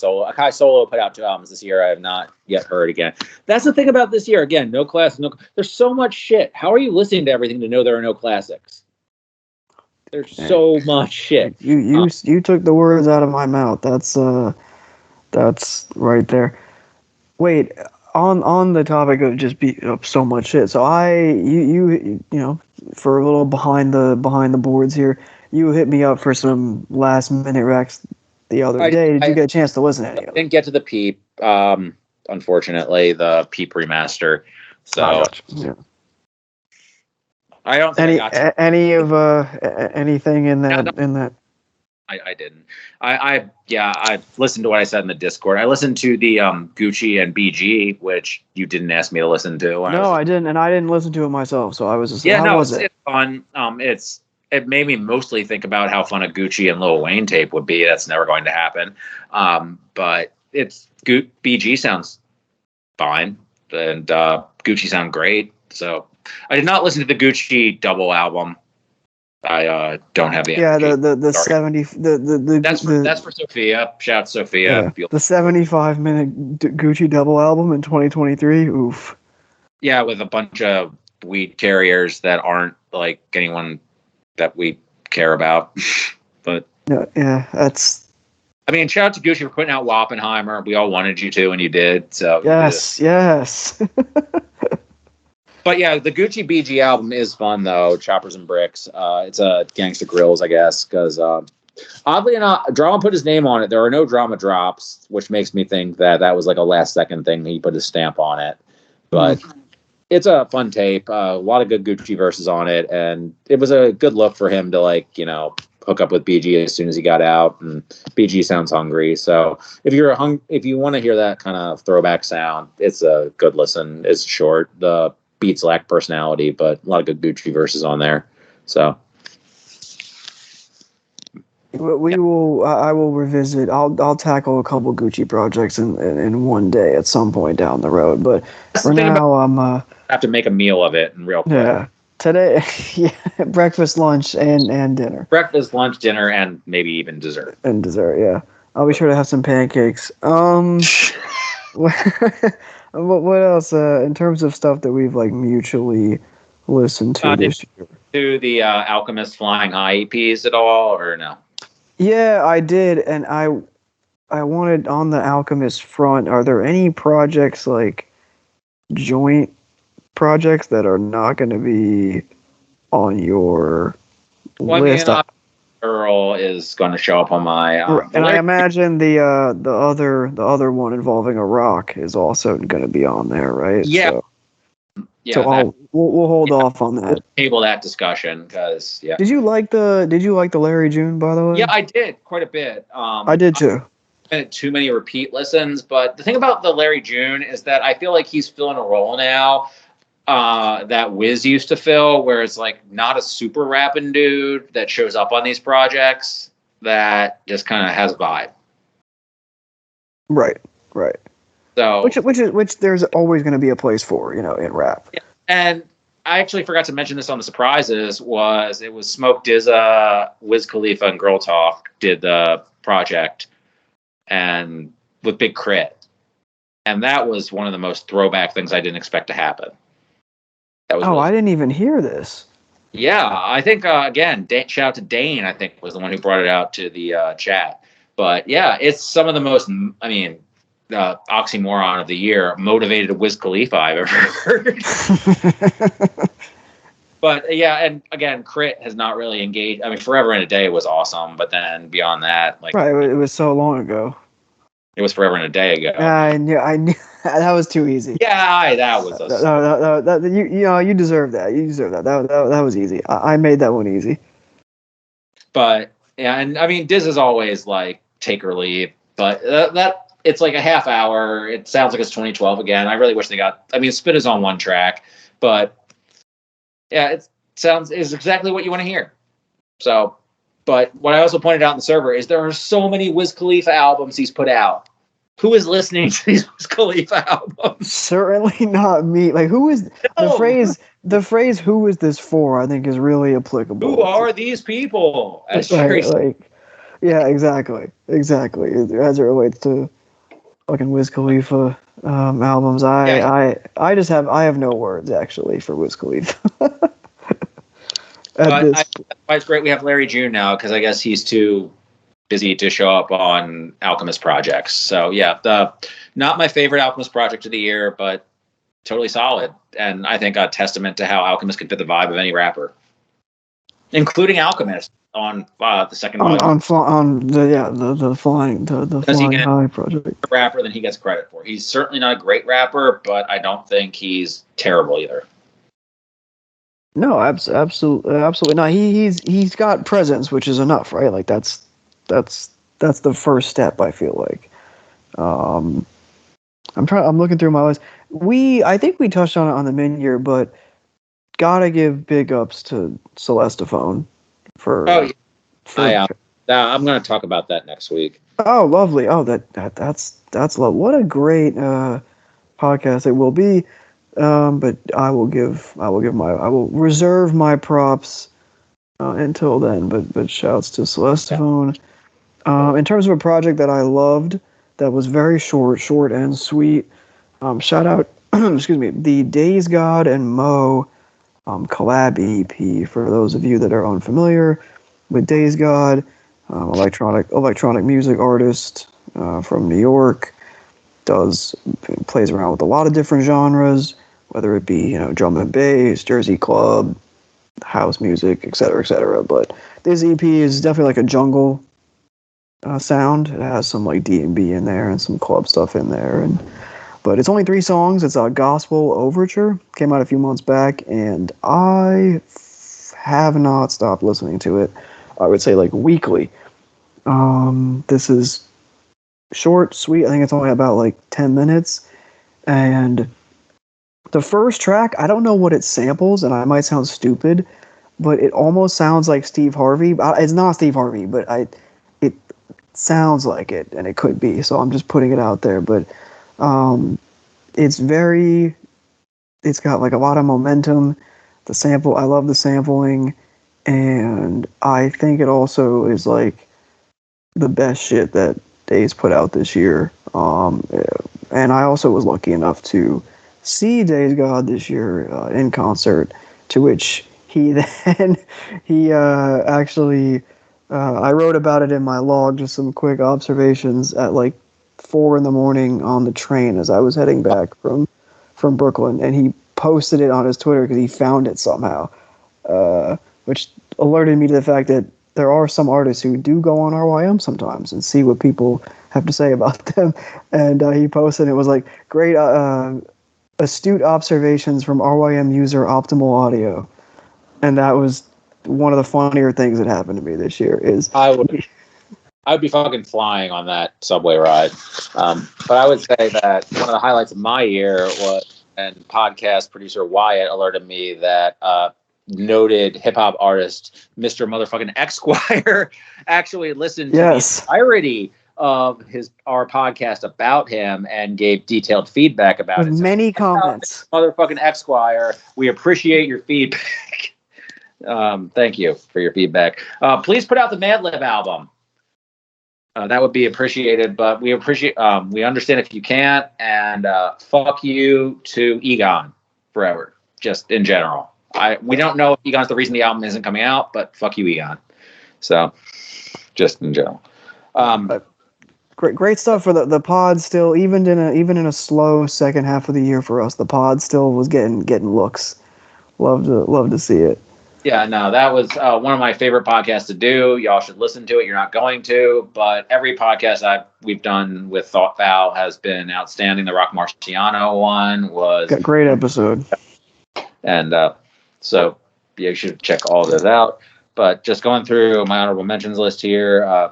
[SPEAKER 2] Solo put out 2 albums this year. I have not yet heard again. That's the thing about this year. Again, no classics. There's so much shit. How are you listening to everything to know there are no classics? There's so much shit.
[SPEAKER 1] You took the words out of my mouth. That's right there. Wait, on the topic of just so much shit. So you for a little behind the boards here, you hit me up for some last minute recs the other day. Did you get a chance to listen to any of them?
[SPEAKER 2] I didn't get to the Peep, unfortunately, the Peep remaster. So
[SPEAKER 1] yeah.
[SPEAKER 2] I don't think
[SPEAKER 1] anything in that.
[SPEAKER 2] I didn't. I listened to what I said in the Discord. I listened to the Gucci and BG, which you didn't ask me to listen to.
[SPEAKER 1] I didn't, and I didn't listen to it myself. So I was just
[SPEAKER 2] it's fun. It made me mostly think about how fun a Gucci and Lil Wayne tape would be. That's never going to happen. But BG sounds fine, and Gucci sound great. So I did not listen to the Gucci double album. I don't have the
[SPEAKER 1] the 70
[SPEAKER 2] that's for Sophia. Shout out Sophia.
[SPEAKER 1] Yeah, the 75-minute Gucci double album in 2023. Oof.
[SPEAKER 2] Yeah, with a bunch of weed carriers that aren't like anyone that we care about. But
[SPEAKER 1] yeah, that's.
[SPEAKER 2] I mean, shout out to Gucci for putting out Wappenheimer. We all wanted you to, and you did. So
[SPEAKER 1] yes.
[SPEAKER 2] But yeah, the Gucci BG album is fun though. Choppers and Bricks. It's a Gangsta Grills, I guess, because oddly enough, Drama put his name on it. There are no Drama drops, which makes me think that was like a last second thing. He put his stamp on it, but it's a fun tape. A lot of good Gucci verses on it, and it was a good look for him to hook up with BG as soon as he got out. And BG sounds hungry, so if you want to hear that kind of throwback sound, it's a good listen. It's short. The beats lack personality, but a lot of good Gucci verses on there. So
[SPEAKER 1] I will revisit. I'll tackle a couple Gucci projects in one day at some point down the road. But for now, I
[SPEAKER 2] have to make a meal of it in real quick.
[SPEAKER 1] Yeah, today, breakfast, lunch, and dinner.
[SPEAKER 2] Breakfast, lunch, dinner, and maybe even dessert.
[SPEAKER 1] And dessert, yeah. I'll be sure to have some pancakes. What else in terms of stuff that we've mutually listened to this year?
[SPEAKER 2] To the Alchemist Flying High EPs at all, or no?
[SPEAKER 1] Yeah, I did, and I wanted on the Alchemist front. Are there any projects joint projects that are not going to be on your list.
[SPEAKER 2] Earl is going to show up on my.
[SPEAKER 1] And I imagine the other one involving a rock is also going to be on there, right?
[SPEAKER 2] Yeah.
[SPEAKER 1] So,
[SPEAKER 2] yeah.
[SPEAKER 1] We'll hold off on that.
[SPEAKER 2] We'll table that discussion because
[SPEAKER 1] Did you like the Larry June, by the way?
[SPEAKER 2] Yeah, I did quite a bit.
[SPEAKER 1] I did too.
[SPEAKER 2] Too many repeat listens, but the thing about the Larry June is that I feel like he's filling a role now that Wiz used to fill, where it's like not a super rapping dude that shows up on these projects that just kind of has a vibe.
[SPEAKER 1] Right. So which there's always going to be a place for, in rap.
[SPEAKER 2] Yeah. And I actually forgot to mention this on the surprises. It was Smoke Dizza, Wiz Khalifa, and Girl Talk did the project, and with Big Crit, and that was one of the most throwback things I didn't expect to happen.
[SPEAKER 1] I didn't even hear this.
[SPEAKER 2] Yeah, I think, again, shout out to Dane, I think, was the one who brought it out to the chat. But, yeah, it's some of the most, oxymoron of the year, motivated Wiz Khalifa I've ever heard. But, yeah, and, again, Crit has not really engaged. I mean, Forever and a Day was awesome, but then beyond that,
[SPEAKER 1] Right, it was so long ago.
[SPEAKER 2] It was Forever and a Day ago.
[SPEAKER 1] I knew that was too easy.
[SPEAKER 2] Yeah, that was
[SPEAKER 1] you deserve that. You deserve that. That was easy. I made that one easy.
[SPEAKER 2] But yeah, and I mean, Diz is always like take or leave, but that it's like a half hour. It sounds like it's 2012 again. I really wish they got. I mean, Spit is on one track, but yeah, is exactly what you want to hear. So. But what I also pointed out in the server is there are so many Wiz Khalifa albums he's put out. Who is listening to these Wiz Khalifa albums?
[SPEAKER 1] Certainly not me. Like, who is the phrase? The phrase "Who is this for?" I think is really applicable.
[SPEAKER 2] Who are these people?
[SPEAKER 1] Yeah, exactly. As it relates to fucking Wiz Khalifa albums, I have no words actually for Wiz Khalifa.
[SPEAKER 2] It's great we have Larry June now because I guess he's too busy to show up on Alchemist projects. So yeah, not my favorite Alchemist project of the year, but totally solid, and I think a testament to how Alchemist can fit the vibe of any rapper, including Alchemist on the second
[SPEAKER 1] on the Flying High project.
[SPEAKER 2] A rapper than he gets credit for. He's certainly not a great rapper, but I don't think he's terrible either.
[SPEAKER 1] No, absolutely not. He's got presence, which is enough, right? Like that's the first step. I feel like. I'm looking through my list. I think we touched on it on the menu, but gotta give big ups to Celestephone for.
[SPEAKER 2] Oh, yeah. I'm going to talk about that next week.
[SPEAKER 1] Oh, lovely. Oh, that's love. What a great podcast it will be. But I will reserve my props until then. But shouts to Celestephone. In terms of a project that I loved, that was very short and sweet. Shout out, excuse me, the Days God and Mo collab EP. For those of you that are unfamiliar with Days God, electronic music artist from New York, plays around with a lot of different genres, whether it be drum and bass, Jersey club, house music, etc. But this EP is definitely like a jungle sound. It has some like D&B in there and some club stuff in there, but it's only 3 songs. It's a gospel overture. Came out a few months back, and I have not stopped listening to it. I would say like weekly. This is short, sweet. I think it's only about like 10 minutes, and the first track, I don't know what it samples, and I might sound stupid, but it almost sounds like Steve Harvey. It's not Steve Harvey, but it sounds like it, and it could be. So I'm just putting it out there. But it's got like a lot of momentum. I love the sampling, and I think it also is like the best shit that Days put out this year. And I also was lucky enough to see Days God this year in concert, to which he actually I wrote about it in my log, just some quick observations at like 4 a.m. on the train as I was heading back from from Brooklyn, and he posted it on his Twitter because he found it somehow, which alerted me to the fact that there are some artists who do go on RYM sometimes and see what people have to say about them. And he posted it was like, great astute observations from RYM user OptimalAudio. And that was one of the funnier things that happened to me this year.
[SPEAKER 2] I would be fucking flying on that subway ride. But I would say that one of the highlights of my year was, and podcast producer Wyatt alerted me that noted hip hop artist Mr. Motherfucking Esquire actually listened to the entirety of our podcast about him and gave detailed feedback about it.
[SPEAKER 1] With many comments.
[SPEAKER 2] Motherfucking Esquire, we appreciate your feedback. Thank you for your feedback. Please put out the Mad Lib album. That would be appreciated, but we understand if you can't, and fuck you to Egon forever, just in general. We don't know if Egon's the reason the album isn't coming out, but fuck you, Egon. So, just in general.
[SPEAKER 1] Great stuff for the pod still, even in a slow second half of the year for us, the pod still was getting looks. Love to see it.
[SPEAKER 2] Yeah, no, that was one of my favorite podcasts to do. Y'all should listen to it. You're not going to, but every podcast we've done with Thought Foul has been outstanding. The Rock Marciano one was
[SPEAKER 1] got great episode.
[SPEAKER 2] And so you should check all those out. But just going through my honorable mentions list here,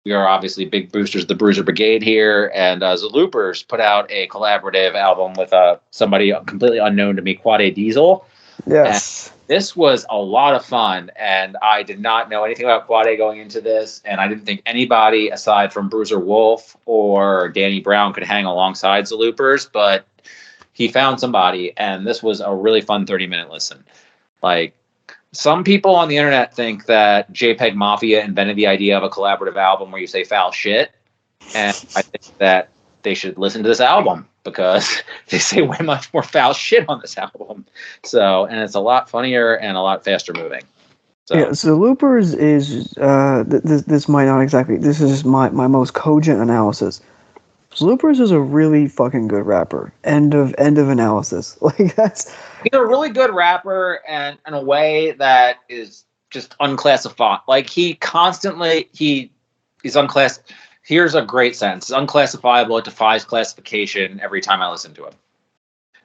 [SPEAKER 2] we are obviously big boosters of the Bruiser Brigade here, and Zelooperz put out a collaborative album with somebody completely unknown to me, Quade Diesel.
[SPEAKER 1] Yes.
[SPEAKER 2] And this was a lot of fun, and I did not know anything about Quade going into this, and I didn't think anybody aside from Bruiser Wolf or Danny Brown could hang alongside Zelooperz, but he found somebody, and this was a really fun 30-minute listen. Like, some people on the internet think that JPEG Mafia invented the idea of a collaborative album where you say foul shit, and I think that they should listen to this album because they say way much more foul shit on this album. So, and it's a lot funnier and a lot faster moving. So.
[SPEAKER 1] Yeah, Zelooperz is this might not exactly. This is my most cogent analysis. Zelooperz is a really fucking good rapper. End of analysis. Like he's
[SPEAKER 2] a really good rapper, and in a way that is just unclassified. Like he's unclassified. Here's a great sentence. It's unclassifiable. It defies classification every time I listen to him.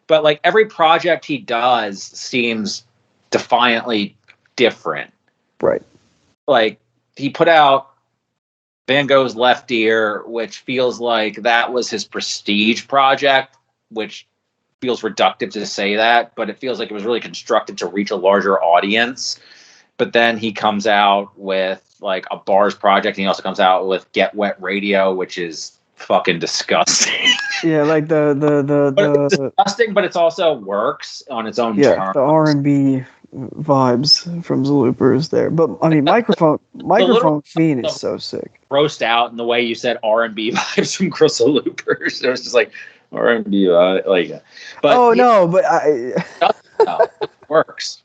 [SPEAKER 2] But like every project he does seems defiantly different.
[SPEAKER 1] Right.
[SPEAKER 2] Like he put out Van Gogh's Left Ear, which feels like that was his prestige project, which feels reductive to say that, but it feels like it was really constructed to reach a larger audience. But then he comes out with like a bars project, and he also comes out with Get Wet Radio, which is fucking disgusting.
[SPEAKER 1] Yeah, like
[SPEAKER 2] it's disgusting, but it's also works on its own terms.
[SPEAKER 1] The R&B vibes from Zelooperz there. But I mean, microphone Fiend is so sick.
[SPEAKER 2] Roast out in the way you said R&B vibes from Zelooperz. It was just like R&B like. But it works.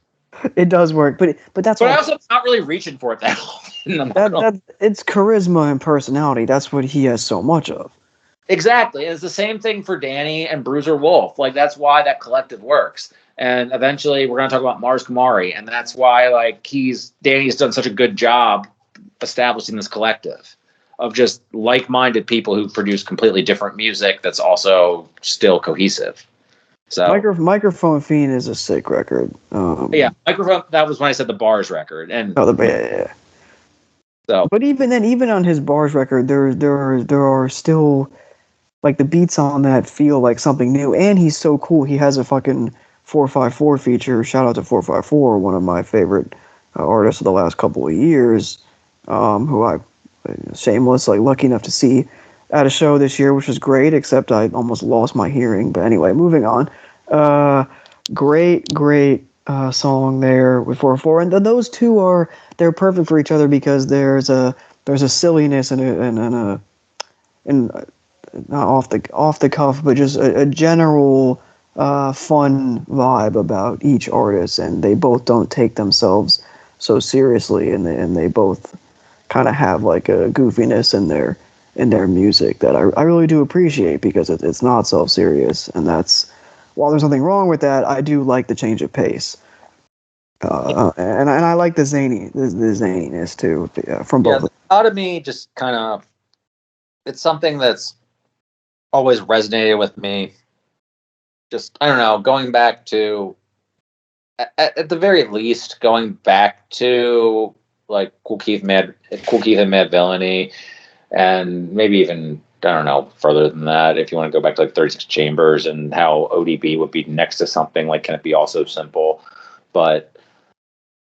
[SPEAKER 1] It does work, but that's.
[SPEAKER 2] But I also not really reaching for it that often.
[SPEAKER 1] It's charisma and personality. That's what he has so much of.
[SPEAKER 2] Exactly, and it's the same thing for Danny and Bruiser Wolf. Like that's why that collective works. And eventually, we're going to talk about Mars Kumari, and that's why like Danny's done such a good job establishing this collective of just like-minded people who produce completely different music that's also still cohesive. So
[SPEAKER 1] Microphone Fiend is a sick record.
[SPEAKER 2] Microphone. That was when I said the bars record, and
[SPEAKER 1] yeah. So, but even on his bars record, there are still like the beats on that feel like something new, and he's so cool. He has a fucking 454 feature. Shout out to 454, one of my favorite artists of the last couple of years. Who I shameless lucky enough to see at a show this year, which was great, except I almost lost my hearing. But anyway, moving on. Great song there with 404, and those two they're perfect for each other because there's a silliness and not off the cuff, but just a general fun vibe about each artist, and they both don't take themselves so seriously, and they both kind of have like a goofiness in their music that I really do appreciate because it's not self-serious, and that's while there's nothing wrong with that, I do like the change of pace. And I like the zaniness too from both.
[SPEAKER 2] Yeah, out of me, just kind of, it's something that's always resonated with me. Just, I don't know, going back to, at the very least, going back to like Kool Keith and Mad Villainy, and maybe even, I don't know, further than that, if you want to go back to like 36 Chambers and how ODB would be next to something like Can It Be Also Simple? But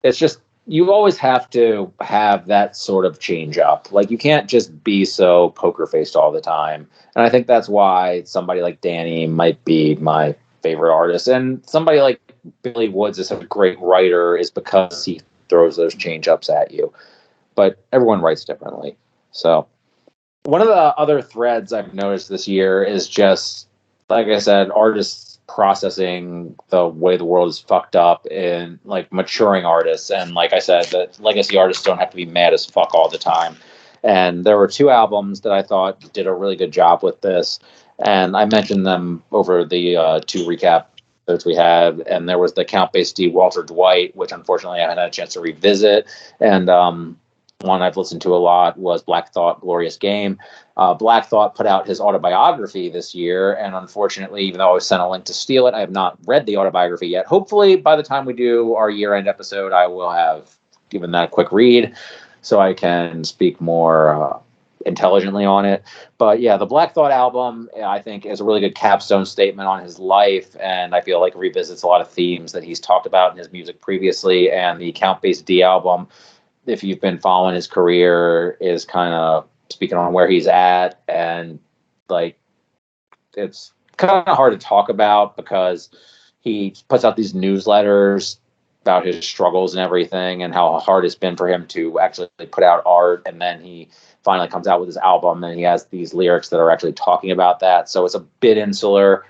[SPEAKER 2] it's just, you always have to have that sort of change up. Like, you can't just be so poker faced all the time. And I think that's why somebody like Danny might be my favorite artist. And somebody like Billy Woods is a great writer, is because he throws those change ups at you. But everyone writes differently. So one of the other threads I've noticed this year is just, like I said, artists processing the way the world is fucked up, and like maturing artists. And like I said, that legacy artists don't have to be mad as fuck all the time. And there were 2 albums that I thought did a really good job with this. And I mentioned them over the 2 recap episodes we had. And there was the Count Basie Walter Dwight, which unfortunately I haven't had a chance to revisit. And one I've listened to a lot was Black Thought, Glorious Game. Black Thought put out his autobiography this year, and unfortunately, even though I was sent a link to steal it, I have not read the autobiography yet. Hopefully, by the time we do our year-end episode, I will have given that a quick read so I can speak more intelligently on it. But yeah, the Black Thought album, I think, is a really good capstone statement on his life, and I feel like it revisits a lot of themes that he's talked about in his music previously. And the Count Basie album, if you've been following his career, is kind of speaking on where he's at. And like, it's kind of hard to talk about because he puts out these newsletters about his struggles and everything, and how hard it's been for him to actually put out art. And then he finally comes out with his album, and he has these lyrics that are actually talking about that. So it's a bit insular,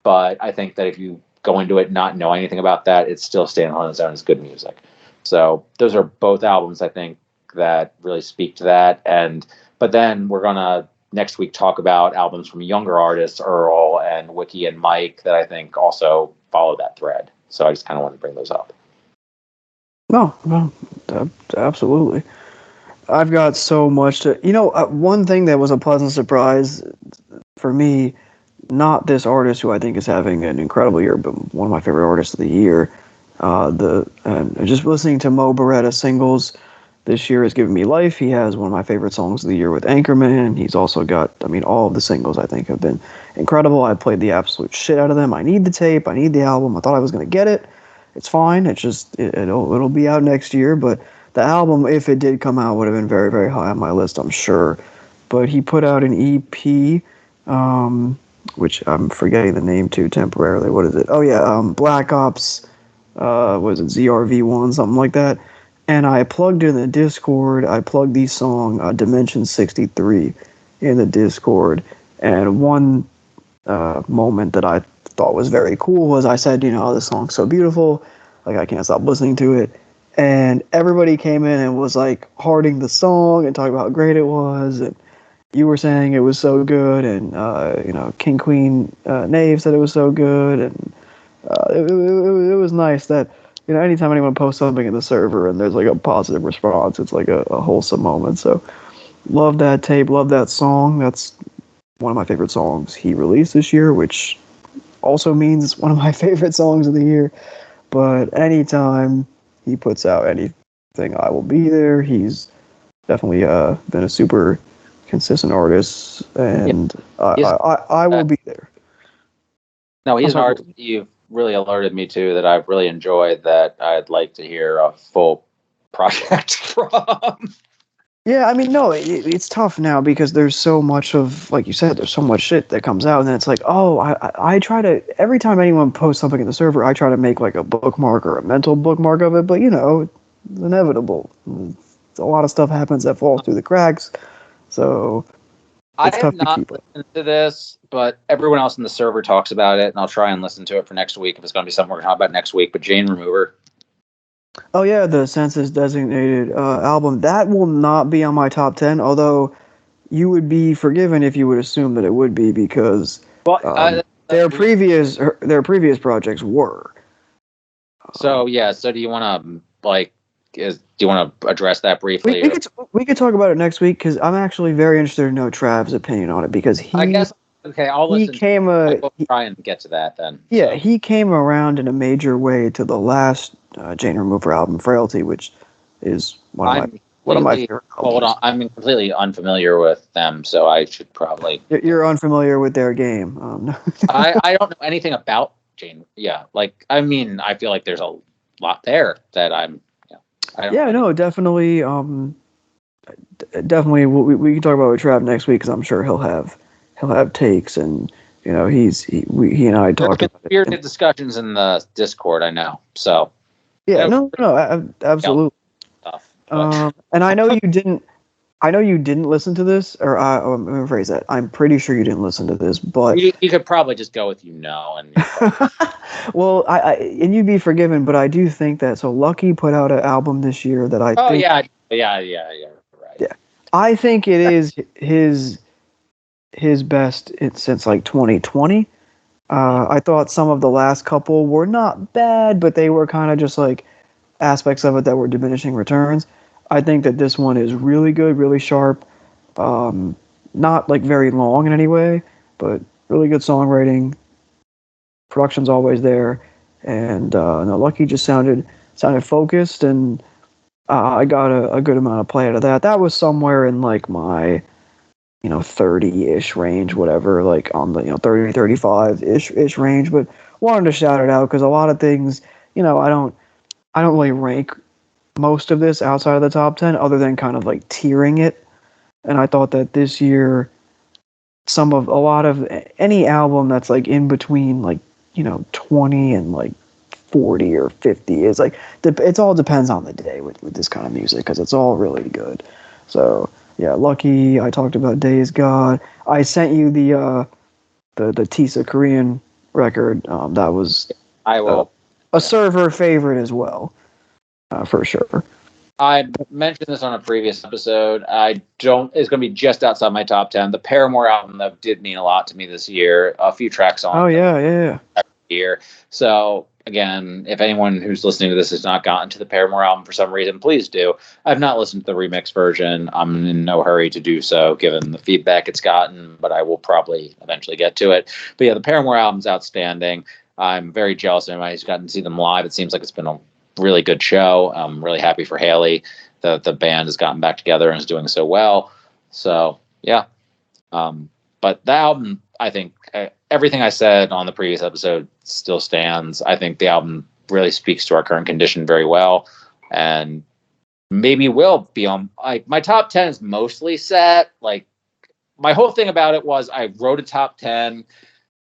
[SPEAKER 2] but I think that if you go into it not knowing anything about that, it's still standing on its own as good music. So those are both albums, I think, that really speak to that. But then we're going to next week talk about albums from younger artists, Earl and Wiki and Mike, that I think also follow that thread. So I just kind of want to bring those up.
[SPEAKER 1] No, absolutely. I've got so much to... one thing that was a pleasant surprise for me, not this artist who I think is having an incredible year, but one of my favorite artists of the year, just listening to Mo Baretta singles this year has given me life. He has one of my favorite songs of the year with Anchorman. He's also got, all of the singles I think have been incredible. I played the absolute shit out of them. I need the tape. I need the album. I thought I was going to get it. It's fine. It's just, it'll be out next year. But the album, if it did come out, would have been very, very high on my list, I'm sure. But he put out an EP, which I'm forgetting the name too temporarily. What is it? Oh yeah, Black Ops, was it ZRV1, something like that. And I plugged in the Discord, I plugged the song Dimension 63 in the Discord. And one moment that I thought was very cool was I said, this song's so beautiful, like I can't stop listening to it. And everybody came in and was like hearting the song and talking about how great it was. And you were saying it was so good. And, King Queen Knave said it was so good. And it was nice that, anytime anyone posts something in the server and there's like a positive response, it's like a wholesome moment. So love that tape, love that song. That's one of my favorite songs he released this year, which also means it's one of my favorite songs of the year. But anytime he puts out anything, I will be there. He's definitely been a super consistent artist, and I will be there.
[SPEAKER 2] No, he's an artist you've really alerted me to that I've really enjoyed, that I'd like to hear a full project from.
[SPEAKER 1] Yeah, no, it's tough now because there's so much of, like you said, there's so much shit that comes out, and then it's like, I try to, every time anyone posts something in the server, I try to make like a bookmark or a mental bookmark of it, but it's inevitable. A lot of stuff happens that falls through the cracks, so it's tough to keep it.
[SPEAKER 2] Listened to this, but everyone else in the server talks about it, and I'll try and listen to it for next week if it's going to be something we're going to talk about next week. But Jane Remover.
[SPEAKER 1] Oh yeah, the Census Designated album. That will not be on my top 10, although you would be forgiven if you would assume that it would be, because...
[SPEAKER 2] Well,
[SPEAKER 1] their previous projects were.
[SPEAKER 2] So do you want to do you want to address that briefly?
[SPEAKER 1] We could talk about it next week because I'm actually very interested to know Trav's opinion on it because
[SPEAKER 2] I guess I'll listen. I'll try and get to that then.
[SPEAKER 1] Yeah, he came around in a major way to the last Jane Remover album, Frailty, which is one of my favorite albums.
[SPEAKER 2] Hold on, I'm completely unfamiliar with them, so I should probably.
[SPEAKER 1] You're unfamiliar with their game.
[SPEAKER 2] I don't know anything about Jane. Yeah, I feel like there's a lot there that I'm.
[SPEAKER 1] Definitely. Definitely, we can talk about with Trav next week because I'm sure he'll have takes, and he and I talked about
[SPEAKER 2] spirited discussions in the Discord. I know, so
[SPEAKER 1] absolutely. And I know you didn't. I know you didn't listen to this, or let me rephrase that. I'm pretty sure you didn't listen to this, but
[SPEAKER 2] you could probably just go with and.
[SPEAKER 1] Well, and you'd be forgiven, but I do think that Lucky put out an album this year that I. Oh
[SPEAKER 2] yeah, right.
[SPEAKER 1] Yeah, I think it is his best since 2020. I thought some of the last couple were not bad, but they were kind of just aspects of it that were diminishing returns. I think that this one is really good, really sharp, not very long in any way, but really good songwriting. Production's always there, and Lucky just sounded focused, and I got a good amount of play out of that. That was somewhere in my 30-ish range, whatever, on the 30, 35-ish range. But wanted to shout it out because a lot of things, I don't really rank most of this outside of the top 10, other than kind of tiering it. And I thought that this year, a lot of any album that's in between 20 and 40 or 50 is it all depends on the day with this kind of music because it's all really good. So yeah, Lucky. I talked about Days God. I sent you the Tisa Korean record. That was a server favorite as well, for sure.
[SPEAKER 2] I mentioned this on a previous episode. It's going to be just outside my top 10. The Paramore album that did mean a lot to me this year. A few tracks on.
[SPEAKER 1] Oh yeah.
[SPEAKER 2] Year. So again, if anyone who's listening to this has not gotten to the Paramore album for some reason, please do. I've not listened to the remix version. I'm in no hurry to do so, given the feedback it's gotten, but I will probably eventually get to it. But yeah, the Paramore album's outstanding. I'm very jealous of anybody who's gotten to see them live. It seems like it's been a really good show. I'm really happy for Haley. The band has gotten back together and is doing so well. So yeah. But the album, I think everything I said on the previous episode still stands. I think the album really speaks to our current condition very well, and maybe will be on my top 10 is mostly set. My whole thing about it was I wrote a top 10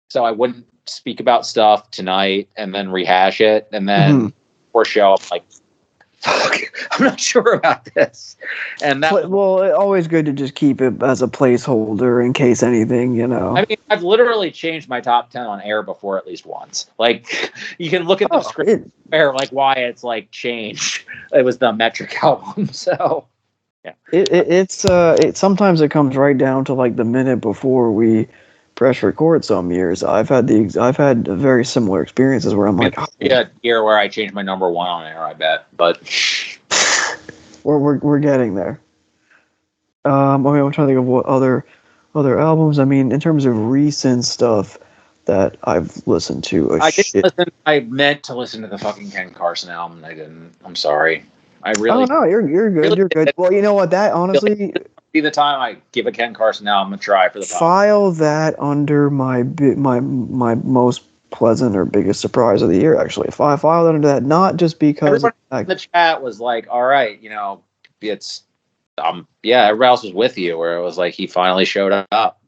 [SPEAKER 2] so I wouldn't speak about stuff tonight and then rehash it, and then before show I'm fuck, I'm not sure about this. And that
[SPEAKER 1] always good to just keep it as a placeholder in case anything,
[SPEAKER 2] I mean, I've literally changed my top 10 on air before at least once. You can look at the script why it's changed. It was the Metric album, so yeah.
[SPEAKER 1] It sometimes it comes right down to the minute before we press record. Some years I've had very similar experiences where I'm
[SPEAKER 2] year where I changed my number one on air, I bet, but
[SPEAKER 1] we're getting there. I'm trying to think of what other albums. I mean, in terms of recent stuff that I've listened to.
[SPEAKER 2] I meant to listen to the fucking Ken Carson album. I didn't. I'm sorry. I really.
[SPEAKER 1] Oh no, you're good. Really you're good. Well, you know what? That honestly.
[SPEAKER 2] Be the time I give a Ken Carson album a try for the podcast.
[SPEAKER 1] File that under my most pleasant or biggest surprise of the year. Actually, if I filed under that, not just because
[SPEAKER 2] the chat was all right, it's everybody else was with you, where it was he finally showed up.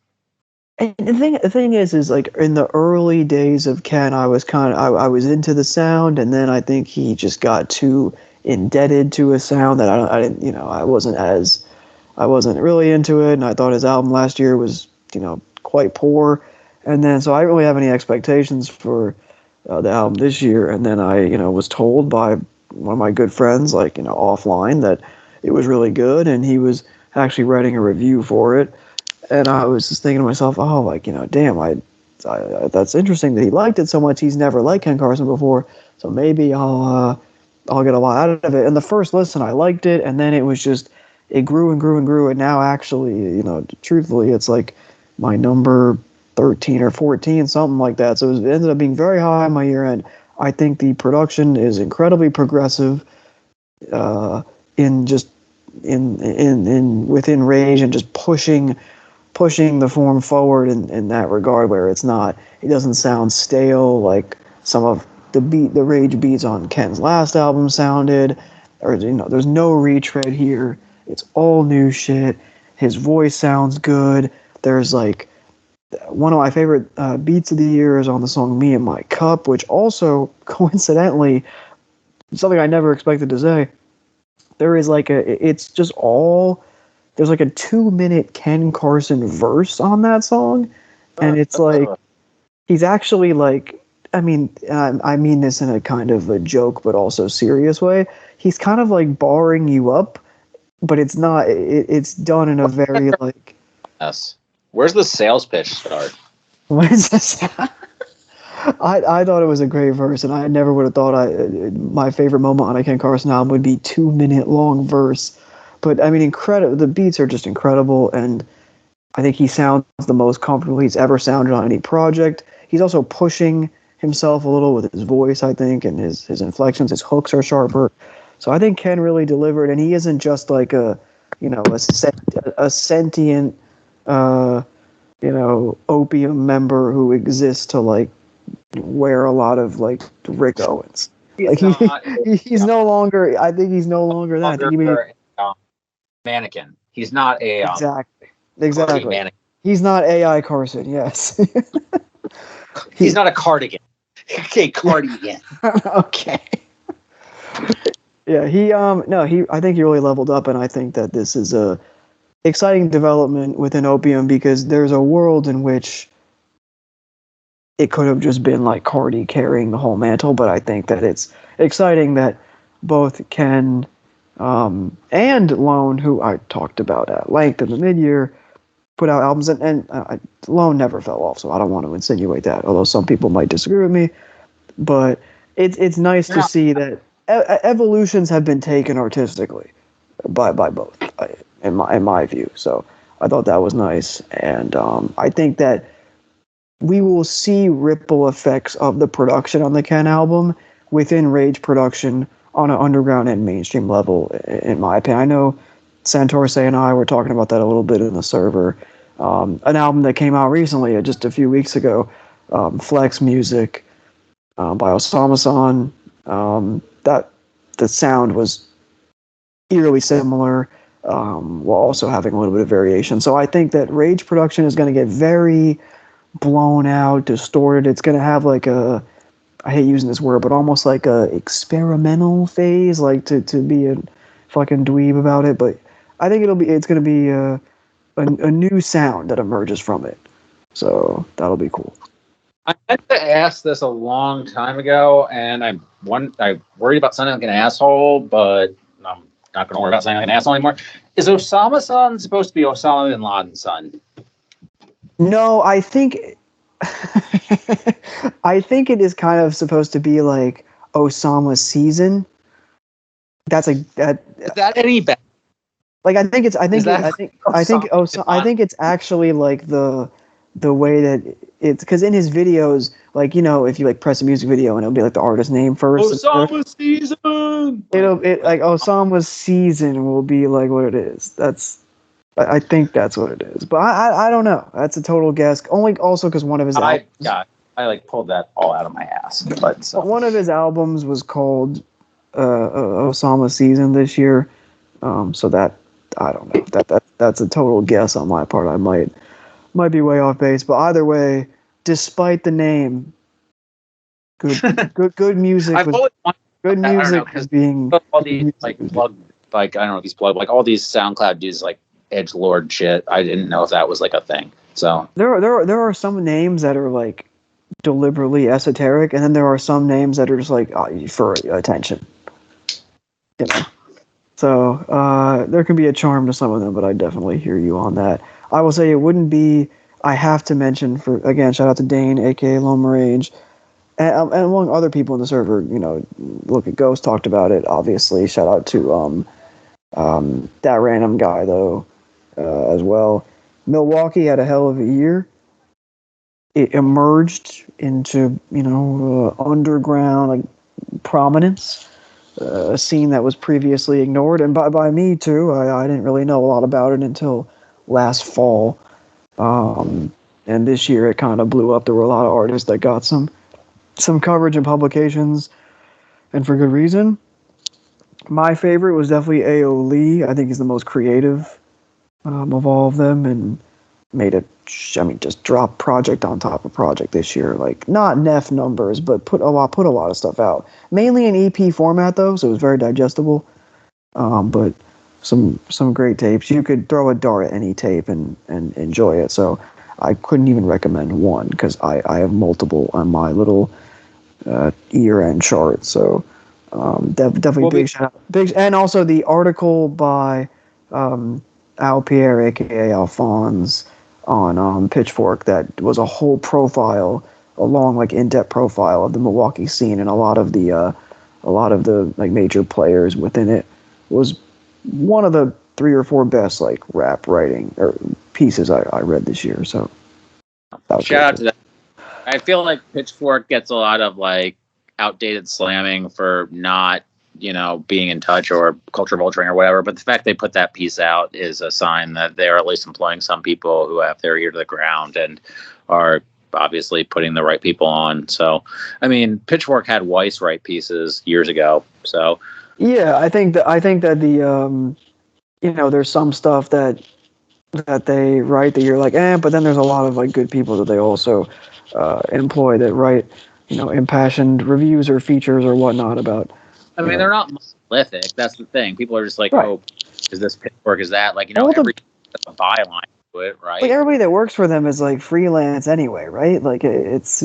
[SPEAKER 1] And the thing is in the early days of Ken, I was I was into the sound, and then I think he just got too indebted to a sound that I wasn't really into it, and I thought his album last year was, quite poor. And then, so I didn't really have any expectations for the album this year. And then I, was told by one of my good friends, offline, that it was really good, and he was actually writing a review for it. And I was just thinking to myself, damn, that's interesting that he liked it so much. He's never liked Ken Carson before, so maybe I'll get a lot out of it. And the first listen, I liked it, and then it was just it grew and grew and grew, and now actually, truthfully, it's like my number 13 or 14, something like that. So it ended up being very high on my year end. I think the production is incredibly progressive, in within Rage, and just pushing the form forward in that regard, where it doesn't sound stale like some of the Rage beats on Ken's last album sounded, or there's no retread here. It's all new shit. His voice sounds good. There's like one of my favorite beats of the year is on the song "Me and My Cup," which also coincidentally, something I never expected to say. There is it's just all. There's like a 2-minute Ken Carson verse on that song, and it's like he's actually like. I mean this in a kind of a joke but also serious way. He's kind of like barring you up, but it's not. It's done in a very like.
[SPEAKER 2] Yes. Where's the sales pitch start?
[SPEAKER 1] What is this? I thought it was a great verse, and I never would have thought my favorite moment on a Ken Carson album would be 2-minute long verse. But I mean, incredible. The beats are just incredible, and I think he sounds the most comfortable he's ever sounded on any project. He's also pushing himself a little with his voice, I think, and his inflections. His hooks are sharper. So I think Ken really delivered, and he isn't just like a sentient, opium member who exists to like wear a lot of like Rick Owens. He's no longer. I think he's no longer that. I think
[SPEAKER 2] mannequin. He's not a
[SPEAKER 1] exactly.
[SPEAKER 2] Mannequin.
[SPEAKER 1] He's not AI Carson. Yes.
[SPEAKER 2] He's not a cardigan. Okay, cardigan.
[SPEAKER 1] Okay. Yeah, I think he really leveled up, and I think that this is a exciting development within Opium, because there's a world in which it could have just been like Carti carrying the whole mantle, but I think that it's exciting that both Ken and Lone, who I talked about at length in the mid-year, put out albums, and Lone never fell off, so I don't want to insinuate that, although some people might disagree with me. But it's nice to see that evolutions have been taken artistically by both, in my view. So I thought that was nice, and I think that we will see ripple effects of the production on the Ken album within Rage production on an underground and mainstream level, in my opinion. I know Santorce and I were talking about that a little bit in the server. An album that came out recently, just a few weeks ago, Flex Music by Osama-san. That the sound was eerily similar, while also having a little bit of variation. So I think that Rage production is going to get very blown out, distorted. It's going to have like a, I hate using this word, but almost like a experimental phase, like to be a fucking dweeb about it. But I think it's going to be a new sound that emerges from it. So that'll be cool.
[SPEAKER 2] I meant to ask this a long time ago, and I worried about sounding like an asshole, but I'm not going to worry about sounding like an asshole anymore. Is Osama-san supposed to be Osama bin Laden's son?
[SPEAKER 1] No, I think it is kind of supposed to be like Osama's season. That's like that.
[SPEAKER 2] Is that any better?
[SPEAKER 1] Like I think it's actually like the way that it's, because in his videos, like, if you like press a music video and it'll be like the artist name first.
[SPEAKER 2] Osama's season.
[SPEAKER 1] It like Osama's season will be like what it is. I think that's what it is, but I don't know. That's a total guess. Only also because one of his
[SPEAKER 2] I like pulled that all out of my ass. But
[SPEAKER 1] one of his albums was called Osama Season this year. So that, I don't know. That's a total guess on my part. I might be way off base, but either way, despite the name, good music. Good music is being
[SPEAKER 2] all these plug, I don't know if he's plugged, all these SoundCloud dudes edgelord shit. I didn't know if that was a thing. So
[SPEAKER 1] there are some names that are deliberately esoteric, and then there are some names that are just for attention. So there can be a charm to some of them, but I definitely hear you on that. I will say it wouldn't be. I have to mention shout out to Dane, aka Lone Range, and among other people in the server. Look at Ghost talked about it. Obviously, shout out to that random guy though, as well. Milwaukee had a hell of a year. It emerged into underground prominence, a scene that was previously ignored, and by me too. I didn't really know a lot about it until last fall, and this year it kind of blew up. There were a lot of artists that got some coverage in publications, and for good reason. My favorite was definitely Ayoolii. I think he's the most creative of all of them, and just drop project on top of project this year. Like, not Neph numbers, but put a lot of stuff out. Mainly in EP format though, so it was very digestible. But some great tapes. You could throw a dart at any tape and enjoy it. So I couldn't even recommend one because I have multiple on my little year-end chart. So definitely big shout out. Big, and also the article by Al Pierre, aka Alphonse, on Pitchfork, that was a whole profile, a long in-depth profile of the Milwaukee scene, and a lot of the major players within it. Was one of the 3 or 4 best rap writing or pieces I read this year. So
[SPEAKER 2] shout out to that. I feel like Pitchfork gets a lot of outdated slamming for not being in touch or culture vulturing or whatever, but the fact they put that piece out is a sign that they're at least employing some people who have their ear to the ground and are obviously putting the right people on. So, I mean, Pitchfork had Weiss write pieces years ago. So,
[SPEAKER 1] yeah, I think that the there's some stuff that they write that you're like, but then there's a lot of good people that they also employ that write impassioned reviews or features or whatnot about.
[SPEAKER 2] I mean, they're not monolithic. That's the thing. People are just like,
[SPEAKER 1] right.
[SPEAKER 2] Oh, is this Pitchfork? Is that every a byline to it, right?
[SPEAKER 1] Everybody that works for them is freelance anyway, right? It's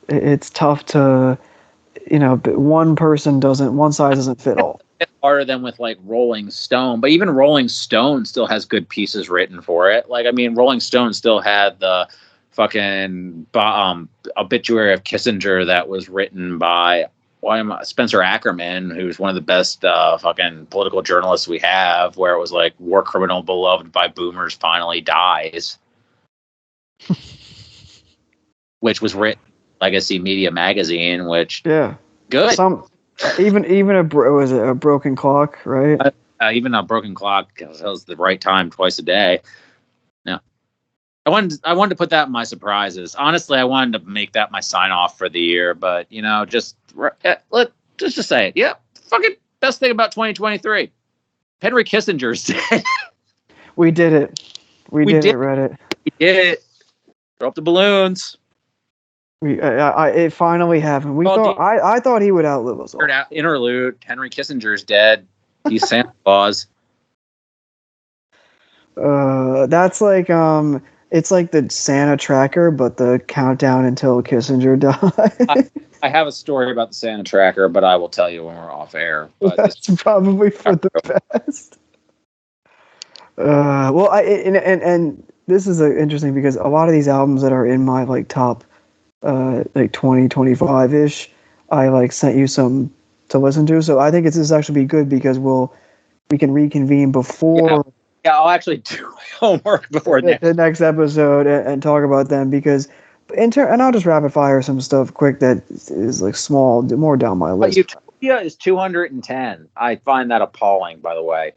[SPEAKER 1] it's tough to one size doesn't fit all.
[SPEAKER 2] It's harder than with Rolling Stone, but even Rolling Stone still has good pieces written for it. Rolling Stone still had the fucking obituary of Kissinger that was written by Spencer Ackerman, who's one of the best fucking political journalists we have, where it was war criminal beloved by boomers finally dies, which was written Legacy Media Magazine, which good.
[SPEAKER 1] Even was it a broken clock, right?
[SPEAKER 2] Even a broken clock tells the right time twice a day. Yeah. I wanted to put that in my surprises. Honestly, I wanted to make that my sign off for the year, but let's just say it. Yeah, fucking best thing about 2023. Henry Kissinger's dead.
[SPEAKER 1] We did it. We did it, Reddit.
[SPEAKER 2] We did it. Drop the balloons.
[SPEAKER 1] It finally happened. I thought he would outlive us all.
[SPEAKER 2] Interlude. Henry Kissinger's dead. He's Santa Claus.
[SPEAKER 1] That's it's like the Santa tracker, but the countdown until Kissinger died.
[SPEAKER 2] I have a story about the Santa tracker, but I will tell you when we're off air. But
[SPEAKER 1] that's probably for the best. And this is interesting because a lot of these albums that are in my top 20, 25-ish, I sent you some to listen to. So I think this is actually be good because we can reconvene before.
[SPEAKER 2] Yeah, I'll actually do my homework before
[SPEAKER 1] the next episode and talk about them because, and I'll just rapid fire some stuff quick that is small, more down my list.
[SPEAKER 2] Utopia is 210. I find that appalling, by the way.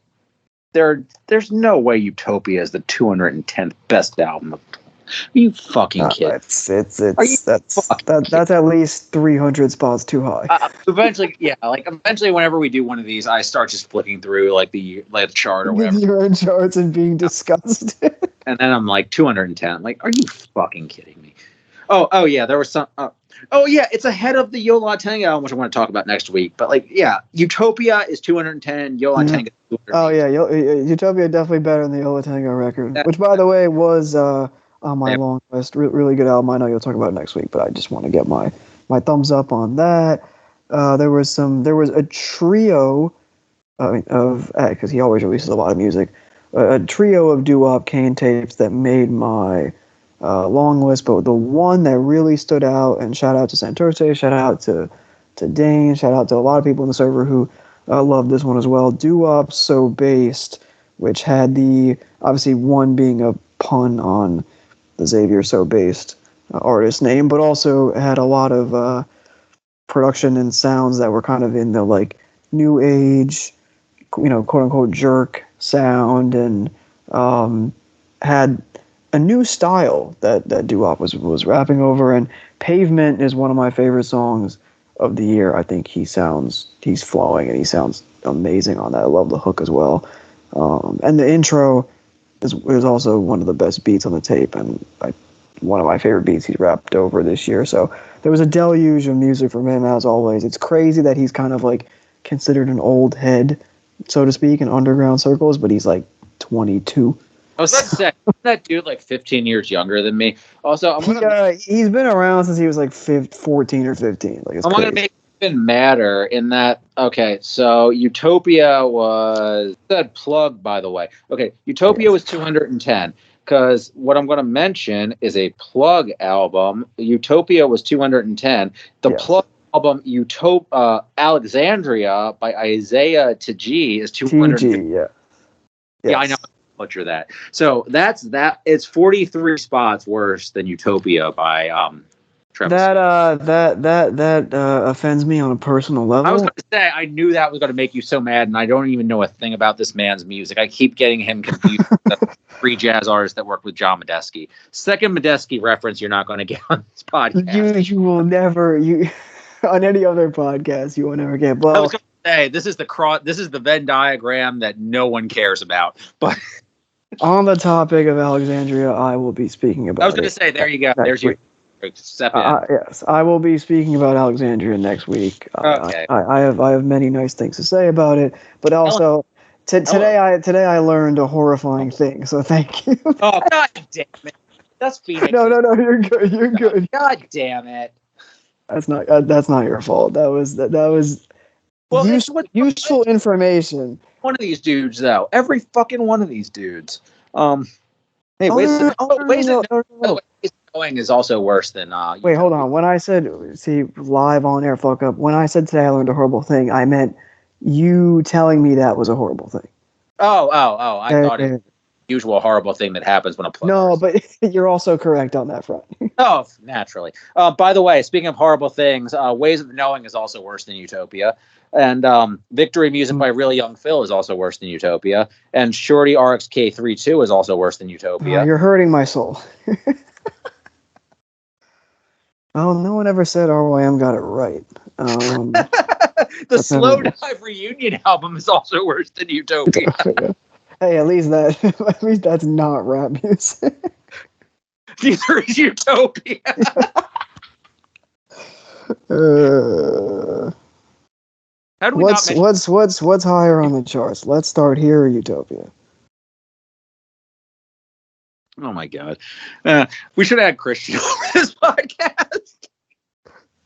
[SPEAKER 2] There's no way Utopia is the 210th best album. Are you fucking kidding?
[SPEAKER 1] That's at least 300 spots too high.
[SPEAKER 2] Eventually, eventually, whenever we do one of these, I start just flicking through the chart or whatever.
[SPEAKER 1] You're in charts and being disgusted.
[SPEAKER 2] And then I'm 210. Are you fucking kidding me? Oh yeah, there was some. Oh yeah, it's ahead of the Yo La Tenga album, which I want to talk about next week. But Utopia is 210. Yo La Tenga.
[SPEAKER 1] Oh yeah, Utopia definitely better than the Yo La Tenga record, which by the way was on my long list. Really good album. I know you'll talk about it next week, but I just want to get my thumbs up on that. There was a trio of because he always releases a lot of music a trio of doo-wop Kane tapes that made my long list, but the one that really stood out, and shout out to Santurce, shout out to Dane, shout out to a lot of people in the server who love this one as well. Doo-wop So Based, which had the, obviously one being a pun on the Xavier So Based artist name, but also had a lot of production and sounds that were kind of in the like new age, quote unquote jerk sound, and had a new style that doo-wop was rapping over. And Pavement is one of my favorite songs of the year. I think he's flowing and he sounds amazing on that. I love the hook as well. And the intro is also one of the best beats on the tape, and one of my favorite beats he's rapped over this year. So there was a deluge of music from him, as always. It's crazy that he's kind of like considered an old head, so to speak, in underground circles, but he's like 22.
[SPEAKER 2] I was about to say, that dude like 15 years younger than me. Also,
[SPEAKER 1] he's been around since he was like 14 or 15. Like,
[SPEAKER 2] I'm going to make it even madder in that. Okay, so Utopia was that plug, by the way. Okay, Utopia was 210. Because what I'm going to mention is a plug album. Utopia was 210. The plug album Alexandria by Isaiah Tg is 200. Yeah, I know. Butcher that. So that's that. It's 43 spots worse than Utopia by Travis.
[SPEAKER 1] That offends me on a personal level.
[SPEAKER 2] I was going to say, I knew that was going to make you so mad, and I don't even know a thing about this man's music. I keep getting him confused with the free jazz artist that worked with John Medeski. Second Medeski reference you're not going to get on this podcast.
[SPEAKER 1] You will never on any other podcast you will never get. Well,
[SPEAKER 2] I was going to say, this is the Venn diagram that no one cares about. But
[SPEAKER 1] on the topic of Alexandria, I will be speaking about.
[SPEAKER 2] I was going to say, there you go. There's your.
[SPEAKER 1] Yes, I will be speaking about Alexandria next week.
[SPEAKER 2] Okay.
[SPEAKER 1] I have many nice things to say about it, but also today I learned a horrifying thing. So thank you.
[SPEAKER 2] Oh, God damn it! That's Phoenix.
[SPEAKER 1] No, you're good. You're good.
[SPEAKER 2] God damn it!
[SPEAKER 1] That's not your fault. That was useful information.
[SPEAKER 2] One of these dudes, though. Every fucking one of these dudes. Hey, Going is also worse than
[SPEAKER 1] wait, hold on. When I said live on air, fuck up. When I said today I learned a horrible thing, I meant you telling me that was a horrible thing.
[SPEAKER 2] Oh! I thought it was the usual horrible thing that happens when a plug.
[SPEAKER 1] No, but you're also correct on that front.
[SPEAKER 2] Oh, naturally. By the way, speaking of horrible things, Ways of Knowing is also worse than Utopia, and Victory Music by Really Young Phil is also worse than Utopia, and Shorty RXK32 is also worse than Utopia.
[SPEAKER 1] You're hurting my soul. Well, no one ever said RYM got it right.
[SPEAKER 2] The Slow Dive Reunion album is also worse than Utopia.
[SPEAKER 1] Hey, at least that's not rap music.
[SPEAKER 2] Neither is Utopia. How do we
[SPEAKER 1] what's higher on the charts? Let's start here, Utopia.
[SPEAKER 2] Oh my God. We should add Christian over this podcast.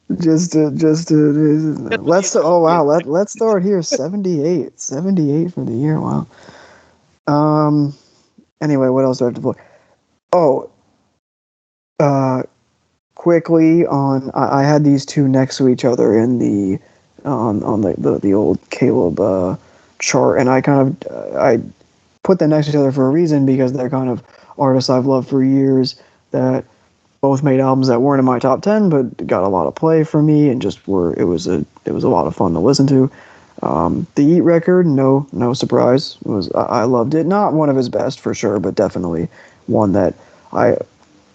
[SPEAKER 1] Let's start here. 78 for the year. Wow. Anyway, what else do I have to play? Quickly I had these two next to each other in the on the old Caleb chart, and I put them next to each other for a reason, because they're kind of artists I've loved for years that both made albums that weren't in my top 10 but got a lot of play for me, and just it was a lot of fun to listen to. The Eat record, no surprise, I loved it. Not one of his best for sure, but definitely one that I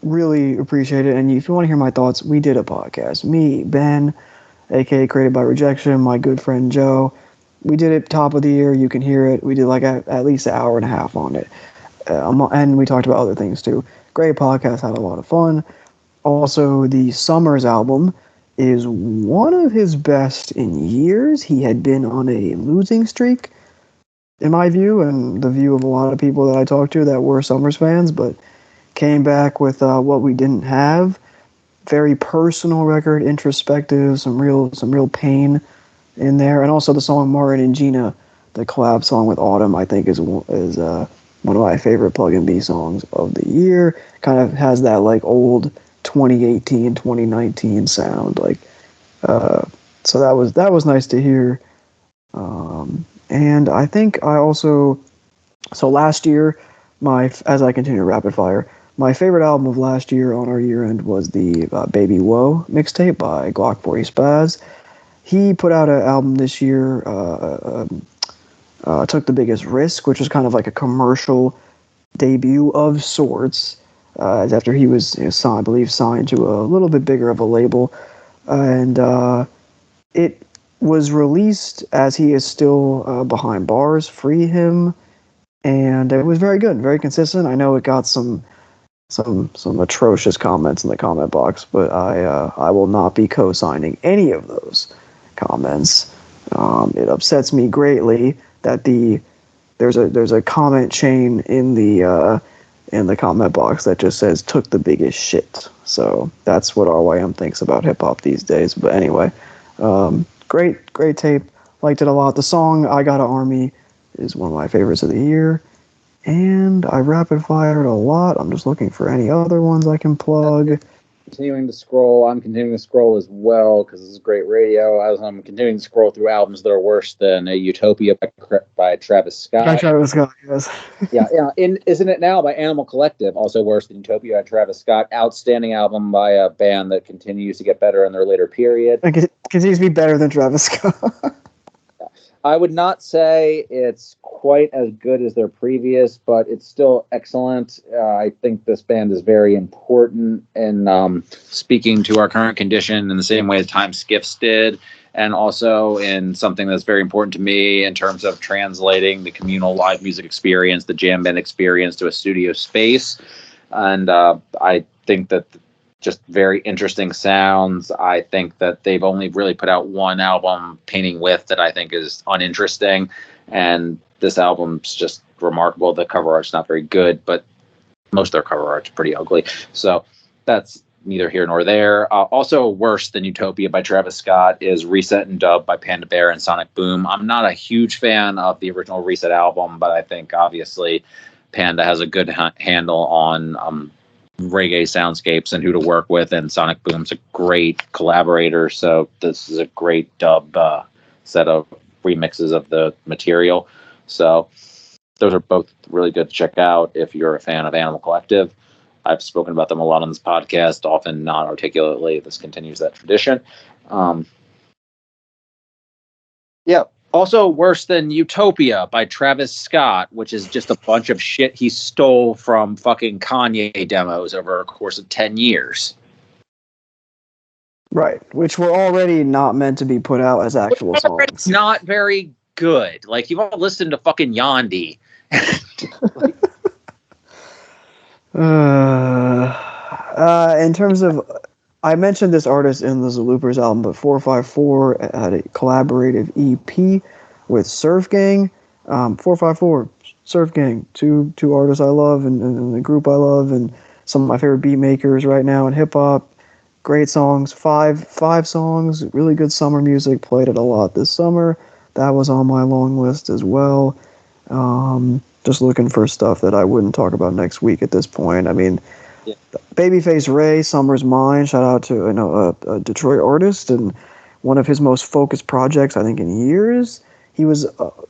[SPEAKER 1] really appreciated. And if you want to hear my thoughts, we did a podcast. Me, Ben, aka Created by Rejection, my good friend Joe. We did it top of the year. You can hear it. We did like at least an hour and a half on it. And we talked about other things too. Great podcast, had a lot of fun. Also, the Summrs album is one of his best in years. He had been on a losing streak, in my view, and the view of a lot of people that I talked to that were Summrs fans, but came back with What We Didn't Have. Very personal record, introspective, some real pain in there. And also the song Martin and Gina, the collab song with Autumn, I think is one of my favorite Plug and B songs of the year. Kind of has that like old 2018, 2019 sound. Like, so that was nice to hear. And I think I also, so last year, as I continue rapid fire, my favorite album of last year on our year end was the Baby Woe mixtape by Glock 40 Spaz. He put out an album this year, Took the Biggest Risk, which was kind of like a commercial debut of sorts. After he was, signed, I believe, signed to a little bit bigger of a label, and it was released as he is still behind bars. Free him, and it was very good, very consistent. I know it got some atrocious comments in the comment box, but I will not be co-signing any of those comments. It upsets me greatly that there's a comment chain in the comment box that just says "took the biggest shit." So that's what RYM thinks about hip hop these days. But anyway, great tape. Liked it a lot. The song "I Got an Army" is one of my favorites of the year. And I rapid fired a lot. I'm just looking for any other ones I can plug.
[SPEAKER 2] Continuing to scroll. I'm continuing to scroll as well because this is great radio. I'm continuing to scroll through albums that are worse than Utopia by Travis Scott.
[SPEAKER 1] By Travis Scott, yes.
[SPEAKER 2] yeah. Isn't It Now by Animal Collective, also worse than Utopia by Travis Scott. Outstanding album by a band that continues to get better in their later period.
[SPEAKER 1] It continues to be better than Travis Scott.
[SPEAKER 2] I would not say it's quite as good as their previous, but it's still excellent. I think this band is very important in speaking to our current condition in the same way that Time Skiffs did, and also in something that's very important to me in terms of translating the communal live music experience, the jam band experience, to a studio space. And I think that just very interesting sounds. I think that they've only really put out one album, Painting With, that I think is uninteresting. And this album's just remarkable. The cover art's not very good, but most of their cover art's pretty ugly. So that's neither here nor there. Also worse than Utopia by Travis Scott is Reset and Dub by Panda Bear and Sonic Boom. I'm not a huge fan of the original Reset album, but I think obviously Panda has a good handle on reggae soundscapes and who to work with, and Sonic Boom's a great collaborator, so this is a great dub set of remixes of the material. So those are both really good to check out if you're a fan of Animal Collective. I've spoken about them a lot on this podcast, often not articulately. This continues that tradition. Also worse than Utopia by Travis Scott, which is just a bunch of shit he stole from fucking Kanye demos over a course of 10 years.
[SPEAKER 1] Right, which were already not meant to be put out as actual songs.
[SPEAKER 2] It's not very good. Like, you've all listened to fucking Yachty.
[SPEAKER 1] In terms of, I mentioned this artist in the Zelooperz album, but 454 had a collaborative EP with Surf Gang. 454, Surf Gang, two artists I love and a group I love, and some of my favorite beat makers right now in hip hop. Great songs, five songs, really good summer music. Played it a lot this summer. That was on my long list as well. Just looking for stuff that I wouldn't talk about next week at this point. I mean, yeah. Babyface Ray, Summrs Mine, shout out to a Detroit artist and one of his most focused projects I think in years. He was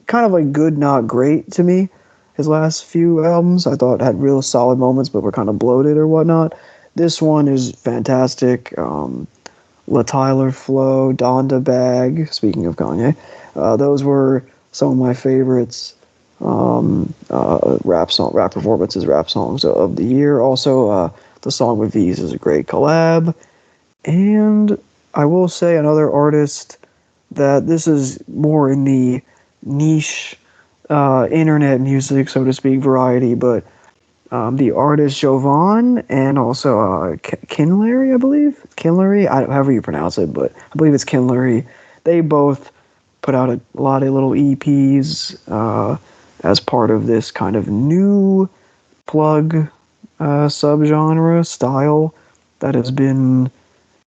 [SPEAKER 1] kind of like good, not great to me. His last few albums I thought had real solid moments, but were kind of bloated or whatnot. This one is fantastic. La Tyler Flow, Donda Bag. Speaking of Kanye, those were some of my favorites. Rap performances, rap songs of the year. Also, the song with V's is a great collab. And I will say another artist that this is more in the niche internet music, so to speak, variety, but the artist Jovan and also Kinlary, I believe. Kinlary, however you pronounce it, but I believe it's Kinlary. They both put out a lot of little EPs as part of this kind of new plug subgenre style that has been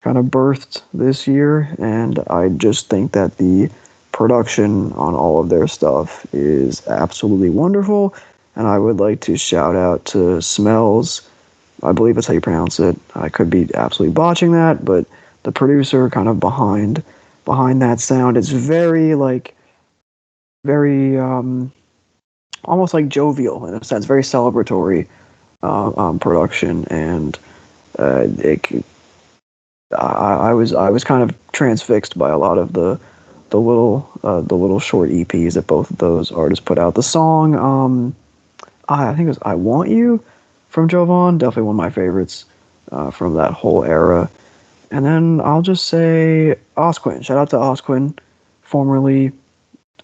[SPEAKER 1] kind of birthed this year, and I just think that the production on all of their stuff is absolutely wonderful, And I would like to shout out to Smells. I believe that's how you pronounce it. I could be absolutely botching that, but the producer kind of behind that sound. It's very very almost like jovial in a sense, very celebratory production, and I was kind of transfixed by a lot of the little short EPs that both of those artists put out. The song I think it was "I Want You" from Jovan, definitely one of my favorites from that whole era. And then I'll just say Osquin. Shout out to Osquin, formerly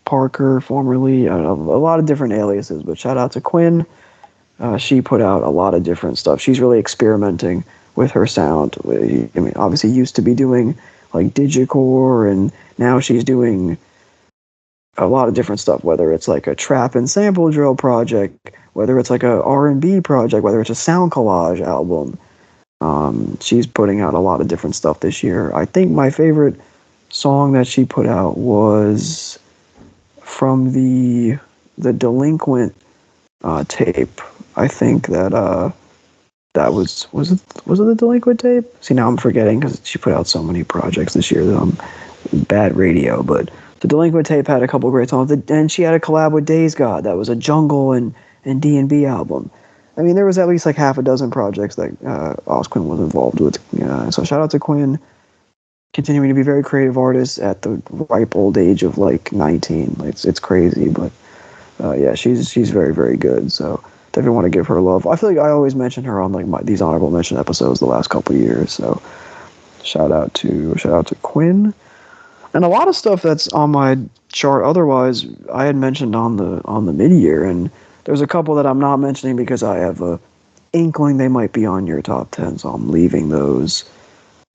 [SPEAKER 1] Parker, formerly a lot of different aliases, but shout out to Quinn. She put out a lot of different stuff. She's really experimenting with her sound. I mean, obviously used to be doing like digicore, and now she's doing a lot of different stuff, whether it's like a trap and sample drill project, whether it's like a R&B project, whether it's a sound collage album. She's putting out a lot of different stuff this year. I think my favorite song that she put out was from the Delinquent tape. I think that was it the Delinquent tape? See, now I'm forgetting because she put out so many projects this year that I'm bad radio. But the Delinquent tape had a couple great songs, and she had a collab with Days God that was a jungle and D&B album. I mean, there was at least like half a dozen projects that Osquin was involved with. So shout out to Quinn, continuing to be a very creative artist at the ripe old age of like 19. It's crazy, but yeah, she's very, very good. So definitely want to give her love. I feel like I always mention her on like these honorable mention episodes the last couple of years. So shout out to Quinn. And a lot of stuff that's on my chart otherwise I had mentioned on the mid-year, and there's a couple that I'm not mentioning because I have a inkling they might be on your top 10, so I'm leaving those.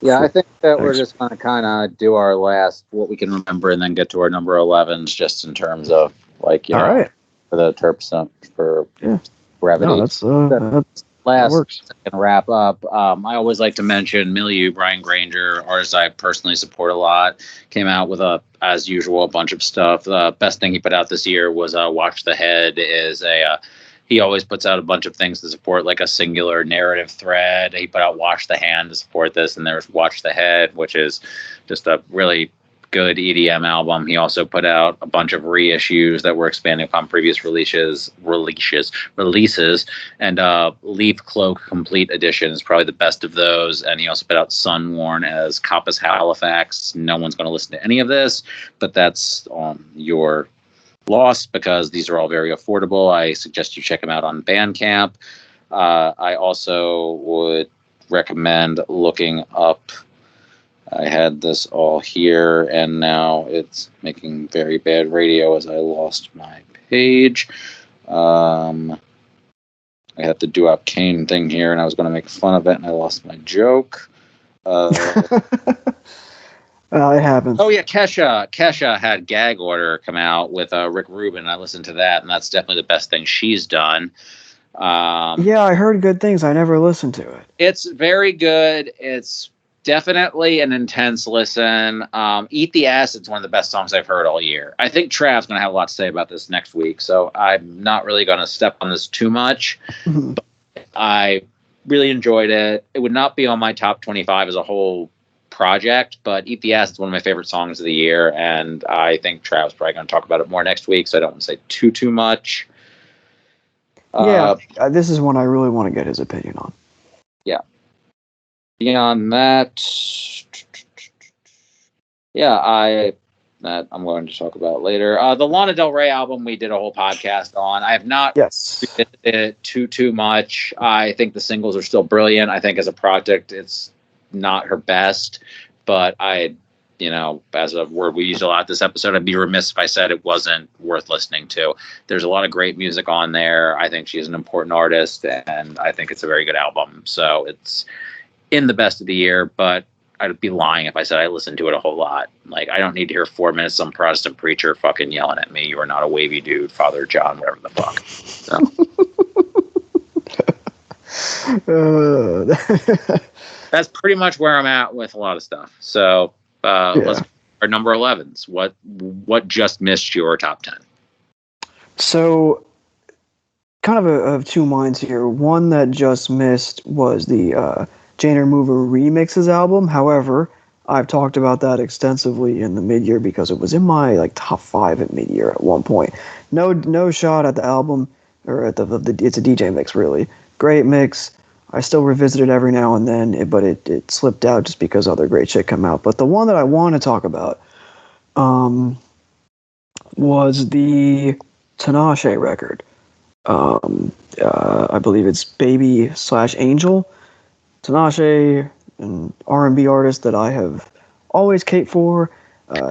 [SPEAKER 4] Yeah, I think that we're just going to kind of do our last, what we can remember, and then get to our number 11s, just in terms of, like,
[SPEAKER 1] All right.
[SPEAKER 4] for the Terps, for brevity.
[SPEAKER 1] No, that's
[SPEAKER 4] last
[SPEAKER 1] works.
[SPEAKER 4] Second wrap up. I always like to mention Milieu, Brian Granger, artist I personally support a lot. Came out with as usual, a bunch of stuff. The best thing he put out this year was Watch the Head. He always puts out a bunch of things to support like a singular narrative thread. He put out Wash the Hand to support this, and there's Watch the Head, which is just a really good EDM album. He also put out a bunch of reissues that were expanding upon previous releases, and Leaf Cloak Complete Edition is probably the best of those. And he also put out Sunworn as Coppice Halifax. No one's going to listen to any of this, but that's your loss because these are all very affordable. I suggest you check them out on Bandcamp. I also would recommend looking up, I had this all here and now it's making very bad radio as I lost my page. I had the Duop Kane thing here and I was going to make fun of it and I lost my joke.
[SPEAKER 1] It happens.
[SPEAKER 4] Oh yeah, Kesha had Gag Order come out with Rick Rubin. I listened to that, and that's definitely the best thing she's done.
[SPEAKER 1] Yeah, I heard good things. I never listened to it.
[SPEAKER 4] It's very good. It's definitely an intense listen. Eat the Acid's one of the best songs I've heard all year. I think Trav's going to have a lot to say about this next week, so I'm not really going to step on this too much. But I really enjoyed it. It would not be on my top 25 as a whole project, but Eat the Ass is one of my favorite songs of the year, and I think Trav's probably going to talk about it more next week, so I don't want to say too much.
[SPEAKER 1] This is one I really want to get his opinion on.
[SPEAKER 4] Yeah. Beyond that, that I'm going to talk about later. The Lana Del Rey album we did a whole podcast on. I have not revisited it too much. I think the singles are still brilliant. I think as a project, it's not her best, but as a word we used a lot this episode, I'd be remiss if I said it wasn't worth listening to. There's a lot of great music on there. I think she's an important artist, and I think it's a very good album. So it's in the best of the year, but I'd be lying if I said I listened to it a whole lot. Like, I don't need to hear 4 minutes some Protestant preacher fucking yelling at me, "You are not a wavy dude, Father John," whatever the fuck. So. That's pretty much where I'm at with a lot of stuff. So let's our number 11s. What just missed your top 10?
[SPEAKER 1] So kind of two minds here. One that just missed was the Jane Remover Remixes album. However, I've talked about that extensively in the mid-year because it was in my like top 5 at mid-year at one point. No shot at the album or at the it's a DJ mix really. Great mix. I still revisit it every now and then, but it slipped out just because other great shit come out. But the one that I want to talk about was the Tinashe record. I believe it's Baby/Angel. Tinashe, an R&B artist that I have always caped for.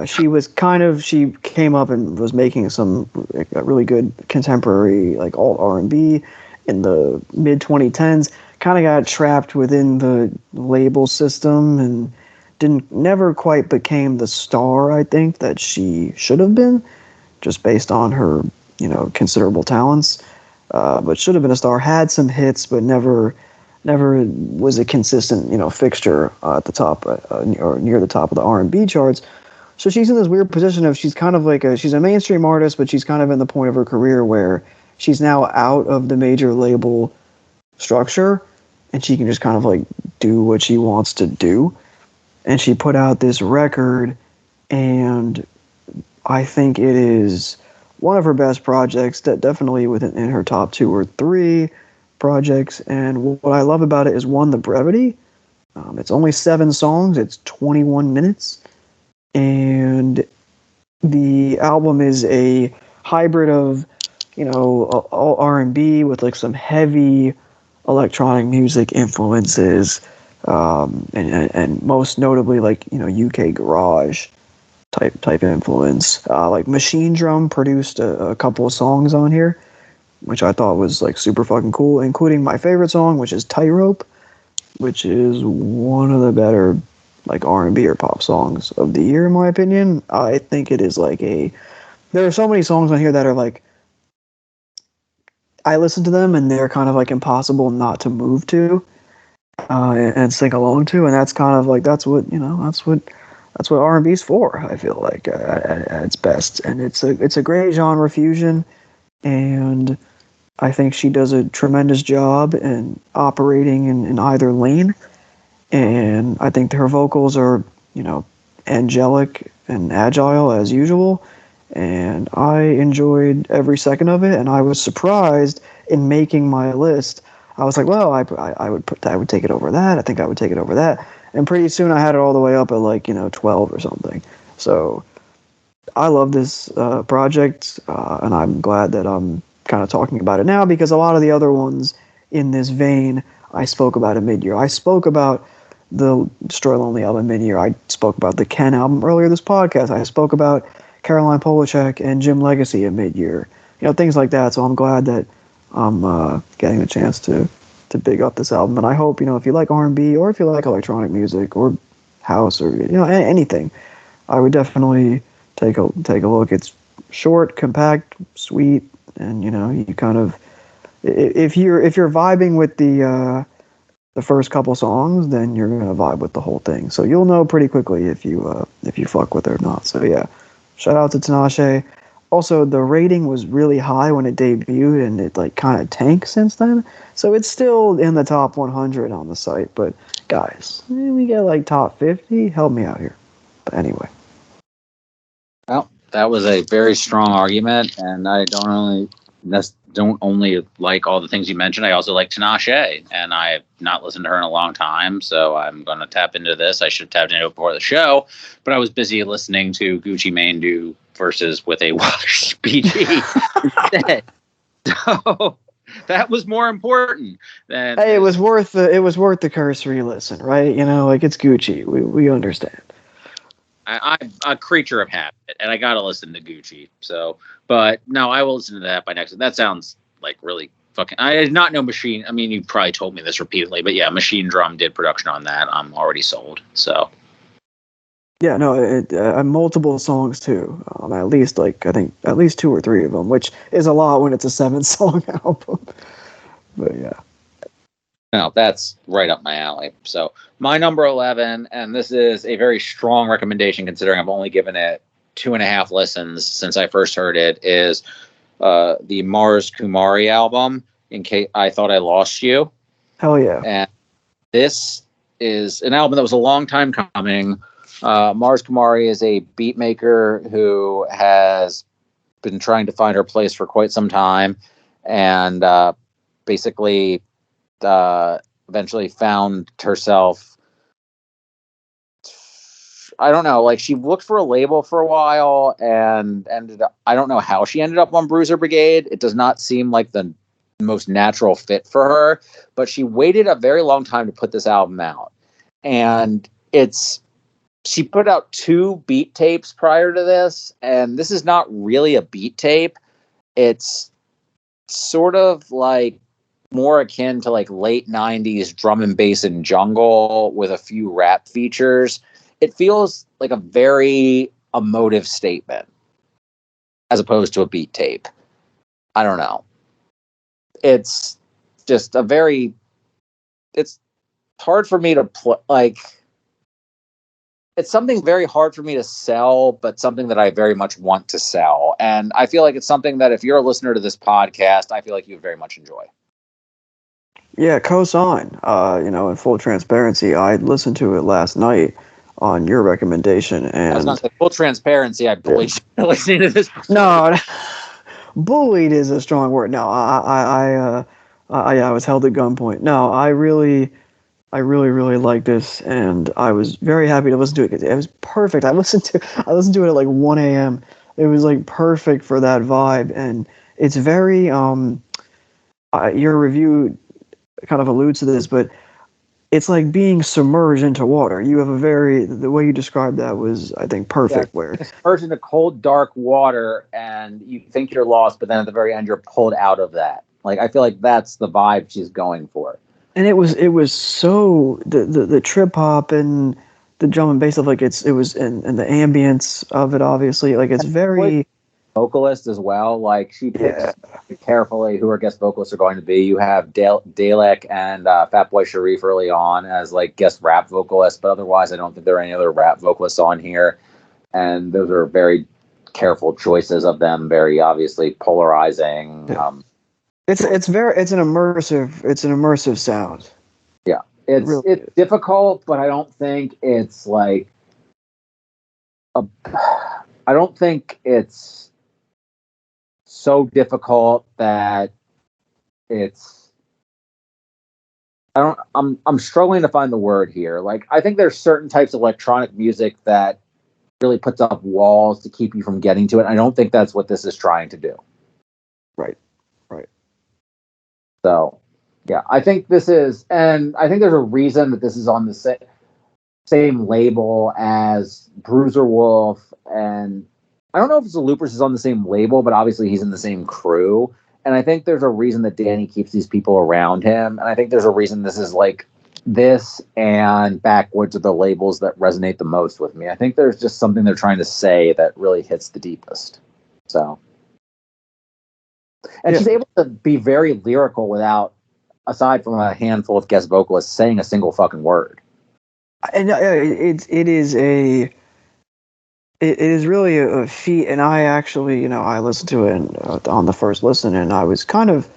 [SPEAKER 1] She came up and was making some really good contemporary like alt R&B in the mid 2010s. Kind of got trapped within the label system and never quite became the star I think that she should have been, just based on her considerable talents. But should have been a star. Had some hits, but never was a consistent, fixture at the top or near the top of the R&B charts. So she's in this weird position of she's kind of like she's a mainstream artist, but she's kind of in the point of her career where she's now out of the major label structure, and she can just kind of like do what she wants to do. And she put out this record, and I think it is one of her best projects, that definitely in her top 2 or 3 projects. And what I love about it is, one, the brevity. It's only 7 songs. It's 21 minutes. And the album is a hybrid of, all R&B with like some heavy electronic music influences, and most notably like, UK garage type influence. Like Machine Drum produced a couple of songs on here, which I thought was like super fucking cool, including my favorite song, which is Tightrope, which is one of the better like R&B or pop songs of the year in my opinion. I think it is like there are so many songs on here that are like, I listen to them and they're kind of like impossible not to move to and sing along to, and that's kind of like that's what R&B's for, I feel like, at its best. And it's a great genre fusion, and I think she does a tremendous job in operating in either lane. And I think her vocals are, angelic and agile as usual. And I enjoyed every second of it, and I was surprised in making my list. I was like, well, I would take it over that. I think I would take it over that. And pretty soon I had it all the way up at like, 12 or something. So I love this project, and I'm glad that I'm kind of talking about it now, because a lot of the other ones in this vein I spoke about at mid-year. I spoke about the Destroy Lonely album mid-year. I spoke about the Ken album earlier this podcast. I spoke about Caroline Polachek and Jim Legacy at mid-year. Things like that. So I'm glad that I'm getting the chance to big up this album. And I hope, if you like R&B or if you like electronic music or house or, anything, I would definitely take a look. It's short, compact, sweet, and, you kind of, if you're vibing with the first couple songs, then you're going to vibe with the whole thing. So you'll know pretty quickly if you fuck with it or not. So yeah, shout out to Tinashe. Also, the rating was really high when it debuted, and it like kind of tanked since then. So it's still in the top 100 on the site. But guys, we get like top 50. Help me out here. But anyway.
[SPEAKER 4] Well, that was a very strong argument, and I don't only like all the things you mentioned. I also like Tinashe, and I have not listened to her in a long time, so I'm going to tap into this. I should have tapped into it before the show, but I was busy listening to Gucci Mane do verses with a Wash BG instead. So that was more important than.
[SPEAKER 1] Hey, it was worth the cursory listen, right? Like it's Gucci. We understand.
[SPEAKER 4] I'm a creature of habit, and I gotta listen to Gucci. So, but no, I will listen to that by next week. That sounds like really fucking. I did not know Machine. I mean, you probably told me this repeatedly, but yeah, Machine Drum did production on that. I'm already sold. So.
[SPEAKER 1] Yeah, no, multiple songs too. At least I think at least 2 or 3 of them, which is a lot when it's a 7-song album. But yeah.
[SPEAKER 4] No, that's right up my alley. So my number 11, and this is a very strong recommendation considering I've only given it 2.5 listens since I first heard it, is the Mars Kumari album, In Case I Thought I Lost You.
[SPEAKER 1] Hell yeah.
[SPEAKER 4] And this is an album that was a long time coming. Mars Kumari is a beat maker who has been trying to find her place for quite some time, and basically eventually found herself. I don't know, like she looked for a label for a while and ended up, I don't know how she ended up on Bruiser Brigade. It does not seem like the most natural fit for her, but she waited a very long time to put this album out. And she put out 2 beat tapes prior to this, and this is not really a beat tape. It's sort of like more akin to like late 90s drum and bass and jungle with a few rap features. It feels like a very emotive statement as opposed to a beat tape. I don't know. It's just it's hard for me to it's something very hard for me to sell, but something that I very much want to sell. And I feel like it's something that if you're a listener to this podcast, I feel like you would very much enjoy.
[SPEAKER 1] Yeah, co-sign. In full transparency, I listened to it last night on your recommendation, and
[SPEAKER 4] I was going to say, full transparency, I believe you're listening to this.
[SPEAKER 1] No, bullied is a strong word. No, I was held at gunpoint. No, I really like this, and I was very happy to listen to it because it was perfect. I listened to it at like 1 a.m. It was like perfect for that vibe, and it's very your review kind of alludes to this, but it's like being submerged into water. You have the way you described that was, I think, perfect.
[SPEAKER 4] Yeah,
[SPEAKER 1] where
[SPEAKER 4] submerged into cold, dark water, and you think you're lost, but then at the very end, you're pulled out of that. Like, I feel like that's the vibe she's going for. And
[SPEAKER 1] it was so the trip hop and the drum and bass stuff, like and the ambience of it, obviously, like it's very
[SPEAKER 4] vocalist as well. Like she picks carefully who her guest vocalists are going to be. You have Dalek and Fatboy Sharif early on as like guest rap vocalists, but otherwise I don't think there are any other rap vocalists on here. And those are very careful choices of them, very obviously polarizing.
[SPEAKER 1] Yeah. It's an immersive sound.
[SPEAKER 4] Yeah. It's difficult, but I don't think it's like I don't think it's so difficult that I'm struggling to find the word here. Like, I think there's certain types of electronic music that really puts up walls to keep you from getting to it. I don't think that's what this is trying to do.
[SPEAKER 1] Right.
[SPEAKER 4] So, yeah, I think this is, and I think there's a reason that this is on the same label as Bruiser Wolf, and I don't know if Zelooperz is on the same label, but obviously he's in the same crew. And I think there's a reason that Danny keeps these people around him. And I think there's a reason this is like this and Backwoods are the labels that resonate the most with me. I think there's just something they're trying to say that really hits the deepest. So, and she's able to be very lyrical without, aside from a handful of guest vocalists, saying a single fucking word.
[SPEAKER 1] And it is really a feat, and I actually, I listened to it on the first listen, and I was kind of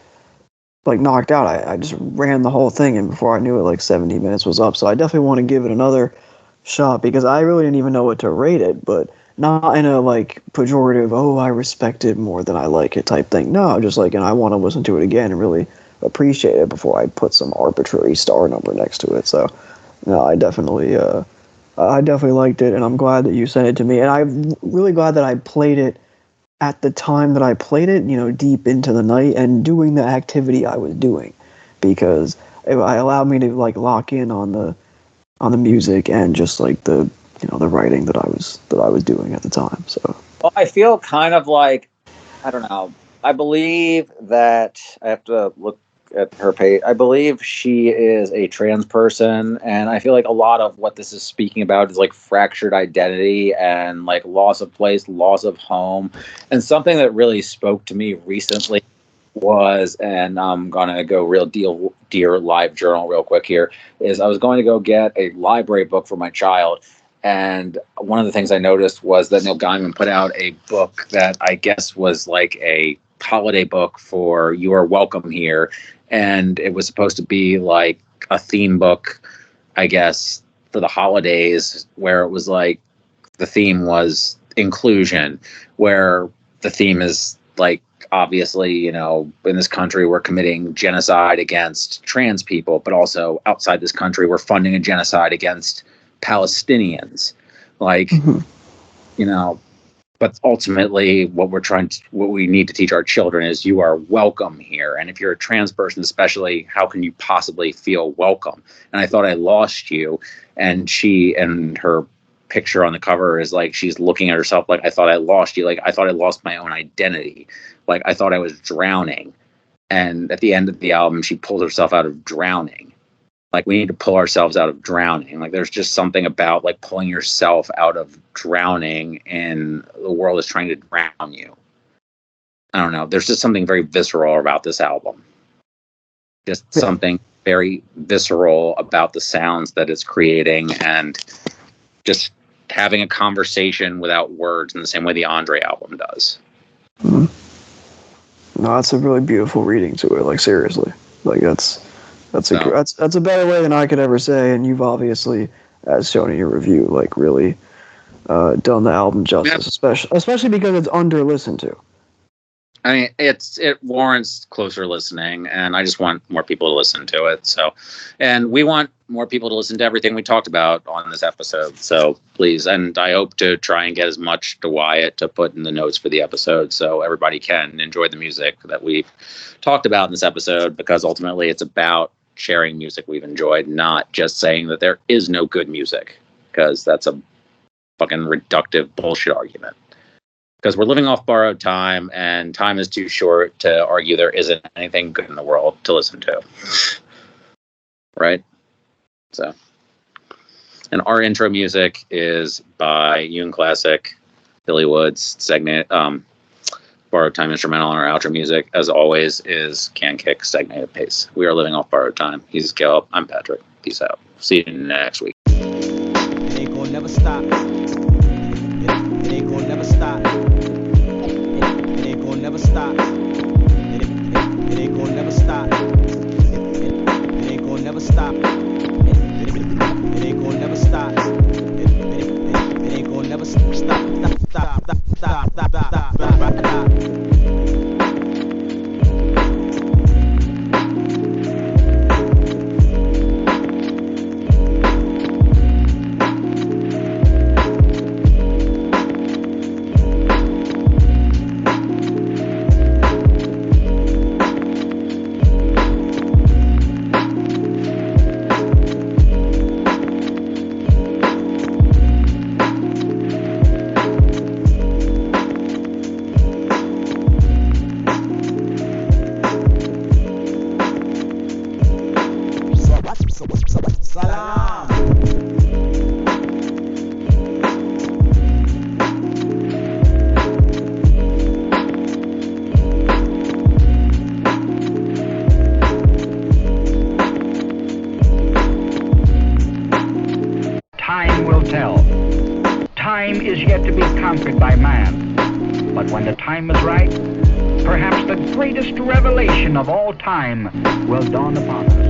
[SPEAKER 1] like knocked out. I just ran the whole thing, and before I knew it, like 70 minutes was up. So I definitely want to give it another shot because I really didn't even know what to rate it, but not in a like pejorative, oh, I respect it more than I like it type thing. No, just like, and I want to listen to it again and really appreciate it before I put some arbitrary star number next to it. So, no, I definitely liked it, and I'm glad that you sent it to me. And I'm really glad that I played it at the time that I played it, deep into the night and doing the activity I was doing, because it allowed me to like lock in on the music and just like the writing that I was doing at the time. So,
[SPEAKER 4] well, I feel kind of like, I don't know. I believe that I have to look at her page. I believe she is a trans person, and I feel like a lot of what this is speaking about is like fractured identity and like loss of place, loss of home. And something that really spoke to me recently was, and I'm gonna go real dear live journal real quick here, is I was going to go get a library book for my child, and one of the things I noticed was that Neil Gaiman put out a book that I guess was like a holiday book for You Are Welcome Here, and it was supposed to be like a theme book, I guess, for the holidays, where it was like the theme was inclusion, where the theme is like, obviously, you know, in this country we're committing genocide against trans people, but also outside this country we're funding a genocide against Palestinians, like, you know. But ultimately, what we need to teach our children is you are welcome here. And if you're a trans person, especially, how can you possibly feel welcome? And I thought I lost you. And her picture on the cover is like, she's looking at herself like, I thought I lost you. Like, I thought I lost my own identity. Like, I thought I was drowning. And at the end of the album, she pulled herself out of drowning. Like, we need to pull ourselves out of drowning. Like, there's just something about like pulling yourself out of drowning, and the world is trying to drown you. I don't know. There's just something very visceral about this album. Just something very visceral about the sounds that it's creating, and just having a conversation without words in the same way the Andre album does.
[SPEAKER 1] No, that's a really beautiful reading to it. Like, seriously, like that's a better way than I could ever say. And you've obviously, as shown in your review, like really done the album justice, especially because it's under listened to.
[SPEAKER 4] I mean, it warrants closer listening, and I just want more people to listen to it. So, and we want more people to listen to everything we talked about on this episode. So please, and I hope to try and get as much to Wyatt to put in the notes for the episode, so everybody can enjoy the music that we've talked about in this episode, because ultimately it's about sharing music we've enjoyed, not just saying that there is no good music, because that's a fucking reductive bullshit argument. Because we're living off borrowed time, and time is too short to argue there isn't anything good in the world to listen to. Right? So, and our intro music is by Yoon Classic, Billy Woods, segment, borrowed time instrumental, and our outro music, as always, is Can Kick Stagnated Pace. We are living off borrowed time. He's Gil. I'm Patrick. Peace out. See you next week.
[SPEAKER 5] It ain't gonna never stop. It ain't gonna never stop. It ain't gonna never stop. It ain't gonna never stop. It ain't gonna never stop. It ain't gonna never stop. It ain't gonna never stop.
[SPEAKER 6] Of all time will dawn upon us.